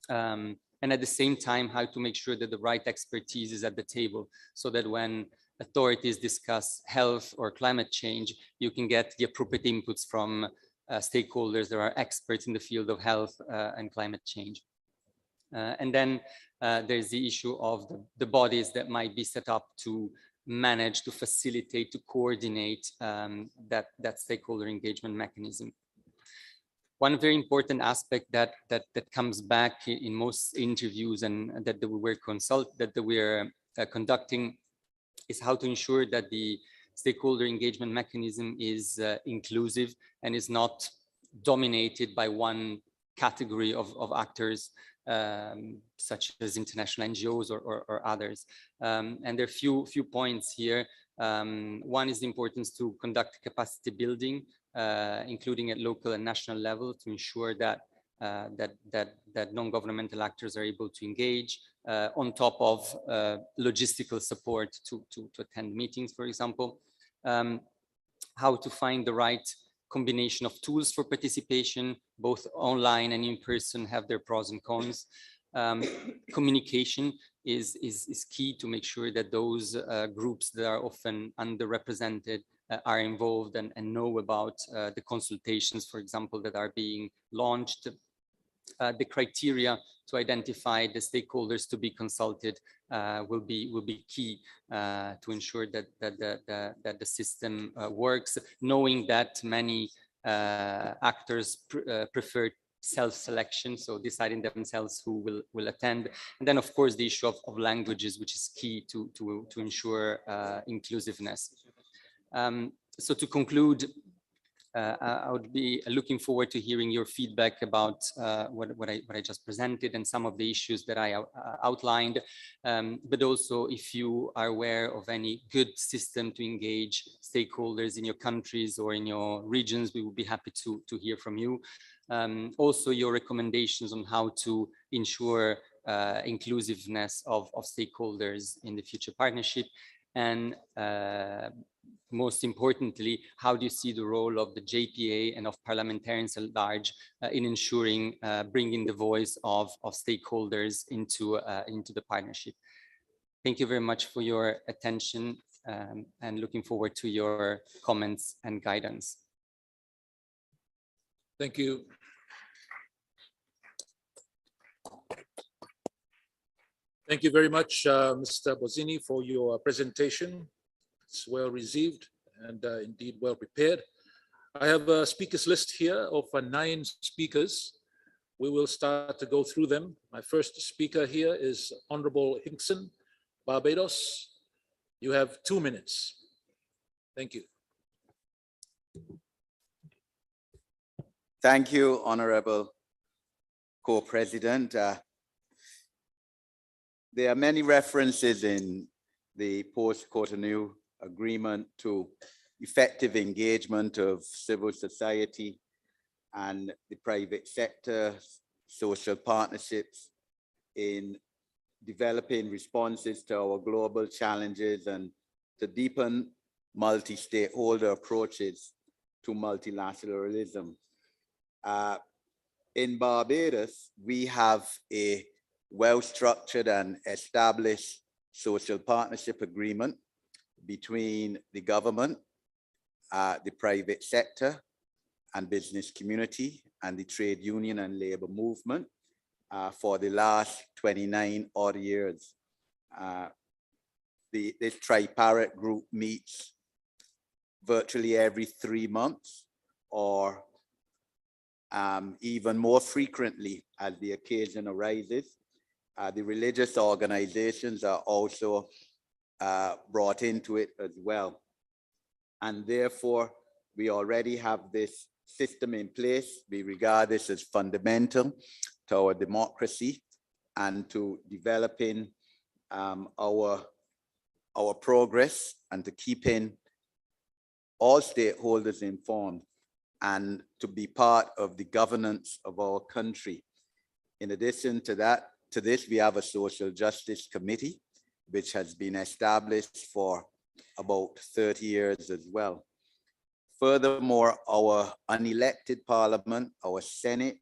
And at the same time, how to make sure that the right expertise is at the table, so that when authorities discuss health or climate change, you can get the appropriate inputs from stakeholders that are experts in the field of health and climate change. And then there's the issue of the bodies that might be set up to manage, to facilitate, to coordinate that stakeholder engagement mechanism. One very important aspect that comes back in most interviews and that we're conducting is how to ensure that the stakeholder engagement mechanism is inclusive and is not dominated by one category of actors, such as international NGOs or others. And there are few points here. One is the importance to conduct capacity building, including at local and national level, to ensure that non-governmental actors are able to engage, on top of logistical support to attend meetings, for example. How to find the right combination of tools for participation, both online and in person, have their pros and cons. Communication is key to make sure that those groups that are often underrepresented are involved and know about the consultations, for example, that are being launched. The criteria to identify the stakeholders to be consulted will be key to ensure that the system works, knowing that many actors prefer self-selection, so deciding themselves who will attend. And then, of course, the issue of languages, which is key to ensure inclusiveness. So to conclude, I would be looking forward to hearing your feedback about what I just presented and some of the issues that I outlined, but also if you are aware of any good system to engage stakeholders in your countries or in your regions, we would be happy to hear from you. Also your recommendations on how to ensure inclusiveness of stakeholders in the future partnership. And most importantly, how do you see the role of the JPA and of parliamentarians at large in ensuring bringing the voice of stakeholders into the partnership? Thank you very much for your attention and looking forward to your comments and guidance. Thank you. Thank you very much, Mr. Bozzini, for your presentation. It's well received and indeed well prepared. I have a speakers list here of 9 speakers. We will start to go through them. My first speaker here is Honorable Hinkson, Barbados. You have 2 minutes. Thank you. Thank you, Honorable Co-President. There are many references in the post-Cotonou agreement to effective engagement of civil society and the private sector, social partnerships in developing responses to our global challenges and to deepen multi-stakeholder approaches to multilateralism. In Barbados, we have a well-structured and established social partnership agreement between the government, the private sector and business community, and the trade union and labor movement for the last 29 odd years. This tripartite group meets virtually every 3 months or even more frequently as the occasion arises. The religious organizations are also brought into it as well. And therefore, we already have this system in place. We regard this as fundamental to our democracy and to developing our progress and to keeping all stakeholders informed and to be part of the governance of our country. In addition to that, to this, we have a social justice committee, which has been established for about 30 years as well. Furthermore, our unelected parliament, our Senate,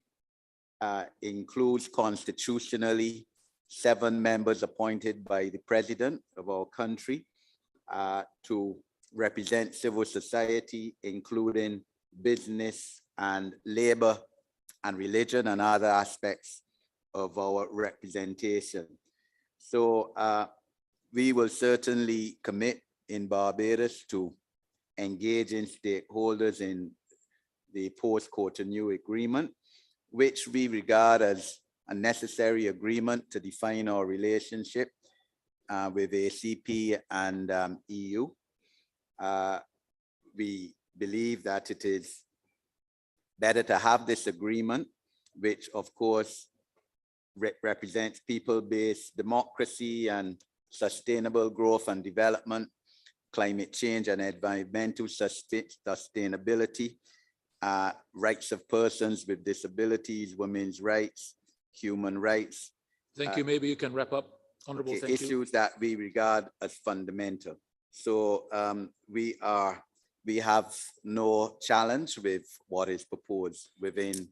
includes constitutionally 7 members appointed by the president of our country to represent civil society, including business and labor and religion and other aspects of our representation. So we will certainly commit in Barbados to engaging stakeholders in the post-Cotonou agreement, which we regard as a necessary agreement to define our relationship with ACP and EU. We believe that it is better to have this agreement, which of course represents people-based democracy and sustainable growth and development, climate change and environmental sustainability, rights of persons with disabilities, women's rights, human rights. Thank you. Maybe you can wrap up, Honorable. Okay, thank you. issues that we regard as fundamental. So we have no challenge with what is proposed within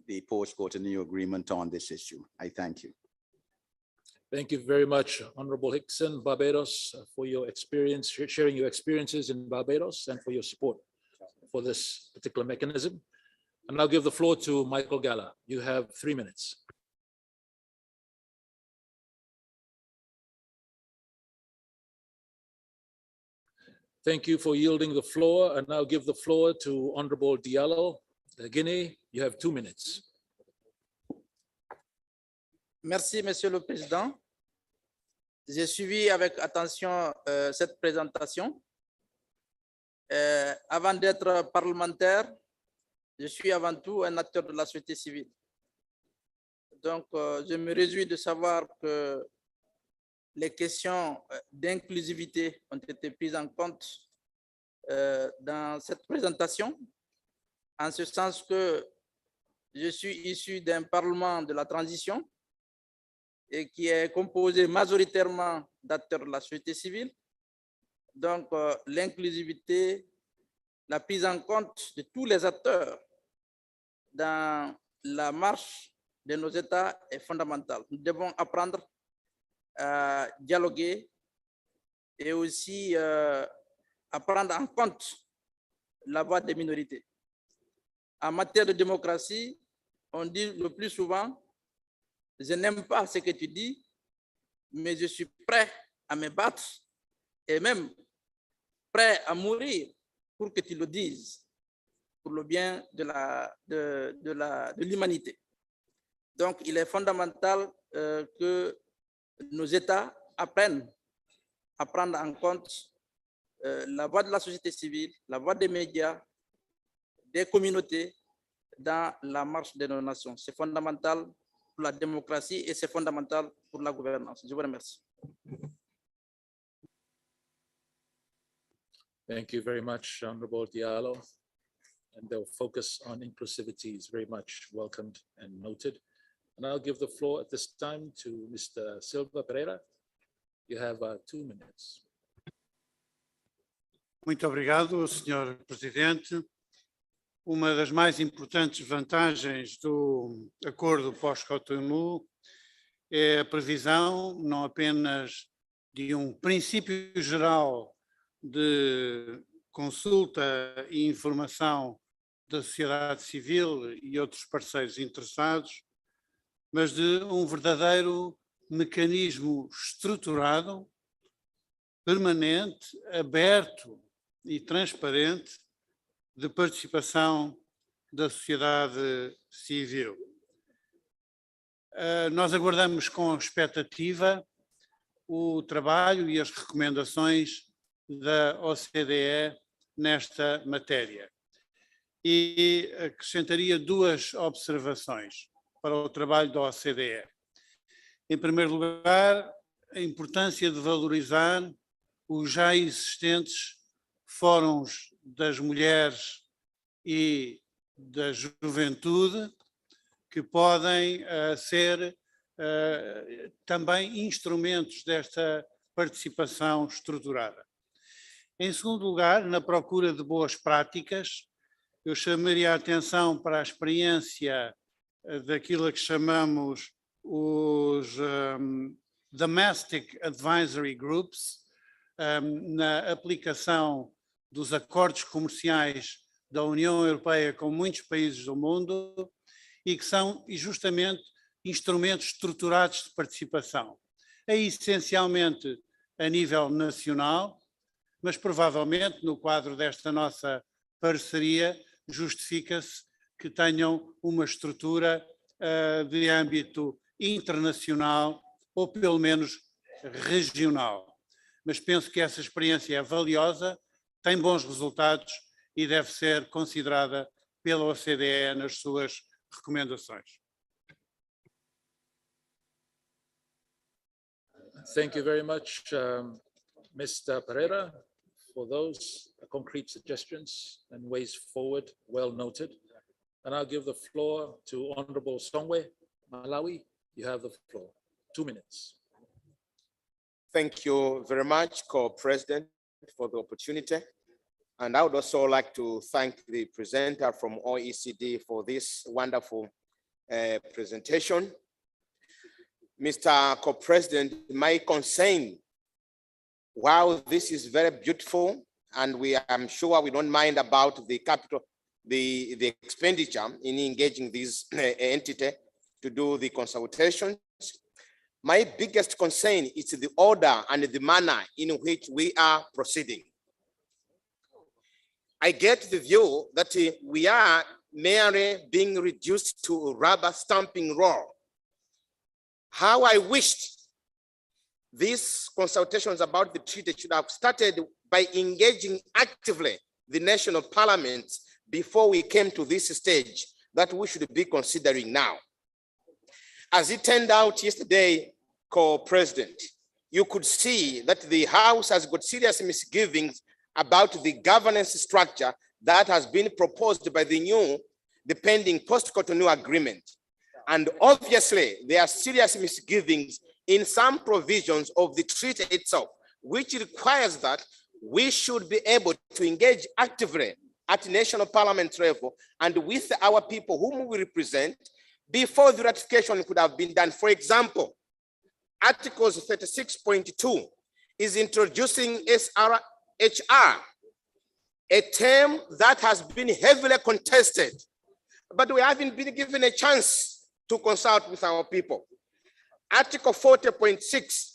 the post-Cotonou agreement on this issue. I thank you. Thank you very much, Honorable Hickson, Barbados, for your experience, sharing your experiences in Barbados and for your support for this particular mechanism. And I'll give the floor to Michael Gala. You have 3 minutes. Thank you for yielding the floor. And now give the floor to Honorable Diallo, Guinea. You have 2 minutes. Merci, Monsieur le Président. J'ai suivi avec attention cette présentation. Avant d'être parlementaire, je suis avant tout un acteur de la société civile. Donc, je me réjouis de savoir que les questions d'inclusivité ont été prises en compte dans cette présentation, en ce sens que je suis issu d'un parlement de la transition et qui est composé majoritairement d'acteurs de la société civile. Donc, l'inclusivité, la prise en compte de tous les acteurs dans la marche de nos États est fondamentale. Nous devons apprendre à dialoguer et aussi à prendre en compte la voix des minorités. En matière de démocratie, on dit le plus souvent, je n'aime pas ce que tu dis, mais je suis prêt à me battre et même prêt à mourir pour que tu le dises, pour le bien de l'humanité. Donc, il est fondamental que nos États apprennent à prendre en compte la voix de la société civile, la voix des médias, des communautés dans la marche de nos nations. C'est fondamental pour la démocratie et c'est fondamental pour la gouvernance. Je vous remercie. Thank you very much, Honorable Diallo. And the focus on inclusivity is very much welcomed and noted. And I'll give the floor at this time to Mr. Silva Pereira. You have 2 minutes. Muito obrigado, Sr. Presidente. Uma das mais importantes vantagens do acordo pós-Cotonou é a previsão não apenas de um princípio geral de consulta e informação da sociedade civil e outros parceiros interessados, mas de um verdadeiro mecanismo estruturado, permanente, aberto e transparente de participação da sociedade civil. Nós aguardamos com expectativa o trabalho e as recomendações da OCDE nesta matéria. E acrescentaria duas observações para o trabalho da OCDE. Em primeiro lugar, a importância de valorizar os já existentes fóruns das mulheres e da juventude, que podem ser também instrumentos desta participação estruturada. Em segundo lugar, na procura de boas práticas, eu chamaria a atenção para a experiência daquilo que chamamos os Domestic Advisory Groups, na aplicação dos acordos comerciais da União Europeia com muitos países do mundo e que são justamente instrumentos estruturados de participação. É essencialmente a nível nacional, mas provavelmente no quadro desta nossa parceria justifica-se que tenham uma estrutura de âmbito internacional ou pelo menos regional. Mas penso que essa experiência é valiosa, tem bons resultados e deve ser considerada pela OCDE nas suas recomendações. Thank you very much, Mr. Pereira, for those concrete suggestions and ways forward, well noted. And I'll give the floor to Honorable Songwe Malawi. You have the floor. 2 minutes. Thank you very much, Co-President, for the opportunity. And I would also like to thank the presenter from OECD for this wonderful presentation. Mr. Co-President, my concern, while this is very beautiful, and I'm sure we don't mind about the capital, the expenditure in engaging this entity to do the consultations, my biggest concern is the order and the manner in which we are proceeding. I get the view that we are merely being reduced to a rubber stamping role. How I wished these consultations about the treaty should have started by engaging actively the national parliaments before we came to this stage that we should be considering now. As it turned out yesterday, Co-President, you could see that the House has got serious misgivings about the governance structure that has been proposed by the pending post-Cotonou agreement. And obviously, there are serious misgivings in some provisions of the treaty itself, which requires that we should be able to engage actively at national parliament level and with our people whom we represent before the ratification could have been done. For example, Articles 36.2 is introducing SRHR, a term that has been heavily contested, but we haven't been given a chance to consult with our people. Article 40.6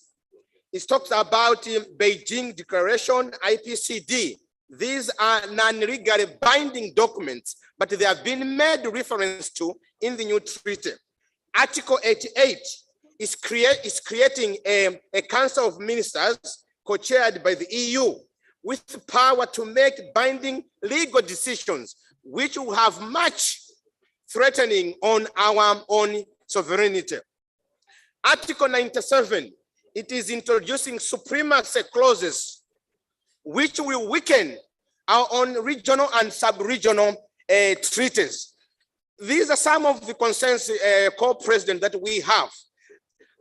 it talks about Beijing Declaration, IPCD. These are non-legally binding documents, but they have been made reference to in the new treaty. Article 88 is creating a Council of Ministers co-chaired by the EU with the power to make binding legal decisions, which will have much threatening on our own sovereignty. Article 97, it is introducing supremacy clauses, which will weaken our own regional and sub-regional treaties. These are some of the concerns, Co-President, that we have.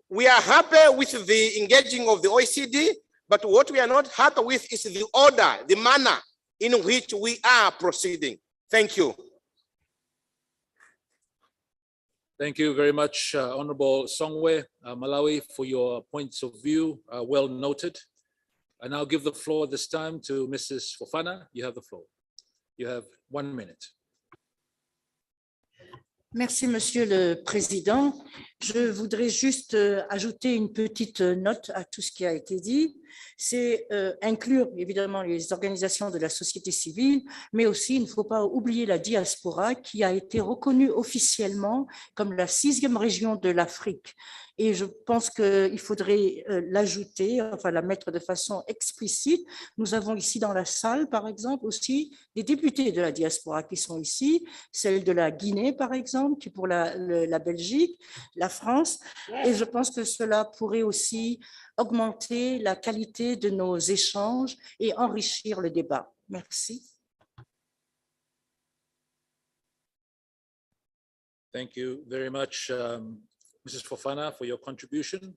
We are happy with the engaging of the OECD, but what we are not happy with is the order, the manner in which we are proceeding. Thank you. Thank you very much, Honorable Songwe Malawi, for your points of view, well noted. I now give the floor this time to Mrs. Fofana. You have the floor. You have 1 minute. Merci, Monsieur le Président. Je voudrais juste ajouter une petite note à tout ce qui a été dit. c'est inclure évidemment les organisations de la société civile, mais aussi il ne faut pas oublier la diaspora qui a été reconnue officiellement comme la 6e région de l'Afrique. Et je pense qu'il faudrait l'ajouter, enfin la mettre de façon explicite. Nous avons ici dans la salle, par exemple, aussi des députés de la diaspora qui sont ici, celle de la Guinée, par exemple, qui est pour la Belgique, la France. Et je pense que cela pourrait aussi augmenter la qualité de nos échanges et enrichir le débat. Merci. Thank you very much, Mrs. Fofana, for your contribution.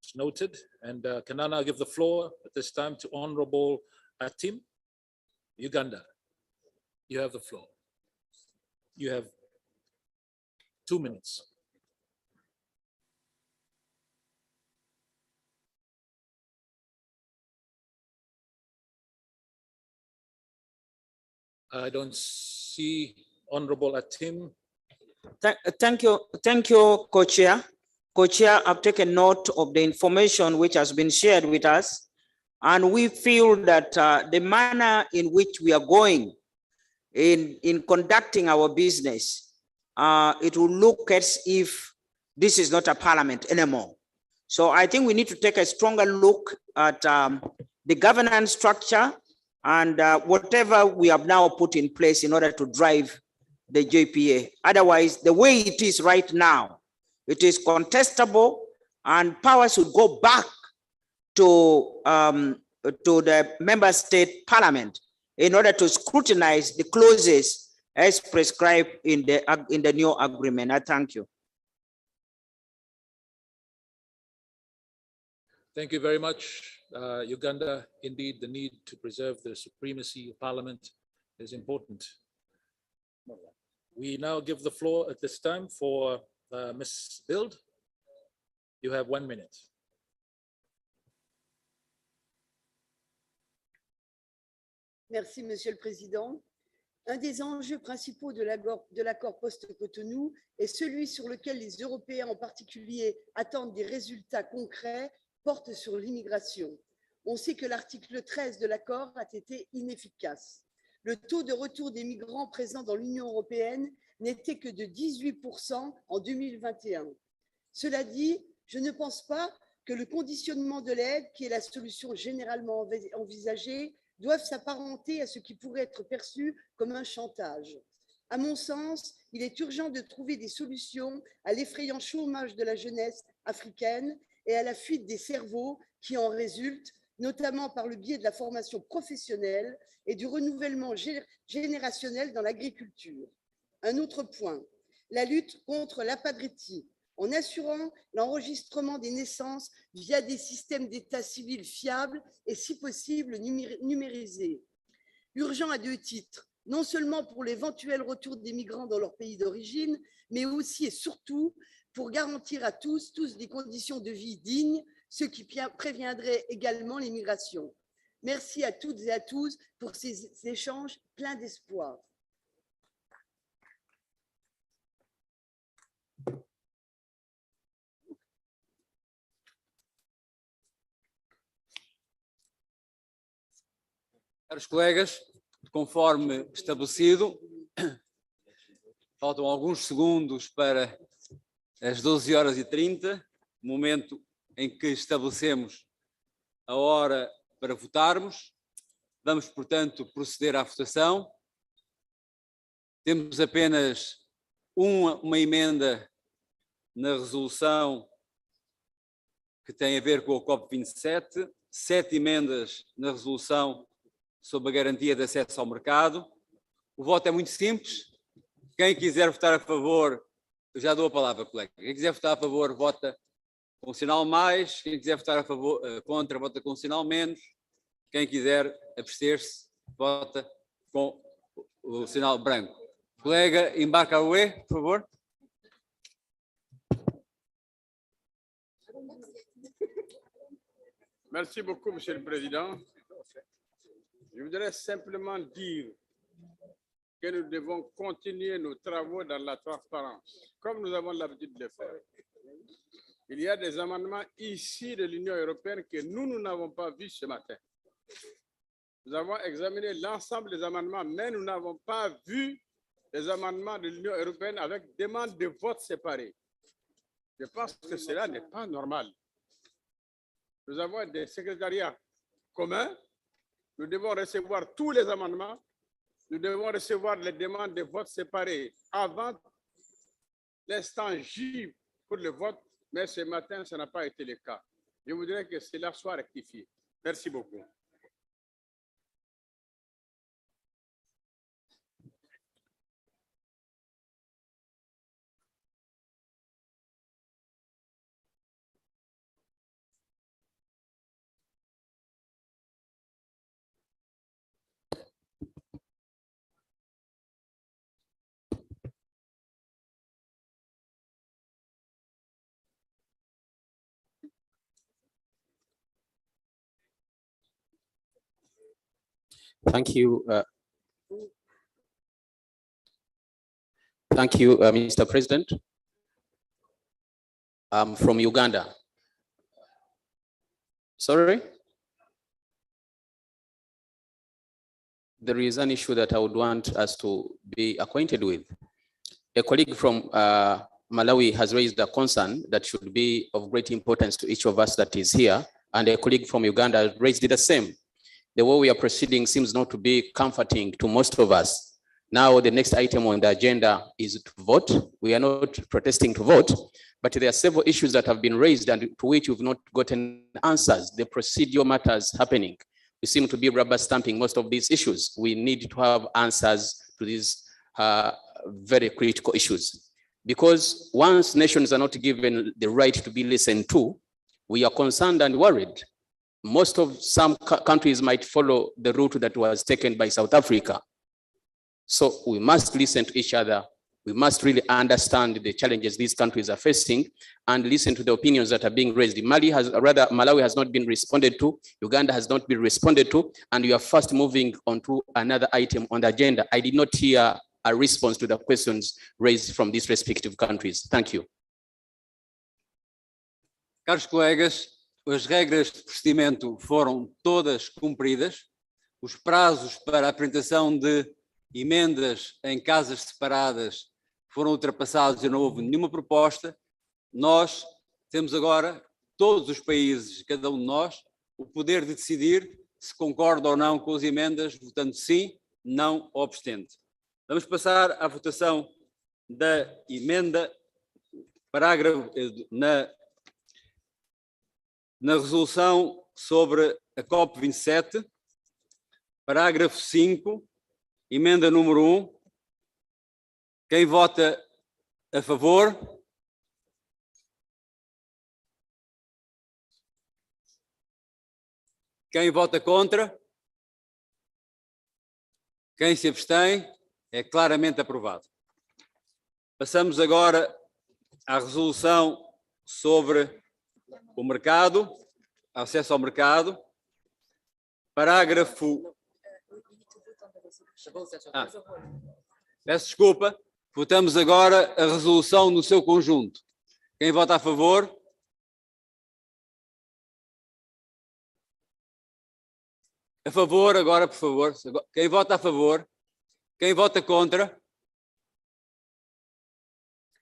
It's noted. And can I now give the floor at this time to Honorable Atim, Uganda. You have the floor. You have 2 minutes. I don't see Honorable Atim. Thank you, Co-Chair. Co-Chair, I've taken note of the information which has been shared with us, and we feel that the manner in which we are going in conducting our business, it will look as if this is not a parliament anymore. So I think we need to take a stronger look at the governance structure and whatever we have now put in place in order to drive the JPA. Otherwise, the way it is right now, it is contestable, and power should go back to the member state parliament in order to scrutinize the clauses as prescribed in the new agreement. I thank you. Thank you very much. Uganda, indeed, the need to preserve the supremacy of parliament is important. We now give the floor at this time for Ms. Bild. You have 1 minute. Merci, Monsieur le Président. Un des enjeux principaux de l'accord post-Cotonou est celui sur lequel les Européens en particulier attendent des résultats concrets, porte sur l'immigration. On sait que l'article 13 de l'accord a été inefficace. Le taux de retour des migrants présents dans l'Union européenne n'était que de 18% en 2021. Cela dit, je ne pense pas que le conditionnement de l'aide, qui est la solution généralement envisagée, doivent s'apparenter à ce qui pourrait être perçu comme un chantage. À mon sens, il est urgent de trouver des solutions à l'effrayant chômage de la jeunesse africaine et à la fuite des cerveaux qui en résultent, notamment par le biais de la formation professionnelle et du renouvellement générationnel dans l'agriculture. Un autre point, la lutte contre l'apadrétie, en assurant l'enregistrement des naissances via des systèmes d'état civil fiables et, si possible, numérisés. Urgent à 2 titres, non seulement pour l'éventuel retour des migrants dans leur pays d'origine, mais aussi et surtout pour garantir à tous des conditions de vie dignes, ce qui préviendrait également l'immigration. Merci à toutes et à tous pour ces échanges pleins d'espoir. Caros colegas, conforme estabelecido, faltam alguns segundos para as 12h30, momento em que estabelecemos a hora para votarmos. Vamos, portanto, proceder à votação. Temos apenas uma emenda na resolução que tem a ver com a COP27, 7 emendas na resolução sobre a garantia de acesso ao mercado. O voto é muito simples. Quem quiser votar a favor, eu já dou a palavra, colega. Quem quiser votar a favor, vota com sinal mais. Quem quiser votar a favor, contra, vota com sinal menos. Quem quiser abster-se, vota com o sinal branco. Colega, embarca o E, por favor. Merci beaucoup, Monsieur le Président. Je voudrais simplement dire que nous devons continuer nos travaux dans la transparence, comme nous avons l'habitude de le faire. Il y a des amendements ici de l'Union européenne que nous n'avons pas vus ce matin. Nous avons examiné l'ensemble des amendements, mais nous n'avons pas vu les amendements de l'Union européenne avec demande de vote séparé. Je pense que cela n'est pas normal. Nous avons des secrétariats communs. Nous devons recevoir tous les amendements. Nous devons recevoir les demandes de vote séparés avant l'instant J pour le vote, mais ce matin, ça n'a pas été le cas. Je voudrais que cela soit rectifié. Merci beaucoup. Thank you. Mr. President. I'm from Uganda. Sorry? There is an issue that I would want us to be acquainted with. A colleague from Malawi has raised a concern that should be of great importance to each of us that is here, and a colleague from Uganda raised it the same. The way we are proceeding seems not to be comforting to most of us. Now, the next item on the agenda is to vote. We are not protesting to vote, but there are several issues that have been raised and to which we've not gotten answers. The procedural matters happening. We seem to be rubber stamping most of these issues. We need to have answers to these very critical issues. Because once nations are not given the right to be listened to, we are concerned and worried. Most of some countries might follow the route that was taken by South Africa. So we must listen to each other. We must really understand the challenges these countries are facing and listen to the opinions that are being raised. Malawi has not been responded to, Uganda has not been responded to, and we are first moving on to another item on the agenda. I did not hear a response to the questions raised from these respective countries. Thank you. Caros colegas, as regras de procedimento foram todas cumpridas. Os prazos para a apresentação de emendas em casas separadas foram ultrapassados e não houve nenhuma proposta. Nós temos agora, todos os países, cada um de nós, o poder de decidir se concorda ou não com as emendas, votando sim, não ou abstente. Vamos passar à votação da emenda, parágrafo, na resolução sobre a COP27, parágrafo 5, emenda número 1. Quem vota a favor? Quem vota contra? Quem se abstém? É claramente aprovado. Passamos agora à resolução sobre o mercado, acesso ao mercado. Parágrafo... Peço desculpa. Votamos agora a resolução no seu conjunto. Quem vota a favor? A favor agora, por favor. Quem vota a favor? Quem vota contra?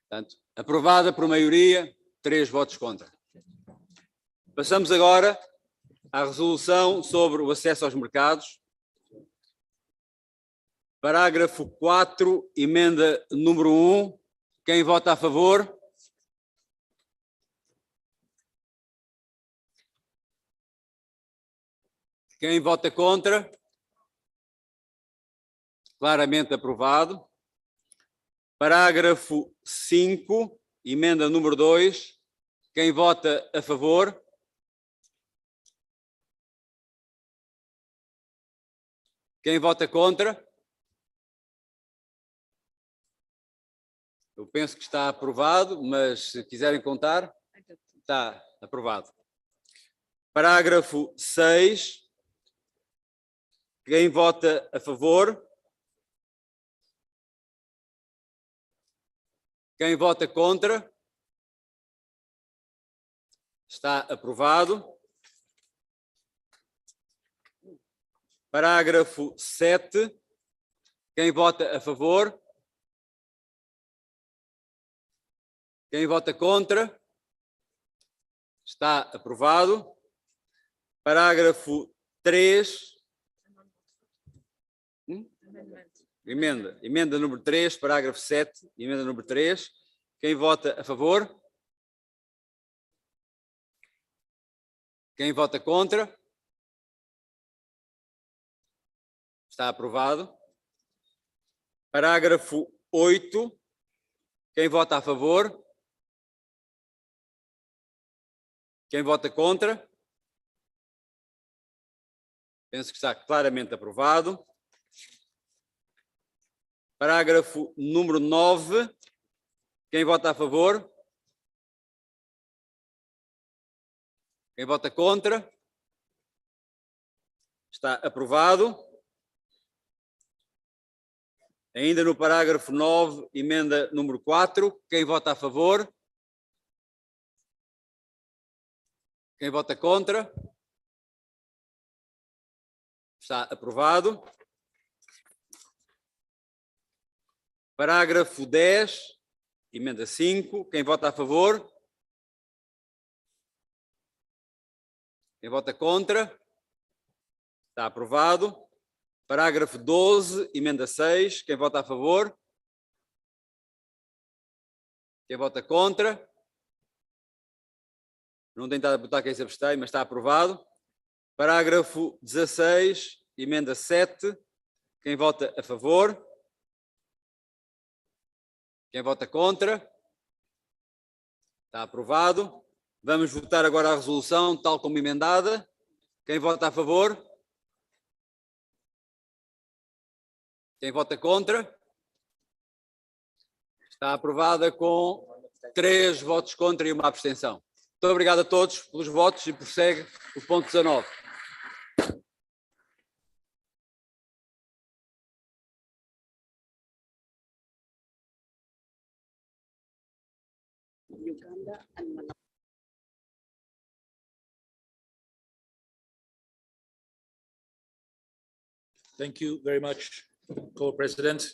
Portanto, aprovada por maioria, 3 votos contra. Passamos agora à resolução sobre o acesso aos mercados. Parágrafo 4, emenda número 1. Quem vota a favor? Quem vota contra? Claramente aprovado. Parágrafo 5, emenda número 2. Quem vota a favor? Quem vota contra? Eu penso que está aprovado, mas se quiserem contar, está aprovado. Parágrafo 6. Quem vota a favor? Quem vota contra? Está aprovado. Parágrafo 7. Quem vota a favor? Quem vota contra? Está aprovado. Parágrafo 3. Emenda número 3, parágrafo 7, emenda número 3. Quem vota a favor? Quem vota contra? Está aprovado. Parágrafo 8. Quem vota a favor? Quem vota contra? Penso que está claramente aprovado. Parágrafo número 9. Quem vota a favor? Quem vota contra? Está aprovado. Ainda no parágrafo 9, emenda número 4. Quem vota a favor? Quem vota contra? Está aprovado. Parágrafo 10, emenda 5. Quem vota a favor? Quem vota contra? Está aprovado. Parágrafo 12, emenda 6. Quem vota a favor? Quem vota contra? Não tem estado a botar quem se abstém, mas está aprovado. Parágrafo 16, emenda 7. Quem vota a favor? Quem vota contra? Está aprovado. Vamos votar agora a resolução tal como emendada. Quem vota a favor? Quem vota contra? Está aprovada com 3 votos contra e uma abstenção. Muito obrigado a todos pelos votos e prossegue o ponto 19. Thank you very much, Co-President.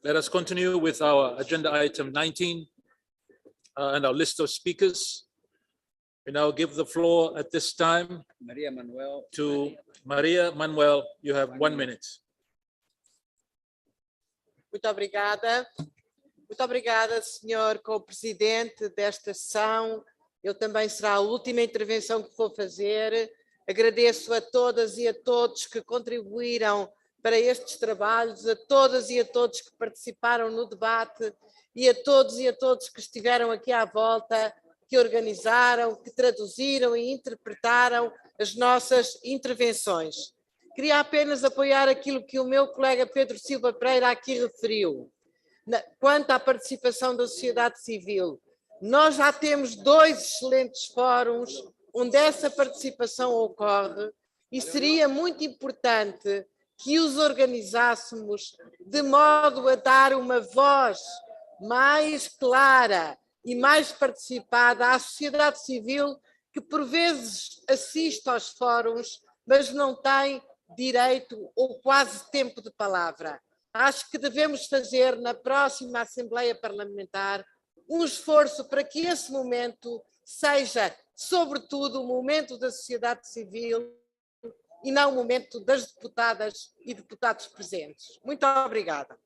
Let us continue with our agenda item 19 and our list of speakers. We now give the floor at this time to Maria Manuel. You have 1 minute. Muito obrigada. Muito obrigada, senhor co-presidente desta sessão. Eu também será a última intervenção que vou fazer. Agradeço a todas e a todos que contribuíram para estes trabalhos, a todas e a todos que participaram no debate e a todos que estiveram aqui à volta, que organizaram, que traduziram e interpretaram as nossas intervenções. Queria apenas apoiar aquilo que o meu colega Pedro Silva Pereira aqui referiu. Quanto à participação da sociedade civil, nós já temos 2 excelentes fóruns onde essa participação ocorre e seria muito importante que os organizássemos de modo a dar uma voz mais clara e mais participada à sociedade civil que por vezes assiste aos fóruns, mas não tem direito ou quase tempo de palavra. Acho que devemos fazer na próxima Assembleia Parlamentar um esforço para que esse momento seja, sobretudo, o momento da sociedade civil e não o momento das deputadas e deputados presentes. Muito obrigada.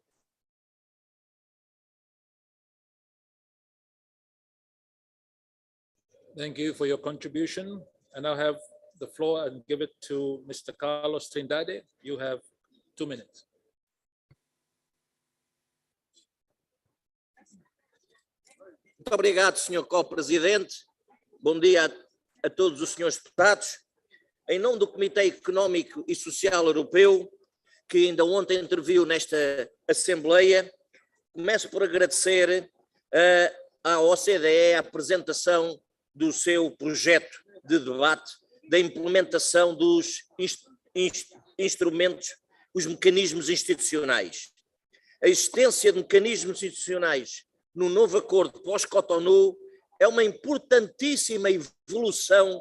Thank you for your contribution. I now have the floor and give it to Mr. Carlos Trindade. You have 2 minutes. Muito obrigado, senhor co-presidente. Bom dia a todos os senhores deputados. Em nome do Comitê Económico e Social Europeu, que ainda ontem interviu nesta Assembleia, começo por agradecer à OCDE a apresentação do seu projeto de debate da implementação dos instrumentos, os mecanismos institucionais. A existência de mecanismos institucionais no novo acordo pós-Cotonou é uma importantíssima evolução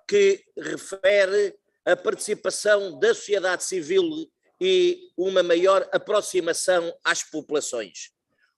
que refere a participação da sociedade civil e uma maior aproximação às populações.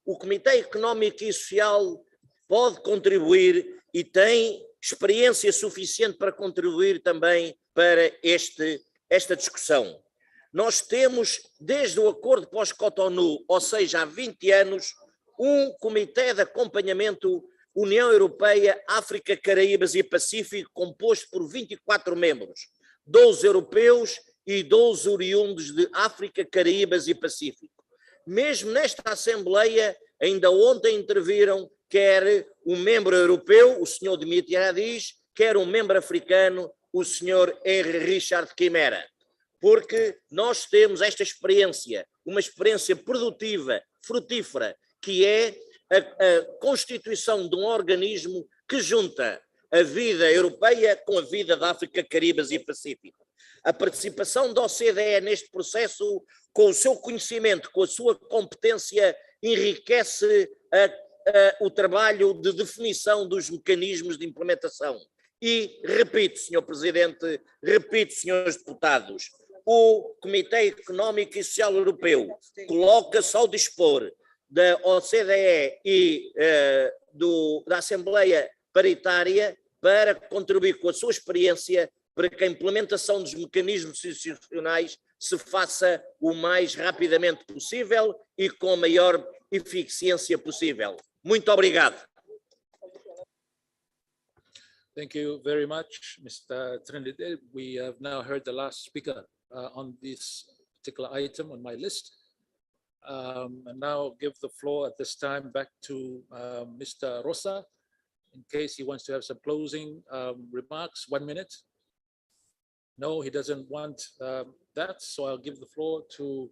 O Comitê Económico e Social pode contribuir e tem experiência suficiente para contribuir também para esta discussão. Nós temos, desde o acordo pós-Cotonou, ou seja, há 20 anos, um comitê de acompanhamento União Europeia, África, Caraíbas e Pacífico, composto por 24 membros, 12 europeus e 12 oriundos de África, Caraíbas e Pacífico. Mesmo nesta Assembleia, ainda ontem interviram quer um membro europeu, o senhor Dimitriadis, quer um membro africano, o senhor Henry Richard Quimera. Porque nós temos esta experiência, uma experiência produtiva, frutífera, que é a constituição de um organismo que junta a vida europeia com a vida da África, Caraíbas e Pacífico. A participação da OCDE neste processo, com o seu conhecimento, com a sua competência, enriquece o trabalho de definição dos mecanismos de implementação. E, repito, Sr. Presidente, repito, senhores deputados, o Comitê Económico e Social Europeu coloca-se ao dispor da OCDE e da Assembleia Paritária para contribuir com a sua experiência para que a implementação dos mecanismos institucionais se faça o mais rapidamente possível e com a maior eficiência possível. Muito obrigado. Thank you very much, Mr. Trinidad. We have now heard the last speaker on this particular item on my list. And now give the floor at this time back to Mr. Rosa, in case he wants to have some closing remarks. 1 minute. No, he doesn't want that. So I'll give the floor to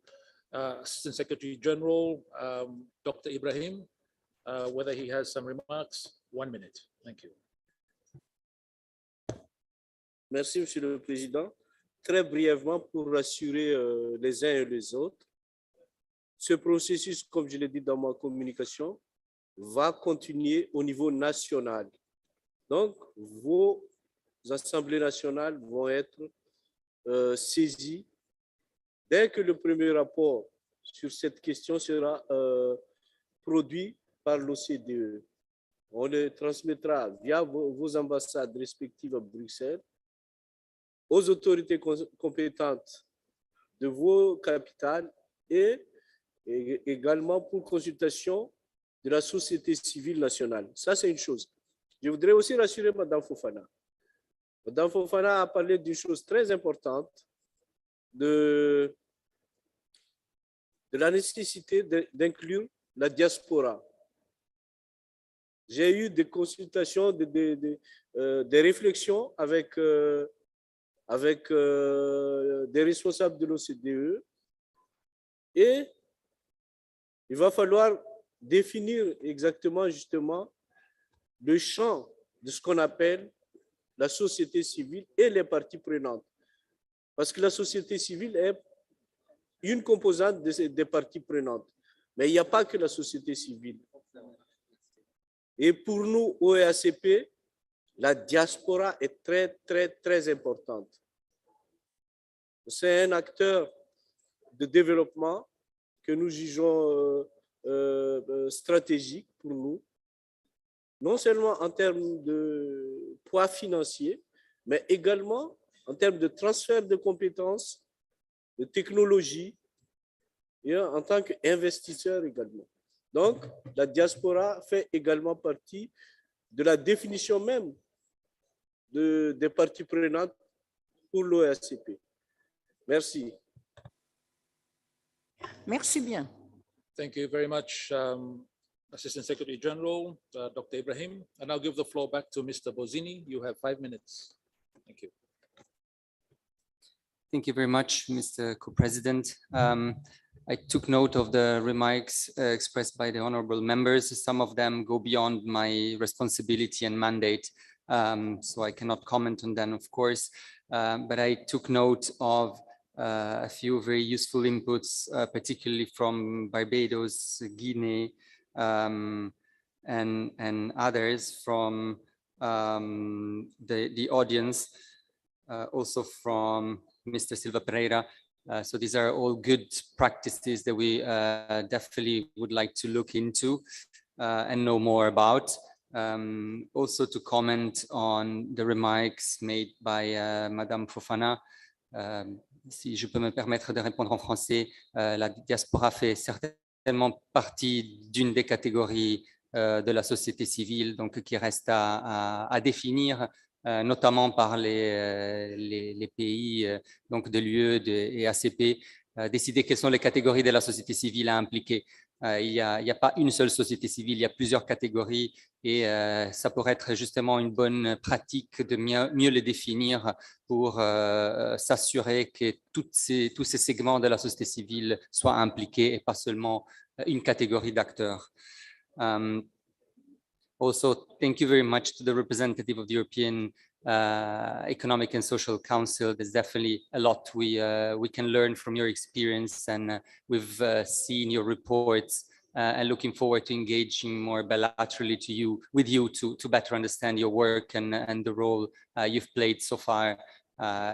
Assistant Secretary General, Dr. Ibrahim, whether he has some remarks. 1 minute. Thank you. Merci, Monsieur le Président. Très brièvement, pour rassurer les uns et les autres, ce processus, comme je l'ai dit dans ma communication, va continuer au niveau national. Donc, vos assemblées nationales vont être saisies dès que le premier rapport sur cette question sera produit par l'OCDE. On le transmettra via vos ambassades respectives à Bruxelles aux autorités compétentes de vos capitales et également pour consultation de la société civile nationale. Ça, c'est une chose. Je voudrais aussi rassurer Mme Fofana. Mme Fofana a parlé d'une chose très importante, de la nécessité d'inclure la diaspora. J'ai eu des consultations, des réflexions avec des responsables de l'OCDE et il va falloir définir exactement justement le champ de ce qu'on appelle la société civile et les parties prenantes. Parce que la société civile est une composante des parties prenantes. Mais il n'y a pas que la société civile. Et pour nous, au ACP, la diaspora est très, très, très importante. C'est un acteur de développement que nous jugeons stratégique pour nous, non seulement en termes de poids financier, mais également en termes de transfert de compétences, de technologie, et en tant qu'investisseur également. Donc, la diaspora fait également partie de la définition même des parties prenantes pour l'OACP. Merci. Merci bien. Thank you very much, Assistant Secretary General, Dr. Ibrahim. And I'll give the floor back to Mr. Bozzini. You have 5 minutes. Thank you. Thank you very much, Mr. Co-President. I took note of the remarks expressed by the honorable members. Some of them go beyond my responsibility and mandate, so I cannot comment on them, of course. But I took note of a few very useful inputs, particularly from Barbados, Guinea, and others from the audience, also from Mr. Silva Pereira. So these are all good practices that we definitely would like to look into and know more about. Also to comment on the remarks made by Madame Fofana. Si je peux me permettre de répondre en français, la diaspora fait certainement partie d'une des catégories de la société civile, donc qui reste à définir, notamment par les pays donc de l'UE et ACP, décider quelles sont les catégories de la société civile à impliquer. Il n'y a pas une seule société civile, il y a plusieurs catégories et ça pourrait être justement une bonne pratique de mieux les définir pour s'assurer que tous ces segments de la société civile soient impliqués et pas seulement une catégorie d'acteurs. Also, thank you very much to the representative of the European Economic and Social Council. There's definitely a lot we can learn from your experience, and we've seen your reports and looking forward to engaging more bilaterally with you to better understand your work and the role you've played so far.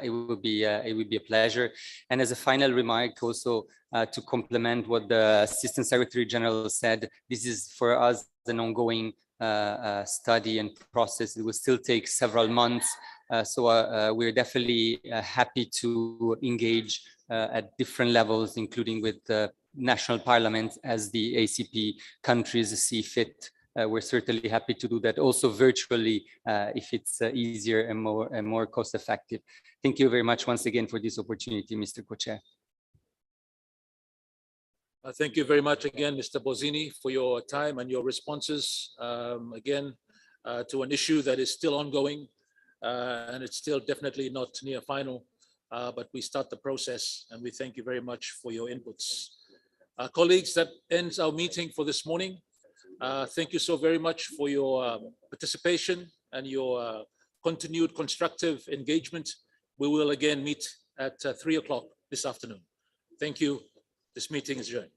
It would be a pleasure. And as a final remark, also to complement what the Assistant Secretary General said, this is for us an ongoing study and process. It will still take several months. So we're definitely happy to engage at different levels, including with the national parliaments as the ACP countries see fit. We're certainly happy to do that also virtually if it's easier and more cost effective. Thank you very much once again for this opportunity, Mr. Co-Chair. Thank you very much again, Mr. Bozzini, for your time and your responses again to an issue that is still ongoing and it's still definitely not near final, but we start the process and we thank you very much for your inputs. Colleagues, that ends our meeting for this morning. Thank you so very much for your participation and your continued constructive engagement. We will again meet at 3 o'clock this afternoon. Thank you. This meeting is adjourned.